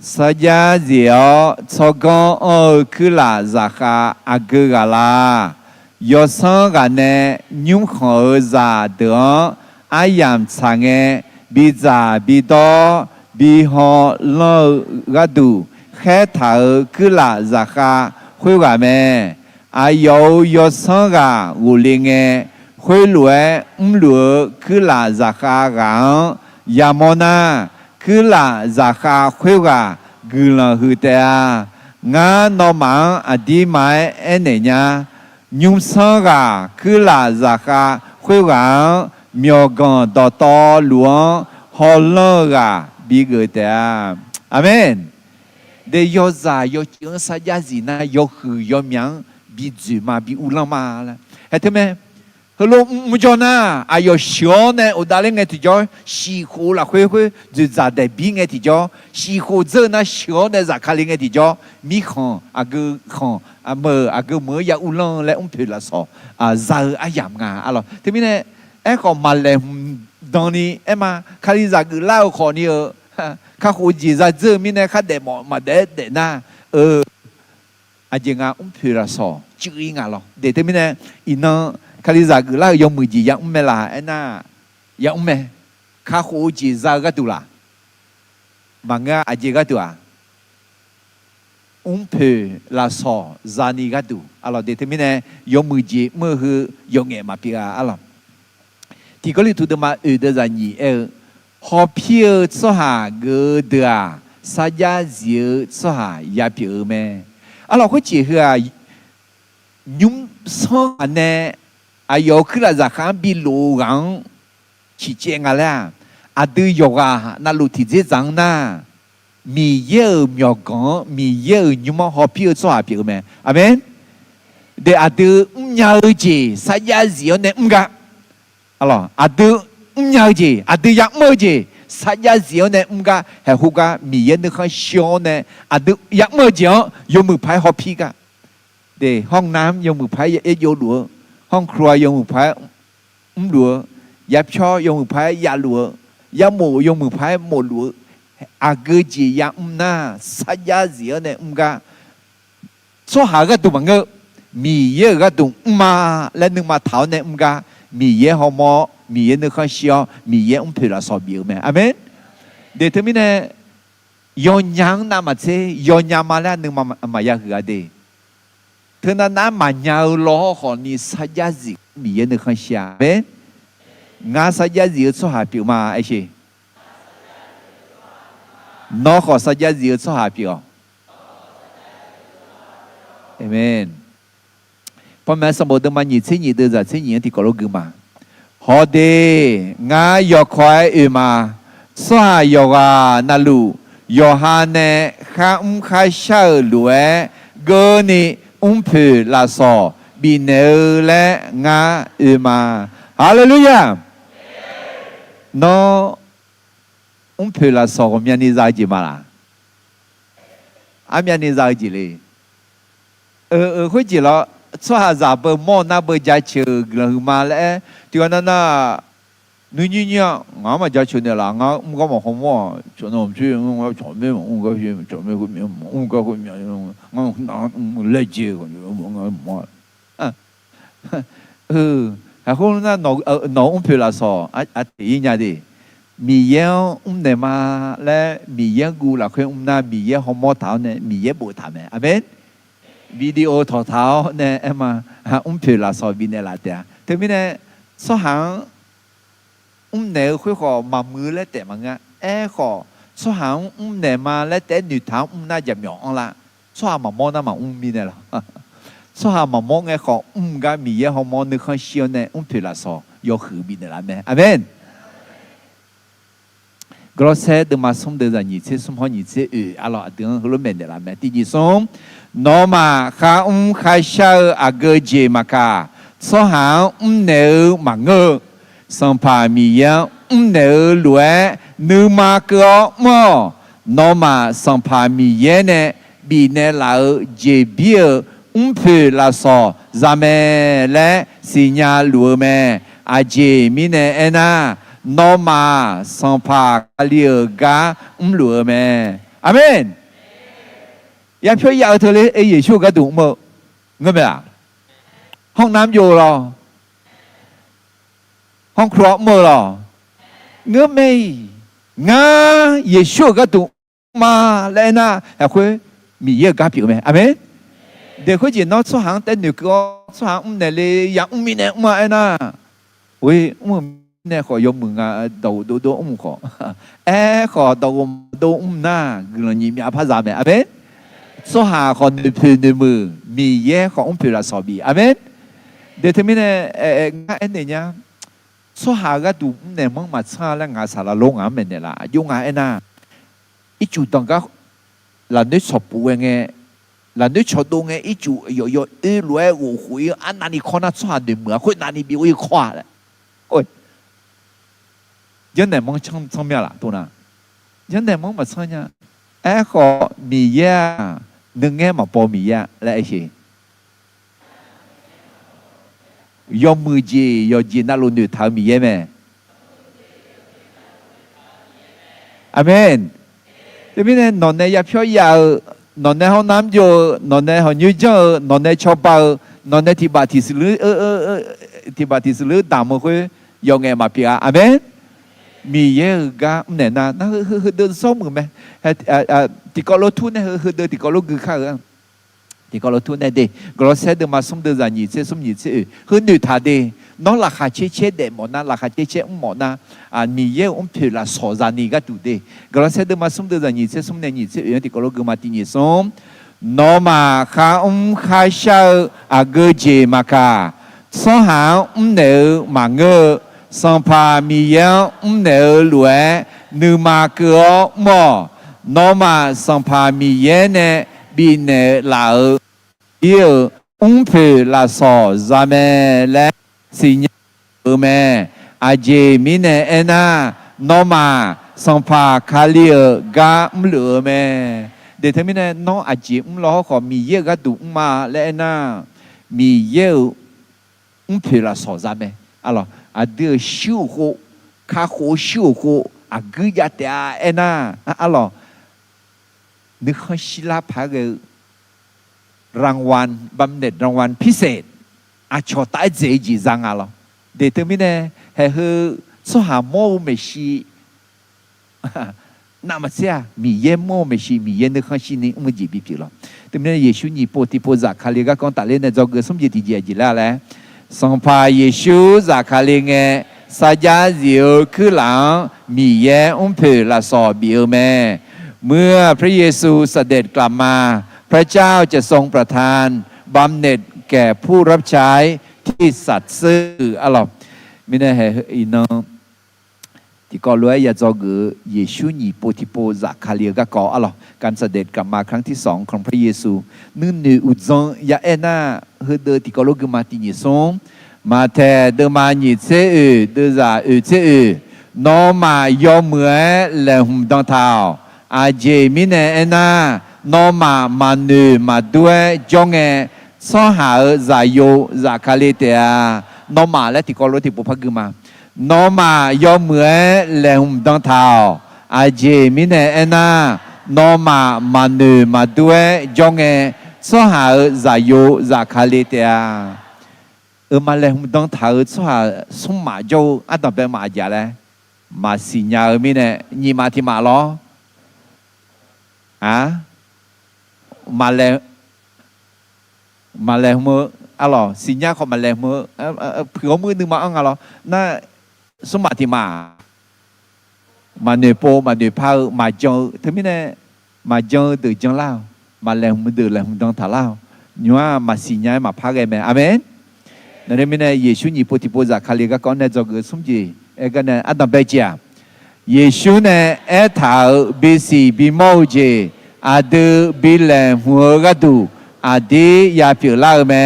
[SPEAKER 10] Saja diao chogon o kula zaka agala yo sang gane nyum kho za de ayam change bi za bi do bi ho lo gadu khe tha kula zaka khoi ga me ayo yo sang ga ulinge khoi lue lue kula zaka ga yamona kula zaka khwega gula hutea nga no ma adi mai enenya nyum saga kula zaka khwega myogon do to luon hologa bigotea amen de yo za yo ching sa ya zina yo khu yo myang bi zu ma bi ulama la eteme hello mujona ayo shone udale nge tijo shi khu la khwe khwe zu za de bi nge tijo shi khu ze na shone za khali nge tijo mi khon agu khon agu ya ulon le phe la so za ayam nga alors thế mi ne e ko male doni e ma khali za gu lao kho ni kha khu ji za ze mi ne kha de mo ma de na ajenga phe la so chữ nga lo de thế mi ne ina khá lý giả cứ là dùng mười gì dạng mẹ là anh à dạng mẹ khá khổ chỉ ra cái tu là mà nghe ai cái tu à phê là sò ra ni cái tu alors để thế này dùng mười gì mưa hư dùng nghe mà bia alors thì có lý thuyết mà ở đây nhỉ họ phiêu cho hà gỡ được sa gia diệu cho hà ya phiêu mẹ alors có chỉ hư nhúng so anh nè ayo kila zakhan bi lo gang chi cheng ala adu yoga na lu ti je zang na mi ye myo gon mi ye nyuma ho pi so a pi me amen de adu nya ji sa ya zi ne nga alors adu nyaji adu yak moji saja zio ne mga he huga mi yen de kha shio ne adu yak moji yo mu phai ho pi ga de hong nam yo mu phai e yo luo hong krua yo mu phai luo yap cho yo mu phai ya luo ya mo yo mu phai mo luo age ji ya na saja zio ne mga so ha ga tu mang mi ye ga tu ma la nu ma thao ne mga mi ye ho mo mi ye ne kha shio mi ye phe la so bi me amen de termine yo nyang na ma che yo nya ma la nu ma ya ga de thế nên na ma nya lo ho ni sa ya zi mi ye ne kha xia amen nga sa ya zi so ha pi ma ai shi nó ho sa ya zi so ha pi amenพ่อแม่สมบูรณ์มาหนีเสียหนีเดือดเสียหนีที่ก็รู้กึมาฮอเดงายอคอยอืมาสวายอกานาลูยอฮาเนข้าข้าเช่าหลวยเกนี่ผือลาซอบีเนและงาอืมาฮาเลลูยาโนผือลาซอก็มีนิสัยจีมาละมีนิสัยจีเลยคุยจีละสวาจาเบอร์มอนาเบอร์จ่าเชื่อกลางมาแล้วที่ว่านั่นน่ะนู่นนี่เนี่ยงามาจ่าเชื่อเนี่ยละงาก็มาหัวจนผมชื่อผมชอบไม่ผมก็ชื่อชอบไม่ก็มีผมก็มีงาเล่เจ้ก็อยู่ผมก็มาแต่คนนั้นน้องเพลาซอที่นี่ดิมีเยอะเนี่ยมาแล้วมีเยอะกูละคนนั้นมีเยอะหัวท้าเนี่ยมีเยอะบุตรเนี่ยอาเมนวิดีโอถอดเท้าเนี่ยเอ็มเพลาซอบินเนลาเดียถึงมีเนี่ยสหังเนี่ยคุยขอมามือแล้วแต่มังอ่ะขอสหังเนี่ยมาแล้วแต่หนุ่มท้าน่าจะมีอ่อนละสหังมามองน่ะมามีเนี่ยละสหังมามองไงขอก็มีเยอะหัวมองนึกเขาเชียวเนี่ยเพลาซอยกหือบินเนลาเนี่ยอาเมนกระแสเดิมมาสมเด็จหญิงเชื่อสมหญิงเชื่ออะไรเดือนฮุลเมนเดลาเมที่ยี่สมโนมาข้าข้าเช่าอาเกเจมาคาสหาเนอมังเงอสัมภามีเยเนอหลวยนึมาเกอมอโนมาสัมภามีเยเนบีเนลาเจเบียเพลาซอจามและสิญาหลวเมอาเจมิเนเอนาโนมาสัมภาเลียกาหลวเมอาเมนยามช่วยยาวเธอเลยเยซูก็ดูมั้งเงี้ยไหมล่ะห้องน้ำอยู่หรอห้องครัวมั้งหรอเงี้ยไหมงาเยซูก็ดูมาแล้วนะแต่คุยมีเยอะกับผิวไหมอาเมนเดี๋ยวคุยจีนอสหังแต่หนึ่งก็สหังเนี่ยเลยยังมีเนี่ยมาเอ็นะเว้ยเนี่ยขอยกมือดูขอขอดูหน้าเรื่องนี้มีอาภาษาไหมอาเมนสหาคนนึกมือมีเย่ของเพลาซอบีอาเมนเดี๋ยวที่มีเนี่ยงานเนี่ยสหาก็ดูเนี่ยมั่งมาชาแล้วงานสารลงอ่ะเหมือนเนี่ยละยุ่งงานน่ะอีจุดตรงก็หลังนี้ชอบปูเงี้ยหลังนี้ชอบดูเงี้ยอีจุยรวยโอ้โหอันนั้นนี่คนน่ะชอบดูเหมือนคนนั้นนี่比我快了โอ้ยยังเนี่ยมั่งช่างเมียละตัวน่ะยังเนี่ยมั่งมาชาเนี่ยขอมีเย่นึงแง่มาปอมีเย่และไอ้สิยอมมือจียอมจีน่าลุ้นดูทำมีเย่ไหมอาเมนที่นี่นอนในยาพิยานอนในห้องน้ำอยู่นอนในห้องยืดเจอนอนในชอบเบานอนในที่บาที่สลือที่บาที่สลือดำมือคุยยองแง่มาพิยาอาเมนมีเยอะกันเนี่ยนะเดินซ้อมมือไหมที่ก็รถทุนเนี่ยเดินที่ก็รถกือข้าวที่ก็รถทุนเนี่ยเด็กก็รถเสด็จมาสมเด็จหญิงเสด็จสมหญิงเสด็จหนึ่งท่าเด็กน้องราคาเช่เด็กหมดนะราคาเช่หมดนะมีเยอะเพลาสอจานี่ก็ดูเด็กก็รถเสด็จมาสมเด็จหญิงเสด็จสมเด็จหญิงเสด็จที่ก็รถกือมาที่นี่สมน้องมาข้าข้าเช่าอาเกเจมาคาสหาเนอมังเงอสัมภามีเยอะเนอหลวยนึมาเกอมอนอมาสัมภามีเยเนบีเนลาเยเพลาซอจามและสิญญาเม อาเจมิเนเอนา nó mà sang pha khá lìa gà lửa mẹ để thế mình nó à chỉ lo khó mì dê gà đủ mà lẽ na mì dê phải là sò ra mẹ alors à đưa siêu hộ khá khổ siêu hộ à cứ giá tệ na alorsนึกให้ศิลปะเกรางวัลบำเหน็จรางวัลพิเศษอาชอตายเจจีจังอ่ะล่ะเดี๋ยวถึงมิเนี่ยเฮ้ยสหามโมไม่ชีน่ามาเสียมีเยี่ยมโมไม่ชีมีเยี่ยมนึกให้ชีนี่อุ้มจีบีพีหรอถึงมิเนี่ยเยซูนี่โปรติโปจากคาลีก็ก่อนตัดเล่นในจอเกสมจิตจีจีแล้วแหละสังพาเยซูจากคาลีเงสัจจะเดียวคือหลังมีเยี่ยมอุ้มเผือละสอบเบียวแม่เมื่อพระเยซูเสด็จกลับมาพระเจ้าจะทรงประทานบำเหน็จแก่ผู้รับใช้ที่สัตย์ซื่ออะหรอไม่ได้ให้อีน้องที่ก็รู้อยากจะเกิดเยซูนี่โปติโปจากคาเลียก็ก่ออะหรอการเสด็จกลับมาครั้งที่สองของพระเยซูนึ่งในอุจงยาเอน่าเฮเดอที่ก็รู้กันมาที่นี่ส่งมาแทเดมาหนีเชื่อเดจ่าเชื่อน้องมายอมเหมือนแหลมดองเท้าอาเจมิเนเอนาโนมานูมาด้วยจงเอสหาใจโยจากคาเลเตียโนมาและที่ก็รู้ที่ปุพกุมาโนมายอมเหมือนแหลมดองเท้าอาเจมิเนเอนาโนมานูมาด้วยจงเอสหาใจโยจากคาเลเตียมาแหลมดองเท้าสหาสมมาโยอันต่อไปมาจ่าเลยมาสิญญามิเนยี่มาที่มาล้อมาแล้วมืออะไรสิญญาเขามาแล้วมือเผื่อมือหนึ่งมาอังอะไรน่าสมบัติมาเนโปมาเนพามาจงถึงไม่เนี่ยมาจงเดือดจงเล่ามาแล้วมือเดือดแล้วมือต้องถ่าเล่ายัวมาสิญญามาพากันไหมอาเมนนั่นไม่เนี่ยเยซูนี่ปฏิบัติจากคาลิกาก่อนเนี่ยจะเกิดสมจีกันเนี่ยอันดับเบจีเยซูเนี่ยท้าบิสีบิโมจีอาดูบิเลหัวกระดูอาดียาผิวล่าแม่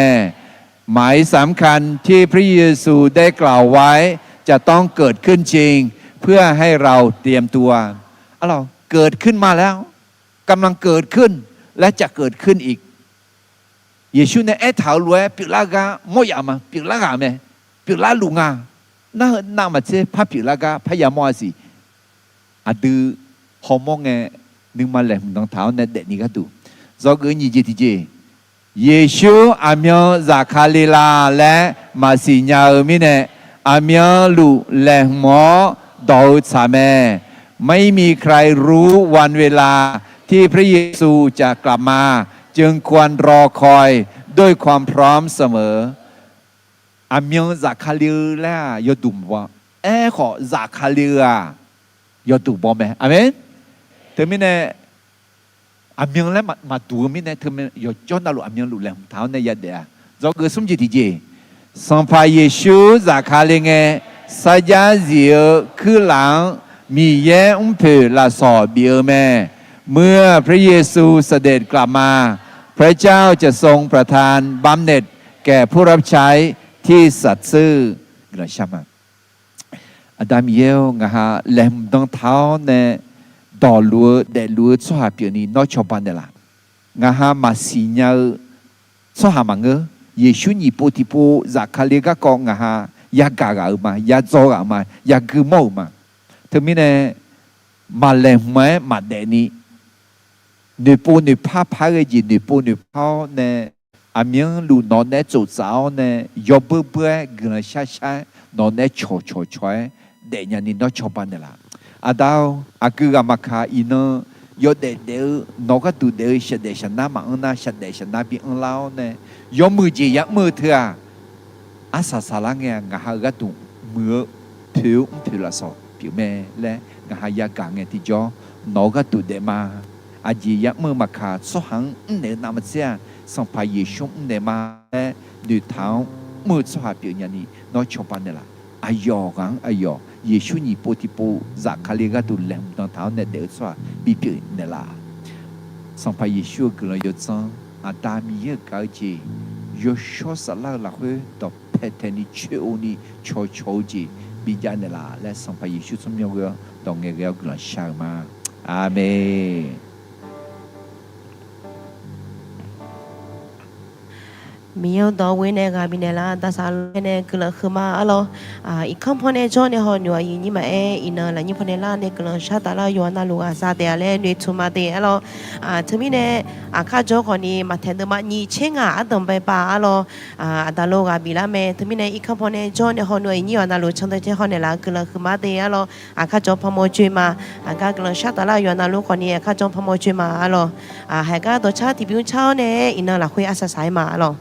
[SPEAKER 10] หมายสำคัญที่พระเยซูได้กล่าวไว้จะต้องเกิดขึ้นจริงเพื่อให้เราเตรียมตัวเราเกิดขึ้นมาแล้วกำลังเกิดขึ้นและจะเกิดขึ้นอีกเยซูเนี่ยท้ารวยผิวล่ากาโมยามาผิวล่ากาแม่ผิวล่าลุงาน่ามาเชื่อพระผิวล่ากาพยามอสิอาดูฮอร์โมนนึกมาเลยมึงต้องเท้าในเด็กนี่ก็ดูจอกนี่จีที่จีเยซูอามีจากคาลิลาและมาสิญามิเนอามีลูและหมอดาวสามีไม่มีใครรู้วันเวลาที่พระเยซูจะกลับมาจึงควรรอคอยด้วยความพร้อมเสมออามีจากคาลิลายอดุมว่าขอจากคาลิลายอดุมบ่แม่อาเมนเธอไม่เนี่ยอามีแล้วมาดูไม่เนี่ยเธอไม่ยอดจนเราอามีรู้แล้วเท้าในยัดเดียเราเกิดสมจิตจีสัมภาเยซูจากคาเลงสัจจะเสียคือหลังมีเย่อุ้มเผือละสอบเบียวแม่เมื่อพระเยซูเสด็จกลับมาพระเจ้าจะทรงประทานบำเหน็จแก่ผู้รับใช้ที่สัตย์ซื่อกระชับอาดามเยวงาแหลมดองเท้าเนี่ยดอลัวเดลัวสหเปียนี่นอชอบันเดล่ะงาฮามาสิญญาสหมังเอเยซูนี่โปติโปจากคาเลกะกองงาฮายากากะมายาโจกะมายากุโมมาเธอมีเนี่ยมาเลมแม่มาเดนี่นึปูนึพาพาเรจินึปูนึพาเนี่ยอามีลูนอนเนี่ยจุดสาวเนี่ยยอบเบื่อเกลือช้าช้านอนเนี่ยโฉช่วยเดยันนี่นอชอบันเดล่ะอาดาวอากูกามาคาอินยอดเดือนกตูเดือเฉดชนะมาอันน่าเฉดชนะปีอันเล่าเนี่ยยอมือจียักมือเถอะอาสาสาลังเงงาฮากตูมือผิวละสอบผิวแม่และงาฮายากางเงที่จอนกตูเดมาอาจียักมือมาคาสหังเนี่ยนามเสียสัมภาเยชุมเนี่ยมาและดูเท้ามือสหผิวยันนี่น้อยชมปันเนี่ยละอายอกังอายอเยซูนี่โปติโปจากคาลิกาตุแหลมตอนเท้าเนี่ยเดือดสว่าบีเปียเนี่ยละสัมภาเยซูก็เลยยศซังอาดามีเยอะกันจียศชอสละละเว้ยต่อเพเทนี่เชื่อนี่โชจี比较的啦，来上把耶稣什么个当个个个想嘛，阿门。
[SPEAKER 1] มีเอาตัวเวเนกาบินเนล่าตาสาลเนกลคือมาอะลออีกคำพอเนจอเนฮอนัวยินี่มาอีเนละนี่พอเนล่าเนกลชาตาลายอนาลูอาซาเตอะเลเนทุมาเตอะลอถึงมีเนข้าจอคนนี้มาแทนตัวมานี่เชงอ่ะตรงไปป่าอะลอตาโลกาบิลาเมถึงมีเนอีกคำพอเนจอเนฮอนัวนี่อนาลูชันเตเจฮอเนล่ากลคือมาเตอะลอข้าจอพมอจุมาก็กลชาตาลายอนาลูคนนี้ข้าจอพมอจุมาอะลอให้ก็ตัวชาติบิวชาเนอีเนละคุยอาศัยมาอะลอ